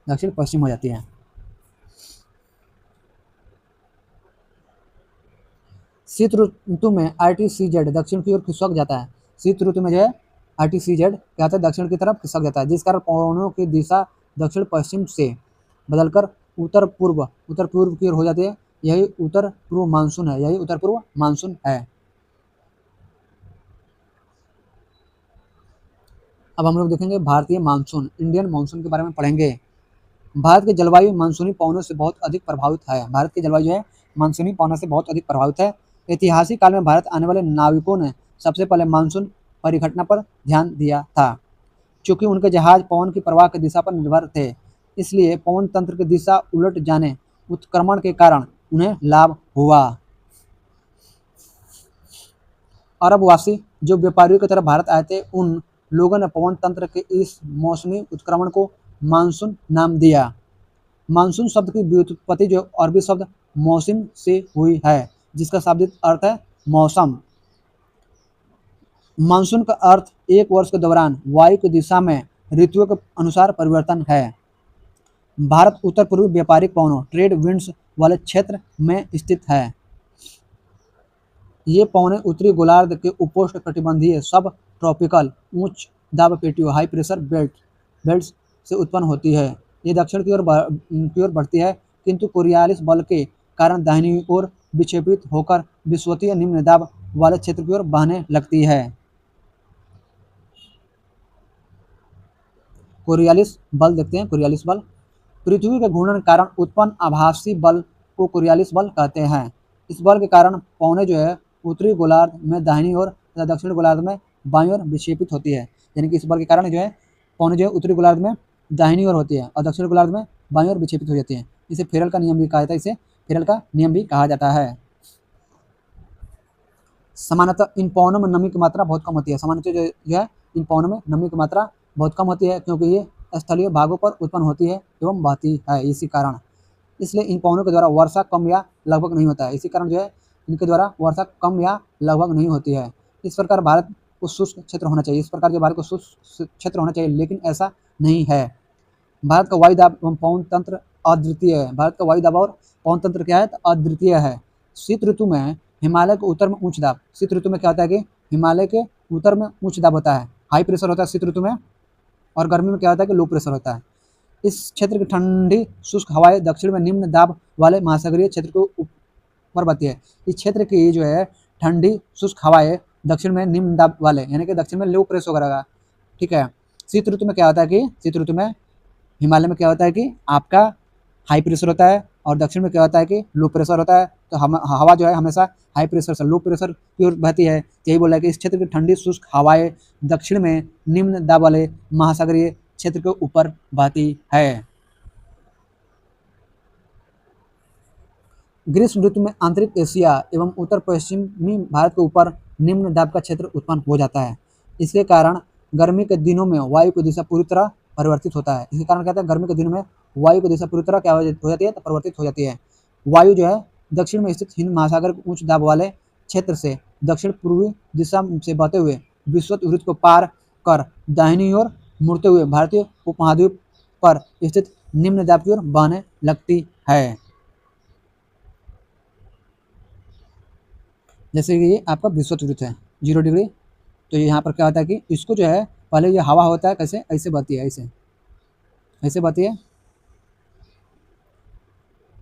दक्षिण पश्चिम हो जाती है। शीत ऋतु में ITCZ दक्षिण की ओर खिसक जाता है। शीत ऋतु में जो है ITCZ क्या होता है, दक्षिण की तरफ खिसक जाता है, जिस कारण पवनों की दिशा दक्षिण पश्चिम से बदलकर उत्तर पूर्व की ओर हो जाती है। यही उत्तर पूर्व मानसून है। अब हम लोग देखेंगे भारतीय मानसून, इंडियन मानसून के बारे में पढ़ेंगे। भारत की जलवायु मानसूनी पवनों से बहुत अधिक प्रभावित है। भारत की जलवायु है मानसूनी पवनों से बहुत अधिक प्रभावित है। ऐतिहासिक काल में भारत आने वाले नाविकों ने सबसे पहले मानसून परिघटना पर ध्यान दिया था। चूंकि उनके जहाज पवन की प्रवाह की दिशा पर निर्भर थे, इसलिए पवन तंत्र की दिशा उलट जाने उत्क्रमण के कारण उन्हें लाभ हुआ। अरबवासी जो व्यापारियों की तरफ भारत आए थे, उन लोगों ने पवन तंत्र के इस मौसमी उत्क्रमण को मानसून नाम दिया। मानसून शब्द की व्युत्पत्ति जो अरबी शब्द मौसम से हुई है, जिसका शाब्दिक अर्थ है मौसम। मानसून का अर्थ एक वर्ष के दौरान वायु की दिशा में ऋतुओं के अनुसार परिवर्तन है। भारत उत्तर पूर्वी व्यापारिक पवनों ट्रेड विंड्स वाले क्षेत्र में स्थित है। ये पवनें उत्तरी गोलार्ध के उपोष्ण कटिबंधीय सब ट्रॉपिकल उच्च दाब पेटियों हाई प्रेशर बेल्ट्स से उत्पन्न होती है। ये दक्षिण की ओर बढ़ती है, किंतु कोरियालिस बल के कारण दाहिनी ओर विक्षेपित होकर विषुवतीय निम्न दाब वाले क्षेत्र की ओर बहने लगती है। कोरियालिस बल देखते हैं। कोरियालिस बल पृथ्वी के घूर्णन के कारण उत्पन्न आभासी बल को कोरियालिस बल कहते हैं। इस बल के कारण पवनें जो है उत्तरी गोलार्ध में दाहिनी ओर तथा दक्षिण गोलार्ध में बाईं ओर विक्षेपित होती है। यानी कि इस बल के कारण जो है पवनें जो है उत्तरी गोलार्ध में दाहिनी ओर होती है और दक्षिण गोलार्ध में बाईं ओर विक्षेपित हो जाती है। इसे फेरल का नियम भी कहा जाता है। इसे फेरल का नियम भी कहा जाता है। सामान्यतः इन पवनों में नमी की मात्रा बहुत कम होती है। सामान्यतः जो है इन पवनों में नमी की मात्रा बहुत कम होती है, क्योंकि ये स्थलीय भागों पर उत्पन्न होती है एवं बहती है। इसी कारण इसलिए इन पवनों के द्वारा वर्षा कम या लगभग नहीं होता है। इसी कारण जो है इनके द्वारा वर्षा कम या लगभग नहीं होती है। इस प्रकार भारत को शुष्क क्षेत्र होना चाहिए। लेकिन ऐसा नहीं है। भारत का वायु दाब एवं पवन तंत्र अद्वितीय है। भारत का वायु दाब और पवन तंत्र क्या है, तो अद्वितीय है। शीत ऋतु में हिमालय के उत्तर में उच्च दाब, शीत ऋतु में क्या होता है कि हिमालय के उत्तर में उच्च दाब होता है, हाई प्रेशर होता है शीत ऋतु में, और गर्मी में क्या होता है कि लो प्रेशर होता है। इस क्षेत्र की ठंडी शुष्क हवाएं दक्षिण में निम्न दाब वाले महासागरीय क्षेत्र को ऊपर बहती है। इस क्षेत्र की जो है ठंडी शुष्क हवाएं दक्षिण में निम्न दाब वाले, यानी कि दक्षिण में लो प्रेशर होगा, ठीक है। शीत ऋतु में क्या होता है कि शीत ऋतु में हिमालय में क्या होता है कि आपका हाई प्रेशर होता है और दक्षिण में क्या होता है कि लो प्रेशर होता है। तो हवा जो है हमेशा हाई प्रेशर से लो प्रेशर की ओर बहती है। यही बोला है कि इस क्षेत्र की ठंडी शुष्क हवाएं दक्षिण में निम्न दाब वाले महासागरीय क्षेत्र के ऊपर बहती है। ग्रीष्म ऋतु में आंतरिक एशिया एवं उत्तर पश्चिमी भारत के ऊपर निम्न दाब का क्षेत्र उत्पन्न हो जाता है। इसके कारण गर्मी के दिनों में वायु की दिशा पूरी तरह परिवर्तित होता है। इसके कारण क्या होता है, गर्मी के दिनों में वायु की दिशा पूरी तरह क्या हो जाती है, तो परिवर्तित हो जाती है। वायु जो है दक्षिण में स्थित हिंद महासागर के उच्च दाब वाले क्षेत्र से दक्षिण पूर्वी दिशा से बहते हुए विषुवत वृत्त को पार कर दाहिनी ओर मुड़ते हुए भारतीय उपमहाद्वीप पर स्थित निम्न दाब की ओर बहने लगती है। जैसे कि ये आपका विषुवत है 0 डिग्री, तो यहाँ पर क्या होता है कि इसको जो है पहले ये हवा होता है कैसे, ऐसे बहती है, ऐसे ऐसे बहती है,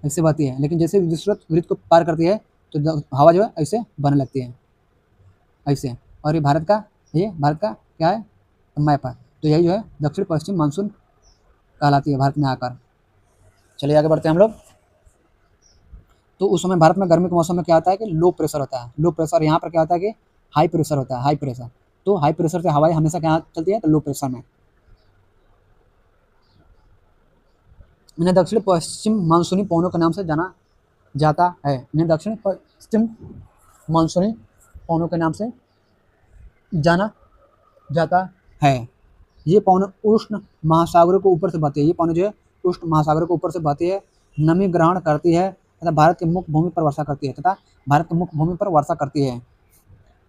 ऐसे बहती है, लेकिन जैसे विषुवत वृत्त को पार करती है तो हवा जो है ऐसे बहने लगती है, ऐसे। और ये भारत का क्या है मैप है, तो यही जो है दक्षिण पश्चिम मानसून कहलाती है भारत में आकर। चलिए आगे बढ़ते हैं हम लोग। तो उस समय भारत में गर्मी के मौसम में क्या होता है कि लो प्रेशर होता है, लो प्रेशर। यहाँ पर क्या होता है कि हाई प्रेशर होता है, हाई प्रेशर। तो हाई प्रेशर से हवाएं हमेशा क्या चलती है, तो लो प्रेशर में। इन्हें दक्षिण पश्चिम मानसूनी पवनों के नाम से जाना जाता है। इन्हें दक्षिण पश्चिम मानसूनी पवनों के नाम से जाना जाता है। ये पवन उष्ण महासागरों को ऊपर से बहती है, ये पवन जो है उष्ण महासागरों को ऊपर से बहती है, नमी ग्रहण करती है तथा भारत के मुख्य भूमि पर वर्षा करती है।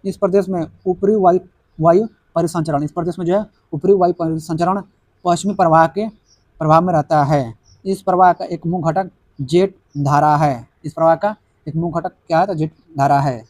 इस प्रदेश में ऊपरी वायु परिसंचरण, इस प्रदेश में जो है ऊपरी वायु परिसंचरण पश्चिमी प्रवाह के प्रभाव में रहता है। इस प्रवाह का एक मुख्य घटक जेट धारा है। इस प्रवाह का एक मुख्य घटक क्या है, तो जेट धारा है।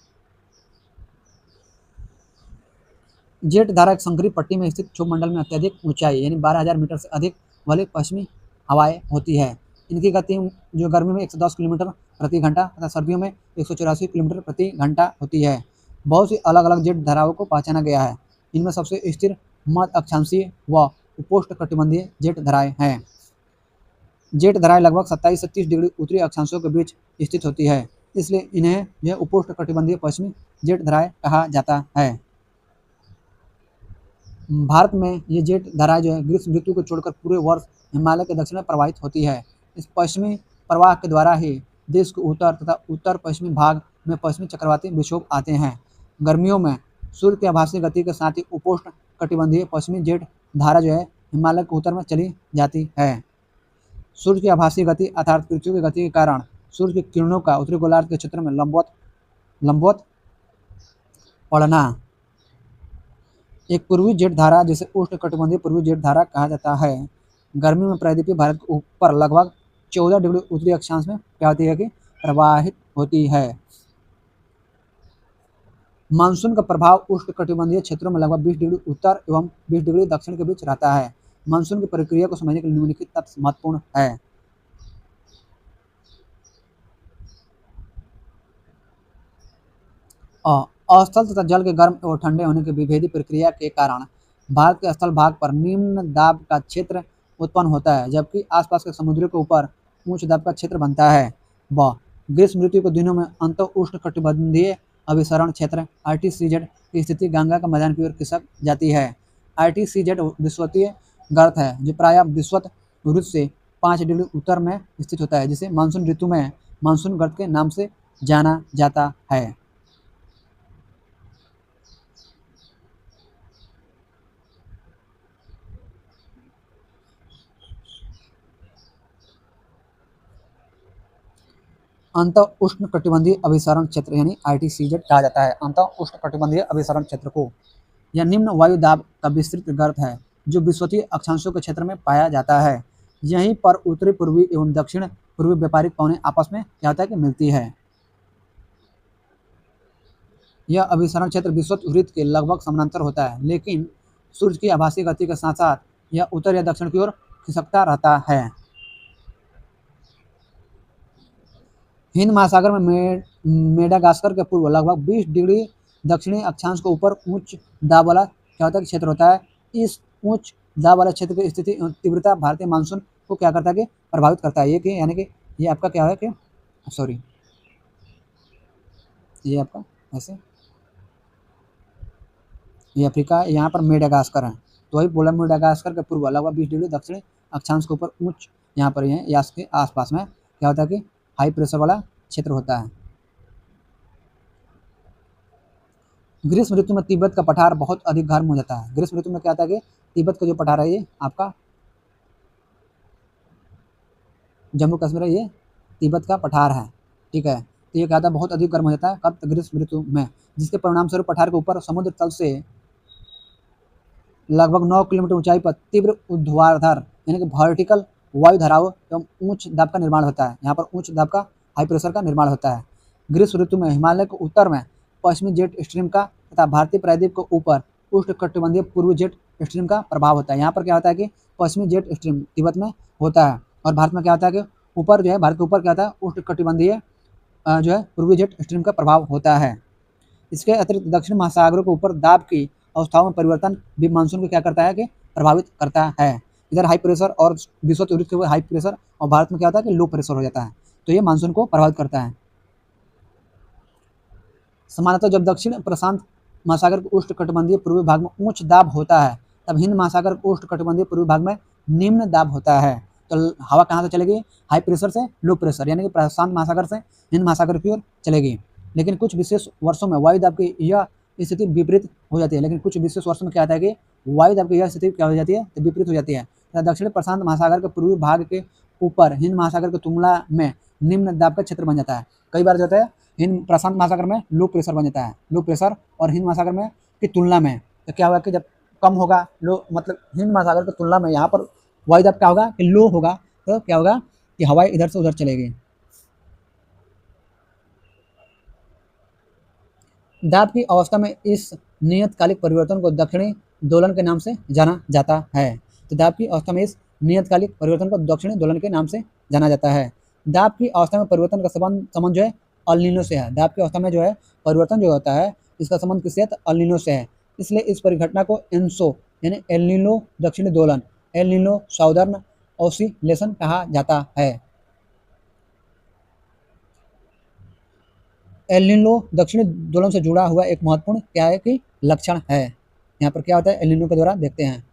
जेट धारा एक संकरी पट्टी में स्थित क्षोभ मंडल में अत्यधिक ऊंचाई यानी 12,000 मीटर से अधिक वाली पश्चिमी हवाएं होती है। इनकी गति जो गर्मी में 110 किलोमीटर प्रति घंटा तथा सर्दियों में 184 किलोमीटर प्रति घंटा होती है। बहुत सी अलग अलग जेट धाराओं को पहचाना गया है। इनमें सबसे स्थिर मध्य अक्षांशीय व उपोष्णकटिबंधीय जेट धाराएं हैं। जेट धाराएं लगभग 27 से 30 डिग्री उत्तरी अक्षांशों के बीच स्थित होती है, इसलिए इन्हें यह उपोष्णकटिबंधीय पश्चिमी जेट धाराएं कहा जाता है। भारत में ये जेट धाराएं जो है ग्रीष्म ऋतु को छोड़कर पूरे वर्ष हिमालय के दक्षिण में प्रवाहित होती है। इस पश्चिमी प्रवाह के द्वारा ही देश के उत्तर तथा उत्तर पश्चिमी भाग में पश्चिमी चक्रवाती विक्षोभ आते हैं। गर्मियों में सूर्य की आभासी गति के साथ ही उपोष्ण कटिबंधीय पश्चिमी जेट धारा जो है हिमालय के उत्तर में चली जाती है। सूर्य की आभासी गति अर्थात पृथ्वी की गति के कारण सूर्य की किरणों का उत्तरी गोलार्ध के क्षेत्र में लंबवत पड़ना एक पूर्वी जेट धारा जिसे उष्णकटिबंधीय पूर्वी जेट धारा कहा जाता है। गर्मी में प्रायद्वीपीय भारत के ऊपर लगभग 14 डिग्री उत्तरी अक्षांश में क्या होती है कि प्रवाहित होती है। मानसून का प्रभाव उष्णकटिबंधीय क्षेत्रों में लगभग 20 डिग्री उत्तर एवं 20 डिग्री दक्षिण के बीच रहता है। मानसून की प्रक्रिया को समझने के लिए निम्नलिखित तथ्य महत्वपूर्ण है। स्थल तथा जल के गर्म और ठंडे होने की विभेदी प्रक्रिया के कारण भारत के स्थल भाग पर निम्न दाब का क्षेत्र उत्पन्न होता है, जबकि आसपास के समुद्रों के ऊपर उच्च दाब का क्षेत्र बनता है। व ग्रीष्म ऋतु के दिनों में अंत उष्णकटिबंधीय अभिसरण क्षेत्र RTCZ की स्थिति गंगा के मैदान की ओर खिसक जाती है। RTCZ विषुवतीय गर्त है जो प्रायः विषुवत वृत्त से 5 डिग्री उत्तर में स्थित होता है, जिसे मानसून ऋतु में मानसून गर्त के नाम से जाना जाता है। अंत उष्णकटिबंधीय अभिसरण क्षेत्र यानी RTCZ कहा जाता है। अंत उष्णकटिबंधीय अभिसरण क्षेत्र को यह निम्न वायु दाब का विस्तृत गर्त है जो विषुवतीय अक्षांशों के क्षेत्र में पाया जाता है। यहीं पर उत्तरी पूर्वी एवं दक्षिण पूर्वी व्यापारिक पवनें आपस में क्या होता है कि मिलती है। यह अभिसरण क्षेत्र विषुवत वृत्त के लगभग समानांतर होता है, लेकिन सूर्य की आभासी गति के साथ साथ यह उत्तर या दक्षिण की ओर खिसकता रहता है। हिंद महासागर में मेडागास्कर के पूर्व लगभग 20 डिग्री दक्षिणी अक्षांश के ऊपर उच्च दाब वाला क्या होता है क्षेत्र होता है। इस उच्च दाब वाला क्षेत्र की स्थिति तीव्रता भारतीय मानसून को क्या करता है कि प्रभावित करता है। ये कि यानी कि ये आपका क्या है कि सॉरी ये आपका ऐसे ये अफ्रीका यहाँ पर मेडागास्कर है, तो वही बोला मेडागास्कर के पूर्व लगभग 20 डिग्री दक्षिणी अक्षांश के ऊपर उच्च यहाँ पर है या इसके आसपास में क्या होता है कि हाई प्रेशर वाला क्षेत्र होता है। ग्रीष्म ऋतु में तिब्बत का पठार बहुत अधिक गर्म हो जाता है। ग्रीष्म ऋतु में क्या होता है कि तिब्बत का जो पठार है ये आपका जम्मू कश्मीर है, ये तिब्बत का पठार है, ठीक है। तो ये क्या होता है बहुत अधिक गर्म हो जाता है कब, ग्रीष्म ऋतु में, जिसके परिणाम स्वरूप पठार के ऊपर समुद्र तल से लगभग 9 किलोमीटर ऊंचाई पर तीव्र ऊर्ध्वाधर यानी कि वर्टिकल वायु धाराओं एवं उच्च दाब का निर्माण होता है। यहाँ पर उच्च दाब का हाई प्रेशर का निर्माण होता है। ग्रीष्म ऋतु में हिमालय के उत्तर में पश्चिमी जेट स्ट्रीम का तथा भारतीय प्रायद्वीप के ऊपर उष्णकटिबंधीय पूर्वी जेट स्ट्रीम का प्रभाव होता है। यहाँ पर क्या होता है कि पश्चिमी जेट स्ट्रीम तिब्बत में होता है और भारत में क्या होता है कि ऊपर जो है भारत के ऊपर क्या होता है उष्णकटिबंधीय जो है पूर्वी जेट स्ट्रीम का प्रभाव होता है। इसके अतिरिक्त दक्षिण महासागरों के ऊपर दाब की अवस्थाओं में परिवर्तन भी मानसून को क्या करता है कि प्रभावित करता है। इधर हाई प्रेशर और विश्व ऋतु के हाई प्रेशर और भारत में क्या होता है कि लो प्रेशर हो जाता है, तो ये मानसून को प्रभावित करता है। सामान्यतः जब दक्षिण प्रशांत महासागर के उष्णकटिबंधीय पूर्वी भाग में उच्च दाब होता है तब हिंद महासागर के उष्णकटिबंधीय पूर्वी भाग में निम्न दाब होता है। तो हवा कहाँ से चलेगी, हाई प्रेशर से लो प्रेशर यानी कि प्रशांत महासागर से हिंद महासागर की ओर चलेगी। लेकिन कुछ विशेष वर्षों में वायु दाब की यह स्थिति विपरीत हो जाती है। लेकिन कुछ विशेष वर्षों में क्या आता है कि वायु दाब की यह स्थिति क्या हो जाती है, तो विपरीत हो जाती है। दक्षिण प्रशांत महासागर के पूर्वी भाग के ऊपर हिंद महासागर की तुलना में निम्न दाब का क्षेत्र बन जाता है। कई बार जो होता है हिंद प्रशांत महासागर में लो प्रेशर बन जाता है, लो प्रेशर और हिंद महासागर में की तुलना में तो क्या होगा कि जब कम होगा लो मतलब हिंद महासागर की तुलना में यहाँ पर वायु दाब क्या होगा कि लो होगा, तो क्या होगा कि हवाएं इधर से उधर चलेगी। दाब की अवस्था में इस नियतकालिक परिवर्तन को दक्षिणी दोलन के नाम से जाना जाता है। तो दाब की अवस्था में इस नियतकालिक परिवर्तन को दक्षिणी दोलन के नाम से जाना जाता है। दाब की अवस्था में परिवर्तन का संबंध जो है अल नीनो से है। दाब की अवस्था में जो है परिवर्तन जो होता है इसका संबंध किससे है, तो अल नीनो से है। इसलिए इस परिघटना को एनसो यानी एल नीनो दक्षिणी दोलन, एल नीनो साउदर्न ऑसिलेशन कहा जाता है। एल नीनो दक्षिणी दोलन से जुड़ा हुआ एक महत्वपूर्ण क्या है कि लक्षण है। यहाँ पर क्या होता है एल नीनो के द्वारा देखते हैं।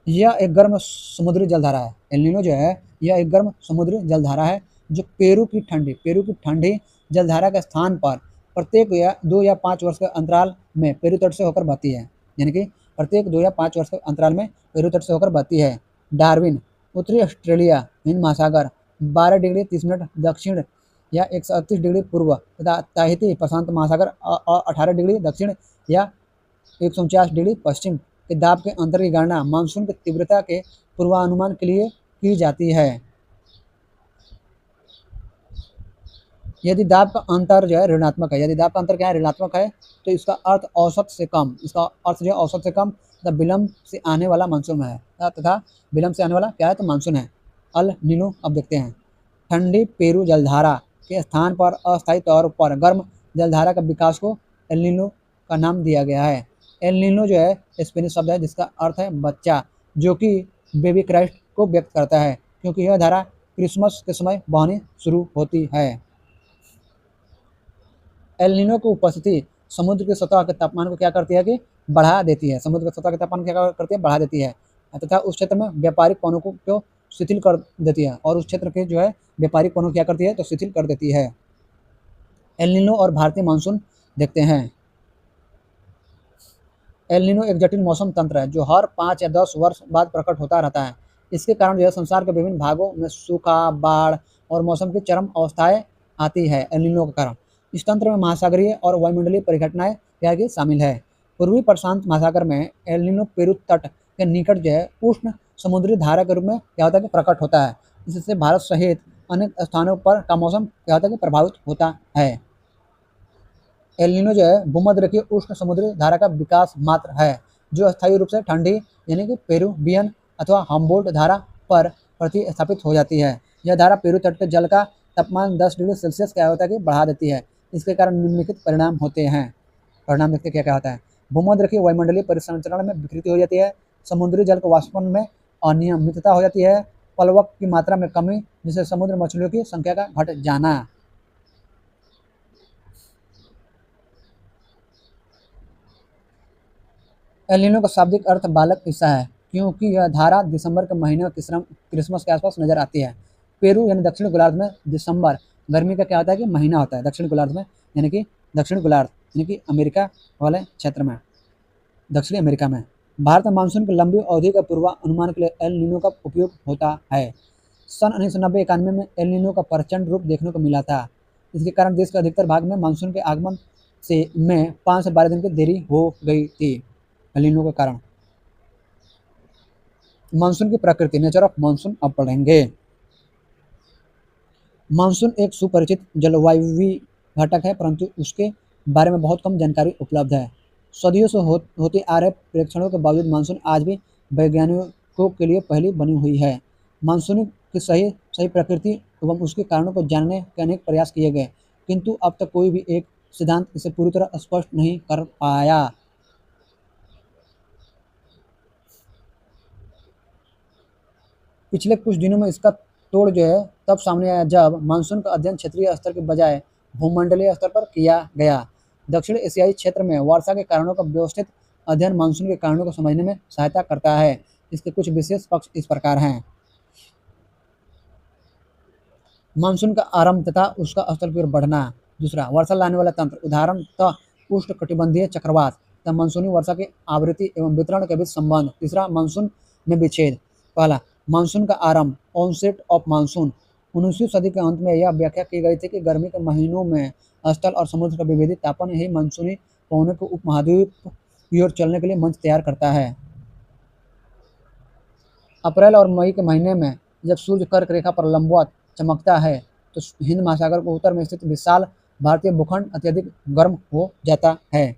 यह एक गर्म समुद्री जलधारा है। एल नीनो जो है यह एक गर्म समुद्री जलधारा है जो पेरू की ठंडी जलधारा के स्थान पर प्रत्येक 2 या 5 वर्ष के अंतराल में पेरू तट से होकर बहती है। यानी कि प्रत्येक 2 या 5 वर्ष के अंतराल में पेरू तट से होकर बहती है। डार्विन उत्तरी ऑस्ट्रेलिया हिंद महासागर 12 डिग्री 30 मिनट दक्षिण या 138 डिग्री पूर्व तथा ताहिती प्रशांत महासागर 18 डिग्री दक्षिण या 149 डिग्री पश्चिम के दाब के अंतर की गणना मानसून की तीव्रता के पूर्वानुमान के लिए की जाती है। यदि दाब का अंतर जो है ऋणात्मक है, यदि दाब का अंतर क्या है ऋणात्मक है, तो इसका अर्थ औसत से कम, इसका अर्थ जो है औसत से कम तथा विलंब से आने वाला मानसून है, तथा विलंब से आने वाला क्या है तो मानसून है। अल नीनो अब देखते हैं। ठंडी पेरू जलधारा के स्थान पर अस्थायी तौर पर गर्म जलधारा का विकास को एल नीनो का नाम दिया गया है। एल नीनो जो है स्पेनिश शब्द है जिसका अर्थ है बच्चा, जो कि बेबी क्राइस्ट को व्यक्त करता है, क्योंकि यह धारा क्रिसमस के समय बहनी शुरू होती है। एल नीनो की उपस्थिति समुद्र की सतह के तापमान को क्या करती है कि बढ़ा देती है। समुद्र की सतह के तापमान क्या करती है, बढ़ा देती है तथा उस क्षेत्र में व्यापारिक पवनों को शिथिल कर देती है, और उस क्षेत्र के जो है व्यापारिक पवनों क्या करती है तो शिथिल कर देती है। एल नीनो और भारतीय मानसून देखते हैं। एल नीनो एक जटिल मौसम तंत्र है जो हर 5 या 10 वर्ष बाद प्रकट होता रहता है। इसके कारण जो है संसार के विभिन्न भागों में सूखा, बाढ़ और मौसम की चरम अवस्थाएं आती है एल नीनो के कारण। इस तंत्र में महासागरीय और वायुमंडलीय परिघटनाएं क्या कि शामिल है। पूर्वी प्रशांत महासागर में एल नीनो पेरू तट के निकट जो है उष्ण समुद्री धारा के रूप में क्या होता है कि प्रकट होता है। इससे भारत सहित अनेक स्थानों पर का मौसम क्या होता है कि प्रभावित होता है। एल नीनो जो है भूमध्यरेखीय उष्ण समुद्री धारा का विकास मात्र है जो अस्थायी रूप से ठंडी यानी कि पेरुवियन अथवा हम्बोल्ट धारा पर प्रतिस्थापित हो जाती है। यह धारा पेरू तट के जल का तापमान 10 डिग्री सेल्सियस क्या होता है कि बढ़ा देती है। इसके कारण निम्नलिखित परिणाम होते हैं। परिणाम देखते क्या क्या होता है। भूमध्यरेखीय वायुमंडलीय परिसंचरण में विकृति हो जाती है। समुद्री जल के वाष्पन में अनियमितता हो जाती है। प्लवक की मात्रा में कमी जिससे समुद्र मछलियों की संख्या का घट जाना। एल नीनो का शाब्दिक अर्थ बालक ईसा है, क्योंकि यह धारा दिसंबर के महीने में क्रिसमस के आसपास नजर आती है। पेरू यानी दक्षिण गोलार्ध में दिसंबर गर्मी का क्या होता है कि महीना होता है दक्षिण गोलार्ध में, यानी कि दक्षिण गोलार्ध यानी कि अमेरिका वाले क्षेत्र में, दक्षिणी अमेरिका में। भारत में मानसून की लंबी अवधि का पूर्वानुमान के लिए एल नीनो का उपयोग होता है। सन 1990-91 में एल नीनो का प्रचंड रूप देखने को मिला था। इसके कारण देश के अधिकतर भाग में मानसून के आगमन से 5 से 12 दिन की देरी हो गई थी। एलिनो के कारण। मानसून की प्रकृति, नेचर ऑफ मानसून अब पढ़ेंगे। मानसून एक सुपरिचित जलवायु घटक है, परंतु उसके बारे में बहुत कम जानकारी उपलब्ध है। सदियों से होते आ रहे परीक्षणों के बावजूद मानसून आज भी वैज्ञानिकों के लिए पहेली बनी हुई है। मानसून की सही सही प्रकृति एवं उसके कारणों को जानने के अनेक प्रयास किए गए, किंतु अब तक कोई भी एक सिद्धांत इसे पूरी तरह स्पष्ट नहीं कर पाया। पिछले कुछ दिनों में इसका तोड़ जो है तब सामने आया जब मानसून का अध्ययन क्षेत्रीय स्तर के बजाय भूमंडलीय स्तर पर किया गया। दक्षिण एशियाई क्षेत्र में वर्षा के कारणों का व्यवस्थित अध्ययन मानसून के कारणों को समझने में सहायता करता है। इसके कुछ विशेष पक्ष इस प्रकार हैं। मानसून का आरंभ तथा उसका स्थल की ओर बढ़ना। दूसरा, वर्षा लाने वाला तंत्र, उदाहरणतः उष्णकटिबंधीय चक्रवात तथा मानसूनी वर्षा की आवृत्ति एवं वितरण के बीच संबंध। तीसरा, मानसून में विच्छेद। पहला, मानसून का आरंभ, ऑनसेट ऑफ मानसून। 19वीं सदी के अंत में यह व्याख्या की गई थी कि गर्मी के महीनों में स्थल और समुद्र का विभेदित तापमान ही मानसूनी पवनों को उपमहाद्वीप की ओर चलने के लिए मंच तैयार करता है। अप्रैल और मई के महीने में जब सूर्य कर्क रेखा पर लंबवत चमकता है तो हिंद महासागर के उत्तर में स्थित विशाल भारतीय भूखंड अत्यधिक गर्म हो जाता है।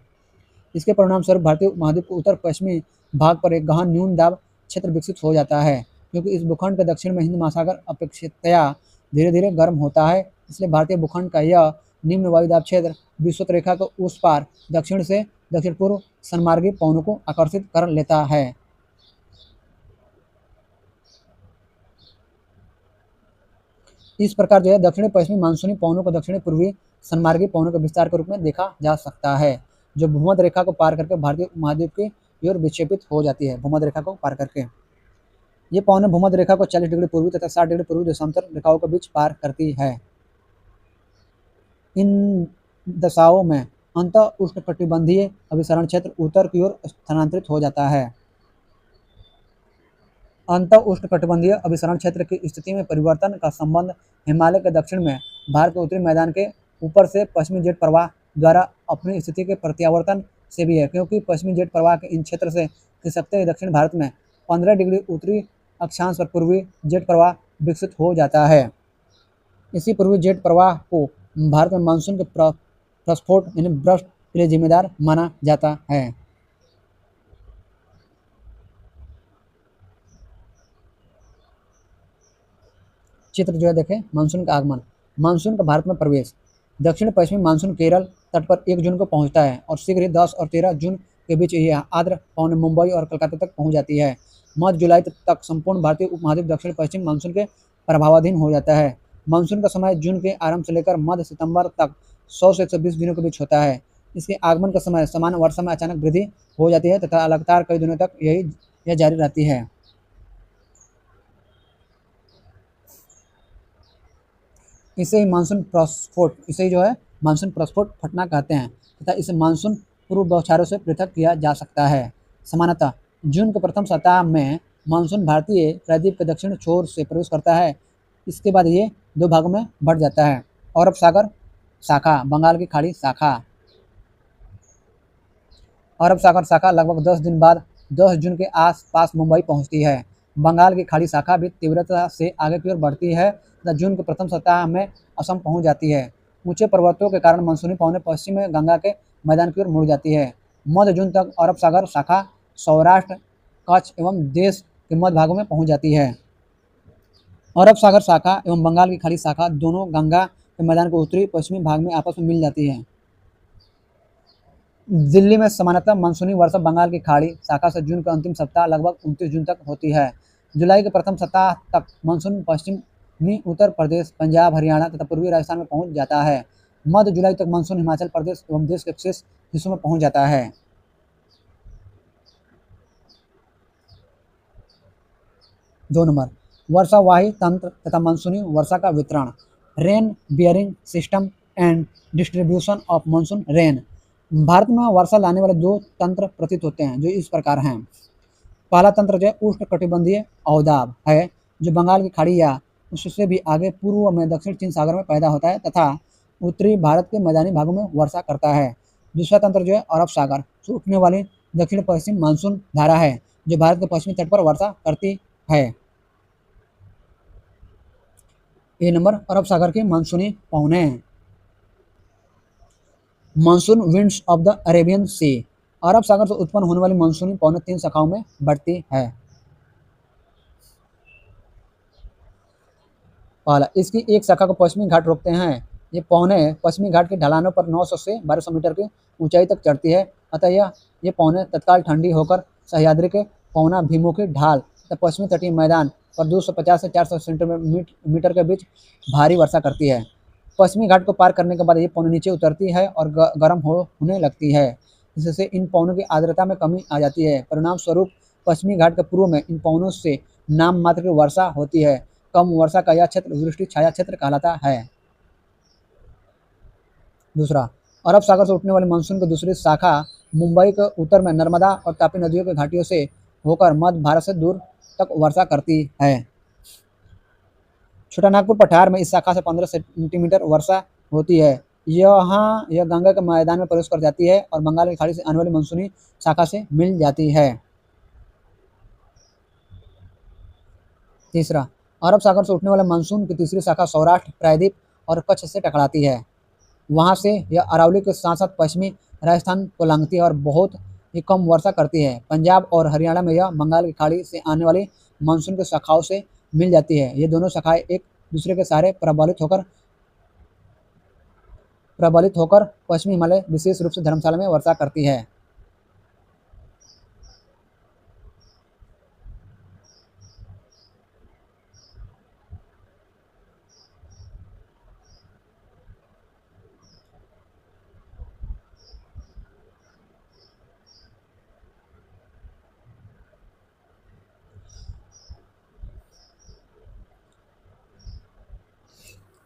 इसके परिणामस्वरूप भारतीय उपमहाद्वीप के उत्तर पश्चिमी भाग पर एक गहन न्यून दाब क्षेत्र विकसित हो जाता है। क्योंकि इस भूखंड के दक्षिण में हिंद महासागर अपेक्षितया धीरे धीरे गर्म होता है, इसलिए भारतीय भूखंड का यह निम्न वायुदाब क्षेत्र विषुवत रेखा को उस पार दक्षिण से दक्षिण पूर्व सन्मार्गी पवनों को आकर्षित कर लेता है। इस प्रकार जो है दक्षिणी पश्चिमी मानसूनी पवनों को दक्षिणी पूर्वी सन्मार्गी पवनों के विस्तार के रूप में देखा जा सकता है, जो भूमध्य रेखा को पार करके भारतीय उपमहाद्वीप की ओर विक्षेपित हो जाती है। भूमध्य रेखा को पार करके ये पवनें भूमध्य रेखा को 40 डिग्री पूर्वी तथा 60 डिग्री पूर्वी देशांतर रेखाओं के बीच पार करती है। इन दशाओं में अंत उष्णकटिबंधीय अभिसरण क्षेत्र उत्तर की ओर स्थानांतरित हो जाता है। अंत उष्णकटिबंधीय अभिसरण क्षेत्र की स्थिति में परिवर्तन का संबंध हिमालय के दक्षिण में भारत के उत्तरी मैदान के ऊपर से पश्चिमी जेट प्रवाह द्वारा अपनी स्थिति के प्रत्यावर्तन से भी है, क्योंकि पश्चिमी जेट प्रवाह के इन क्षेत्र से खिसकते दक्षिण भारत में 15 डिग्री उत्तरी अक्षांश पर पूर्वी जेट प्रवाह विकसित हो जाता है। इसी पूर्वी जेट प्रवाह को भारत में मानसून के प्रस्फोट यानी ब्रस्ट के लिए जिम्मेदार माना जाता है। चित्र जो है देखें, मानसून का आगमन, मानसून का भारत में प्रवेश। दक्षिण पश्चिमी मानसून केरल तट पर 1 जून को पहुंचता है और शीघ्र ही 10 और 13 जून के बीच यह आर्द्र पवनें मुंबई और कलकत्ता तक पहुंच जाती है। मध्य जुलाई तक संपूर्ण भारतीय उपमहाद्वीप दक्षिण पश्चिम मानसून के प्रभावाधीन हो जाता है। मानसून का समय जून के आरंभ से लेकर मध्य सितंबर तक 100 से 120 दिनों के बीच होता है। इसके आगमन का समय सामान्य वर्षा में अचानक वृद्धि हो जाती है तथा लगातार कई दिनों तक यह जारी रहती है। इसे ही मानसून प्रस्फोट, इसे जो है मानसून प्रस्फोट फटना कहते हैं तथा इसे मानसून पूर्व बौछारों से पृथक किया जा सकता है। सामान्यतः जून के प्रथम सप्ताह में मानसून भारतीय प्रायद्वीप के दक्षिण छोर से प्रवेश करता है। इसके बाद ये 2 भागों में बढ़ जाता है। अरब सागर शाखा, बंगाल की खाड़ी शाखा। अरब सागर शाखा लगभग 10 दिन बाद 10 जून के आसपास मुंबई पहुंचती है। बंगाल की खाड़ी शाखा भी तीव्रता से आगे की ओर बढ़ती है तथा जून के प्रथम सप्ताह में असम पहुंच जाती है। ऊंचे पर्वतों के कारण मानसूनी पवनें पश्चिम में गंगा के मैदान की ओर मुड़ जाती है। मध्य जून तक अरब सागर शाखा सौराष्ट्र, कच्छ एवं देश के मध्य भागों में पहुंच जाती है। अरब सागर शाखा एवं बंगाल की खाड़ी शाखा दोनों गंगा के मैदान के उत्तरी पश्चिमी भाग में आपस में मिल जाती है। दिल्ली में सामान्यतः मानसूनी वर्षा बंगाल की खाड़ी शाखा से जून के अंतिम सप्ताह लगभग 29 जून तक होती है। जुलाई के प्रथम सप्ताह तक मानसून पश्चिमी उत्तर प्रदेश, पंजाब, हरियाणा तथा पूर्वी राजस्थान में पहुंच जाता है। मध्य जुलाई तक मानसून हिमाचल प्रदेश एवं देश के शेष हिस्सों में पहुंच जाता है। 2 नंबर, वर्षावाही तंत्र तथा मानसूनी वर्षा का वितरण। Rain bearing system and distribution of monsoon rain. Bharat में वर्षा लाने वाले 2 तंत्र प्रतीत होते हैं जो इस प्रकार हैं। पहला तंत्र जो है उष्णकटिबंधीय अवदाब है, जो बंगाल की खाड़ी या उससे भी आगे पूर्व में दक्षिण चीन सागर में पैदा होता है तथा उत्तरी भारत के मैदानी भागों में वर्षा करता है। दूसरा तंत्र जो है अरब सागर से उठने वाली दक्षिण पश्चिम मानसून धारा है जो भारत के पश्चिमी तट पर वर्षा करती है। ए नंबर अरब सागर के मानसूनी पवने। Monsoon winds of the Arabian sea. अरब सागर से उत्पन्न होने वाली मानसूनी पवनें 3 शाखाओं में बढ़ती है। पहला, इसकी एक शाखा को पश्चिमी घाट रोकते हैं। ये पवनें पश्चिमी घाट के ढलानों पर 900 से 1200 मीटर की ऊंचाई तक चढ़ती है, अतः ये पवनें तत्काल ठंडी होकर सह्याद्री के पवनाभिमुखी ढाल तथा पश्चिमी तटीय मैदान पर 250 से 400 सेंटीमीटर के बीच भारी वर्षा करती है। पश्चिमी घाट को पार करने के बाद ये पवनें नीचे उतरती है और गर्म होने लगती है, जिससे इन पवनों की आर्द्रता में कमी आ जाती है। परिणाम स्वरूप पश्चिमी घाट के पूर्व में इन पवनों से नाम मात्र की वर्षा होती है। कम वर्षा का यह क्षेत्र वृष्टि छाया क्षेत्र कहलाता है। दूसरा, अरब सागर से उठने वाली मानसून की दूसरी शाखा मुंबई के उत्तर में नर्मदा और तापी नदियों की घाटियों से होकर मध्य भारत से दूर तक वर्षा करती है। छोटानागपुर पठार में इस शाखा से 15 सेंटीमीटर वर्षा होती है। यह गंगा के मैदान में प्रवेश कर जाती है और बंगाल की खाड़ी से आने वाली मानसूनी शाखा से मिल जाती है। तीसरा, अरब सागर से उठने वाले मानसून की तीसरी शाखा सौराष्ट्र, प्रायद्वीप और कच्छ से टकराती है। वहां से यह अरावली के साथ साथ पश्चिमी राजस्थान को लांघती है और बहुत ही कम वर्षा करती है। पंजाब और हरियाणा में यह बंगाल की खाड़ी से आने वाली मानसून की शाखाओं से मिल जाती है। ये दोनों शाखाएं एक दूसरे के सहारे प्रबलित होकर पश्चिमी हिमालय विशेष रूप से धर्मशाला में वर्षा करती है।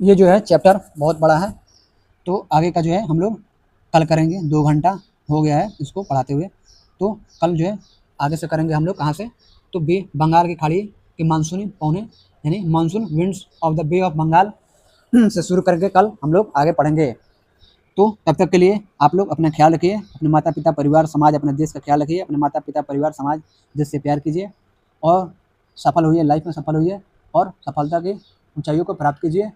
ये जो है चैप्टर बहुत बड़ा है, तो आगे का जो है हम लोग कल करेंगे। 2 घंटा हो गया है इसको पढ़ाते हुए, तो कल जो है आगे से करेंगे हम लोग। कहाँ से? तो बंगाल की खाड़ी की मानसूनी पवनें यानी monsoon winds of the bay of Bengal से शुरू करके कल हम लोग आगे पढ़ेंगे। तो तब तक के लिए आप लोग अपना ख्याल रखिए, अपने माता पिता परिवार समाज अपने देश का ख्याल रखिए। अपने माता पिता परिवार समाज देश से प्यार कीजिए और सफल होइए, लाइफ में सफल होइए और सफलता की ऊंचाइयों को प्राप्त कीजिए।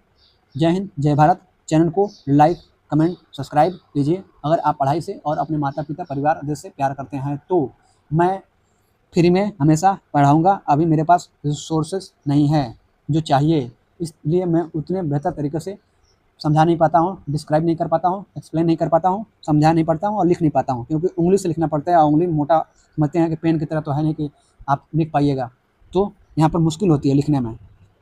जय हिंद, जय भारत। चैनल को लाइक, कमेंट, सब्सक्राइब कीजिए। अगर आप पढ़ाई से और अपने माता पिता परिवार देश से प्यार करते हैं तो मैं फ्री में हमेशा पढ़ाऊँगा। अभी मेरे पास रिसोर्सेज नहीं है जो चाहिए, इसलिए मैं उतने बेहतर तरीके से समझा नहीं पाता हूँ, डिस्क्राइब नहीं कर पाता हूँ, एक्सप्लेन नहीं कर पाता हूँ, समझा नहीं पाता हूँ और लिख नहीं पाता हूँ, क्योंकि उंगली से लिखना पड़ता है और उंगली मोटा समझते हैं कि पेन की तरह तो है नहीं कि आप लिख पाइएगा, तो यहाँ पर मुश्किल होती है लिखने में।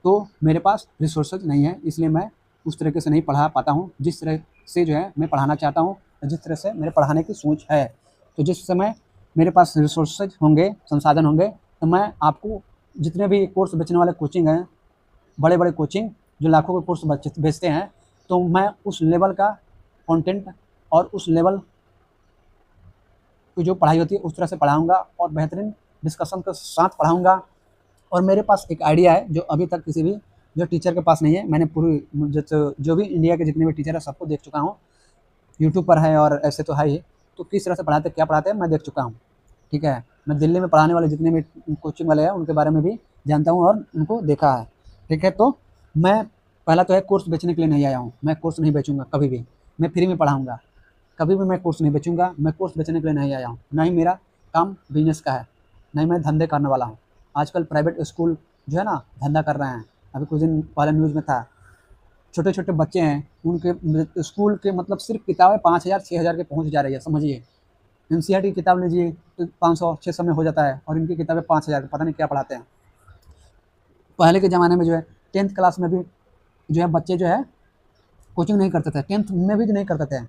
तो मेरे पास रिसोर्सेज नहीं है, इसलिए मैं उस तरीके से नहीं पढ़ा पाता हूँ जिस तरह से जो है मैं पढ़ाना चाहता हूँ, जिस तरह से मेरे पढ़ाने की सोच है। तो जिस समय मेरे पास रिसोर्सेज होंगे, संसाधन होंगे, तो मैं आपको जितने भी कोर्स बेचने वाले कोचिंग हैं, बड़े बड़े कोचिंग जो लाखों के कोर्स बेचते हैं, तो मैं उस लेवल का कंटेंट और उस लेवल की जो पढ़ाई होती है उस तरह से पढ़ाऊँगा और बेहतरीन डिस्कशन के साथ पढ़ाऊँगा। और मेरे पास एक आइडिया है जो अभी तक किसी भी जो टीचर के पास नहीं है। मैंने पूरी जो भी इंडिया के जितने भी टीचर हैं सबको देख चुका हूँ, यूट्यूब पर है और ऐसे तो है ही, तो किस तरह से पढ़ाते क्या पढ़ाते हैं मैं देख चुका हूँ। ठीक है, मैं दिल्ली में पढ़ाने वाले जितने भी कोचिंग वाले हैं उनके बारे में भी जानता हूँ और उनको देखा है। ठीक है, तो मैं पहला तो है कोर्स बेचने के लिए नहीं आया हूँ, मैं कोर्स नहीं बेचूंगा कभी भी, मैं फ्री में पढ़ाऊँगा, कभी भी मैं कोर्स नहीं बेचूंगा। मैं कोर्स बेचने के लिए नहीं आया हूँ, ना ही मेरा काम बिजनेस का है, ना ही मैं धंधे करने वाला हूँ। आजकल प्राइवेट स्कूल जो है ना धंधा कर रहे हैं। अभी कुछ दिन पहले न्यूज़ में था, छोटे छोटे बच्चे हैं उनके स्कूल के मतलब सिर्फ किताबें 5000 6000 के पहुँच जा रही है। समझिए, एनसीईआरटी की किताब लीजिए तो 500 600 में हो जाता है और इनकी किताबें 5000, पता नहीं क्या पढ़ाते हैं। पहले के ज़माने में जो है 10th क्लास में भी जो है बच्चे जो है कोचिंग नहीं करते थे, 10th में भी नहीं करते थे,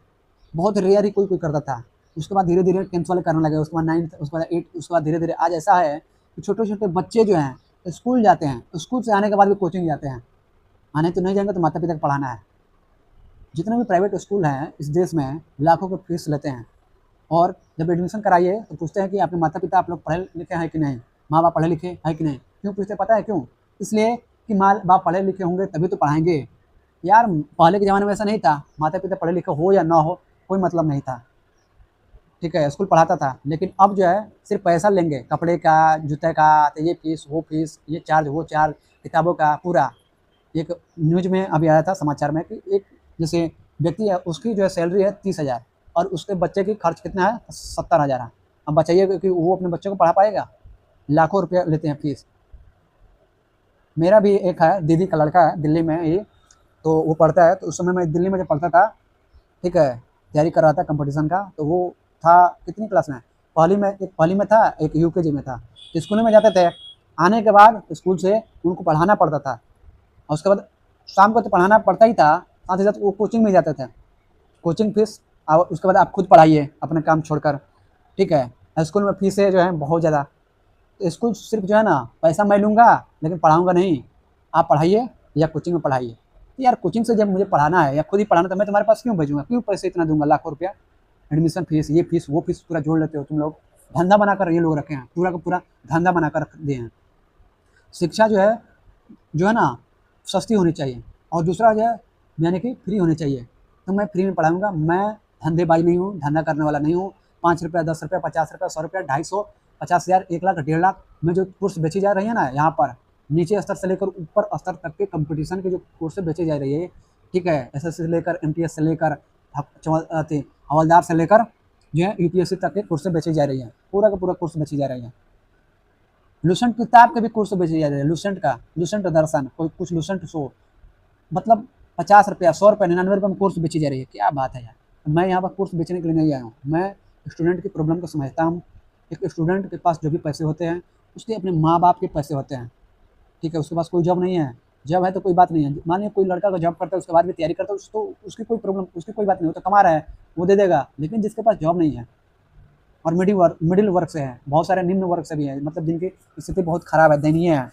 बहुत रेयर ही कोई कोई करता था। उसके बाद धीरे धीरे 10th वाले करने लगे, उसके बाद 9th, उसके बाद 8th, उसके बाद धीरे धीरे आज ऐसा है कि छोटे छोटे बच्चे जो हैं स्कूल जाते हैं, स्कूल से आने के बाद भी कोचिंग जाते हैं। आने तो नहीं जाएंगे तो माता पिता को पढ़ाना है। जितने भी प्राइवेट स्कूल हैं इस देश में लाखों की फीस लेते हैं और जब एडमिशन कराइए तो पूछते हैं कि आपके माता पिता आप लोग पढ़े लिखे हैं कि नहीं, माँ बाप पढ़े लिखे हैं कि नहीं। क्यों पूछते पता है क्यों? इसलिए कि माँ बाप पढ़े लिखे होंगे तभी तो पढ़ाएंगे। यार पहले के ज़माने में ऐसा नहीं था, माता पिता पढ़े लिखे हो या ना हो कोई मतलब नहीं था। ठीक है, स्कूल पढ़ाता था, लेकिन अब जो है सिर्फ पैसा लेंगे, कपड़े का, जूते का, तो ये फीस, वो फीस, ये चार्ज, वो चार्ज, किताबों का पूरा। एक न्यूज़ में अभी आया था समाचार में कि एक जैसे व्यक्ति है, उसकी जो है सैलरी है 30,000 और उसके बच्चे की खर्च कितना है 70,000 है। अब बताइए कि वो अपने बच्चे को पढ़ा पाएगा? लाखों रुपया लेते हैं फीस। मेरा भी एक है, दीदी का लड़का है दिल्ली में ही, तो वो पढ़ता है, तो उस समय मैं दिल्ली में जब पढ़ता था, ठीक है, तैयारी कर रहा था कंपटीशन का, तो वो था कितनी क्लास में, पहली में था, एक यूकेजी में था। तो स्कूल में जाते थे, आने के बाद स्कूल से उनको पढ़ाना पड़ता था और उसके बाद शाम को तो पढ़ाना पड़ता ही था, साथ ही साथ वो कोचिंग में जाते थे। कोचिंग फीस और उसके बाद आप खुद पढ़ाइए अपना काम छोड़कर, ठीक है। स्कूल में फीसें जो है बहुत ज़्यादा, तो स्कूल सिर्फ जो है ना पैसा मैं लूँगा लेकिन पढ़ाऊँगा नहीं, आप पढ़ाइए या कोचिंग में पढ़ाइए। तो यार कोचिंग से जब मुझे पढ़ाना है या खुद ही पढ़ाना, तो मैं तुम्हारे पास क्यों भेजूँगा, क्यों पैसे इतना दूँगा, लाखों रुपया एडमिशन फीस, ये फीस, वो फीस पूरा जोड़ लेते हो तुम लोग। धंधा बनाकर ये लोग रखे हैं, पूरा का पूरा धंधा बनाकर रख दिए हैं। शिक्षा जो है ना सस्ती होनी चाहिए और दूसरा जो है यानी कि फ्री होनी चाहिए। तो मैं फ्री में पढ़ाऊँगा, मैं धंधेबाज नहीं हूँ, धंधा करने वाला नहीं हूँ। 5 रुपया, 10 रुपया, 50 रुपया, 100 रुपया, 250, 50,000, 1 लाख, 1.5 लाख में जो कोर्स बेची जा रही है ना यहाँ पर, नीचे स्तर से लेकर ऊपर स्तर तक के कंपटीशन के जो कोर्सें बेची जा रही है, ठीक है, एसएससी से लेकर एमटीएस से लेकर हवलदार से लेकर जो है यूपीएससी तक के कोर्सें बेची जा रही है, पूरा का पूरा कोर्स बेची जा रही है। लूसेंट किताब के भी कोर्स बेचे जा रहे हैं, लूसेंट का, लूसेंट दर्शन, कोई कुछ लूसेंट शो, मतलब 50 रुपया, 100 रुपया, 99 रुपये में कोर्स बेची जा रही है। क्या बात है यार। मैं यहाँ पर कोर्स बेचने के लिए नहीं आया हूँ, मैं स्टूडेंट की प्रॉब्लम को समझता हूँ। एक स्टूडेंट के पास जो भी पैसे होते हैं उसके अपने माँ बाप के पैसे होते हैं, ठीक है, उसके पास कोई जॉब नहीं है, जॉब है तो कोई बात नहीं है। मान लीजिए कोई लड़का का जॉब करता है उसके बाद भी तैयारी करता है, तो उसकी कोई प्रॉब्लम, उसकी कोई बात नहीं, वो तो कमा रहा है, वो दे देगा। लेकिन जिसके पास जॉब नहीं है और मिडिल वर्ग से है, बहुत सारे निम्न वर्ग से भी हैं, मतलब जिनकी स्थिति बहुत खराब है, दयनीय है,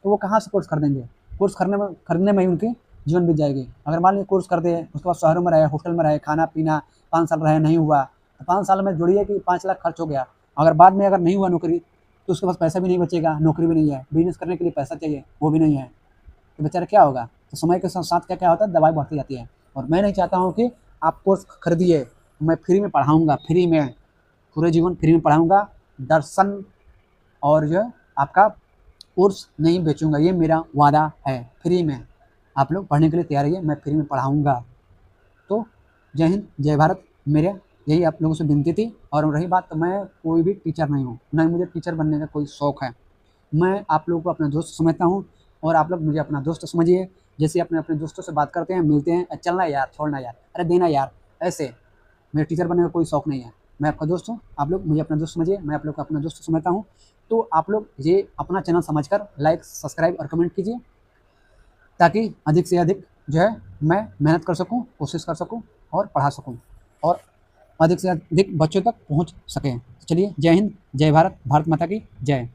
तो वो कहाँ से कोर्स खरीदेंगे? कोर्स खरीदने में ही उनकी जीवन बीत जाएगी। अगर मान लीजिए कोर्स कर दे, उसके बाद शहरों में रहे, हॉस्टल में रहे, खाना पीना, 5 साल रहे, नहीं हुआ, तो 5 साल में जोड़िए कि 5 लाख खर्च हो गया। अगर बाद में अगर नहीं हुआ नौकरी, तो उसके पास पैसा भी नहीं बचेगा, नौकरी भी नहीं है, बिजनेस करने के लिए पैसा चाहिए, वो भी नहीं है, तो बेचारा क्या होगा? तो समय के साथ साथ क्या क्या होता है, दवाई बढ़ती जाती है। और मैं नहीं चाहता हूँ कि आप कोर्स खरीदिए, मैं फ्री में पढ़ाऊँगा, फ्री में, पूरे जीवन फ्री में पढ़ाऊँगा। दर्शन और जो है आपका कोर्स नहीं बेचूँगा, ये मेरा वादा है। फ्री में आप लोग पढ़ने के लिए तैयार रहिए, मैं फ्री में पढ़ाऊँगा। तो जय हिंद, जय भारत। मेरे यही आप लोगों से विनती थी। और रही बात, तो मैं कोई भी टीचर नहीं हूँ, ना ही मुझे टीचर बनने का कोई शौक़ है। मैं आप लोगों को अपना दोस्त समझता हूँ और आप लोग मुझे अपना दोस्त समझिए। जैसे अपने दोस्तों से बात करते हैं, मिलते हैं, चलना यार, छोड़ना यार, अरे देना यार, ऐसे। मेरे टीचर बनने का कोई शौक़ नहीं है, मैं आपका दोस्त हूँ, आप लोग मुझे अपना दोस्त समझिए, मैं आप लोग को अपना दोस्त समझता हूँ। तो आप लोग ये अपना चैनल समझकर लाइक, सब्सक्राइब और कमेंट कीजिए, ताकि अधिक से अधिक जो है मैं मेहनत कर सकूँ, कोशिश कर सकूँ और पढ़ा सकूँ और अधिक से अधिक बच्चों तक पहुँच सकें। चलिए, जय हिंद, जय भारत, भारत माता की जय।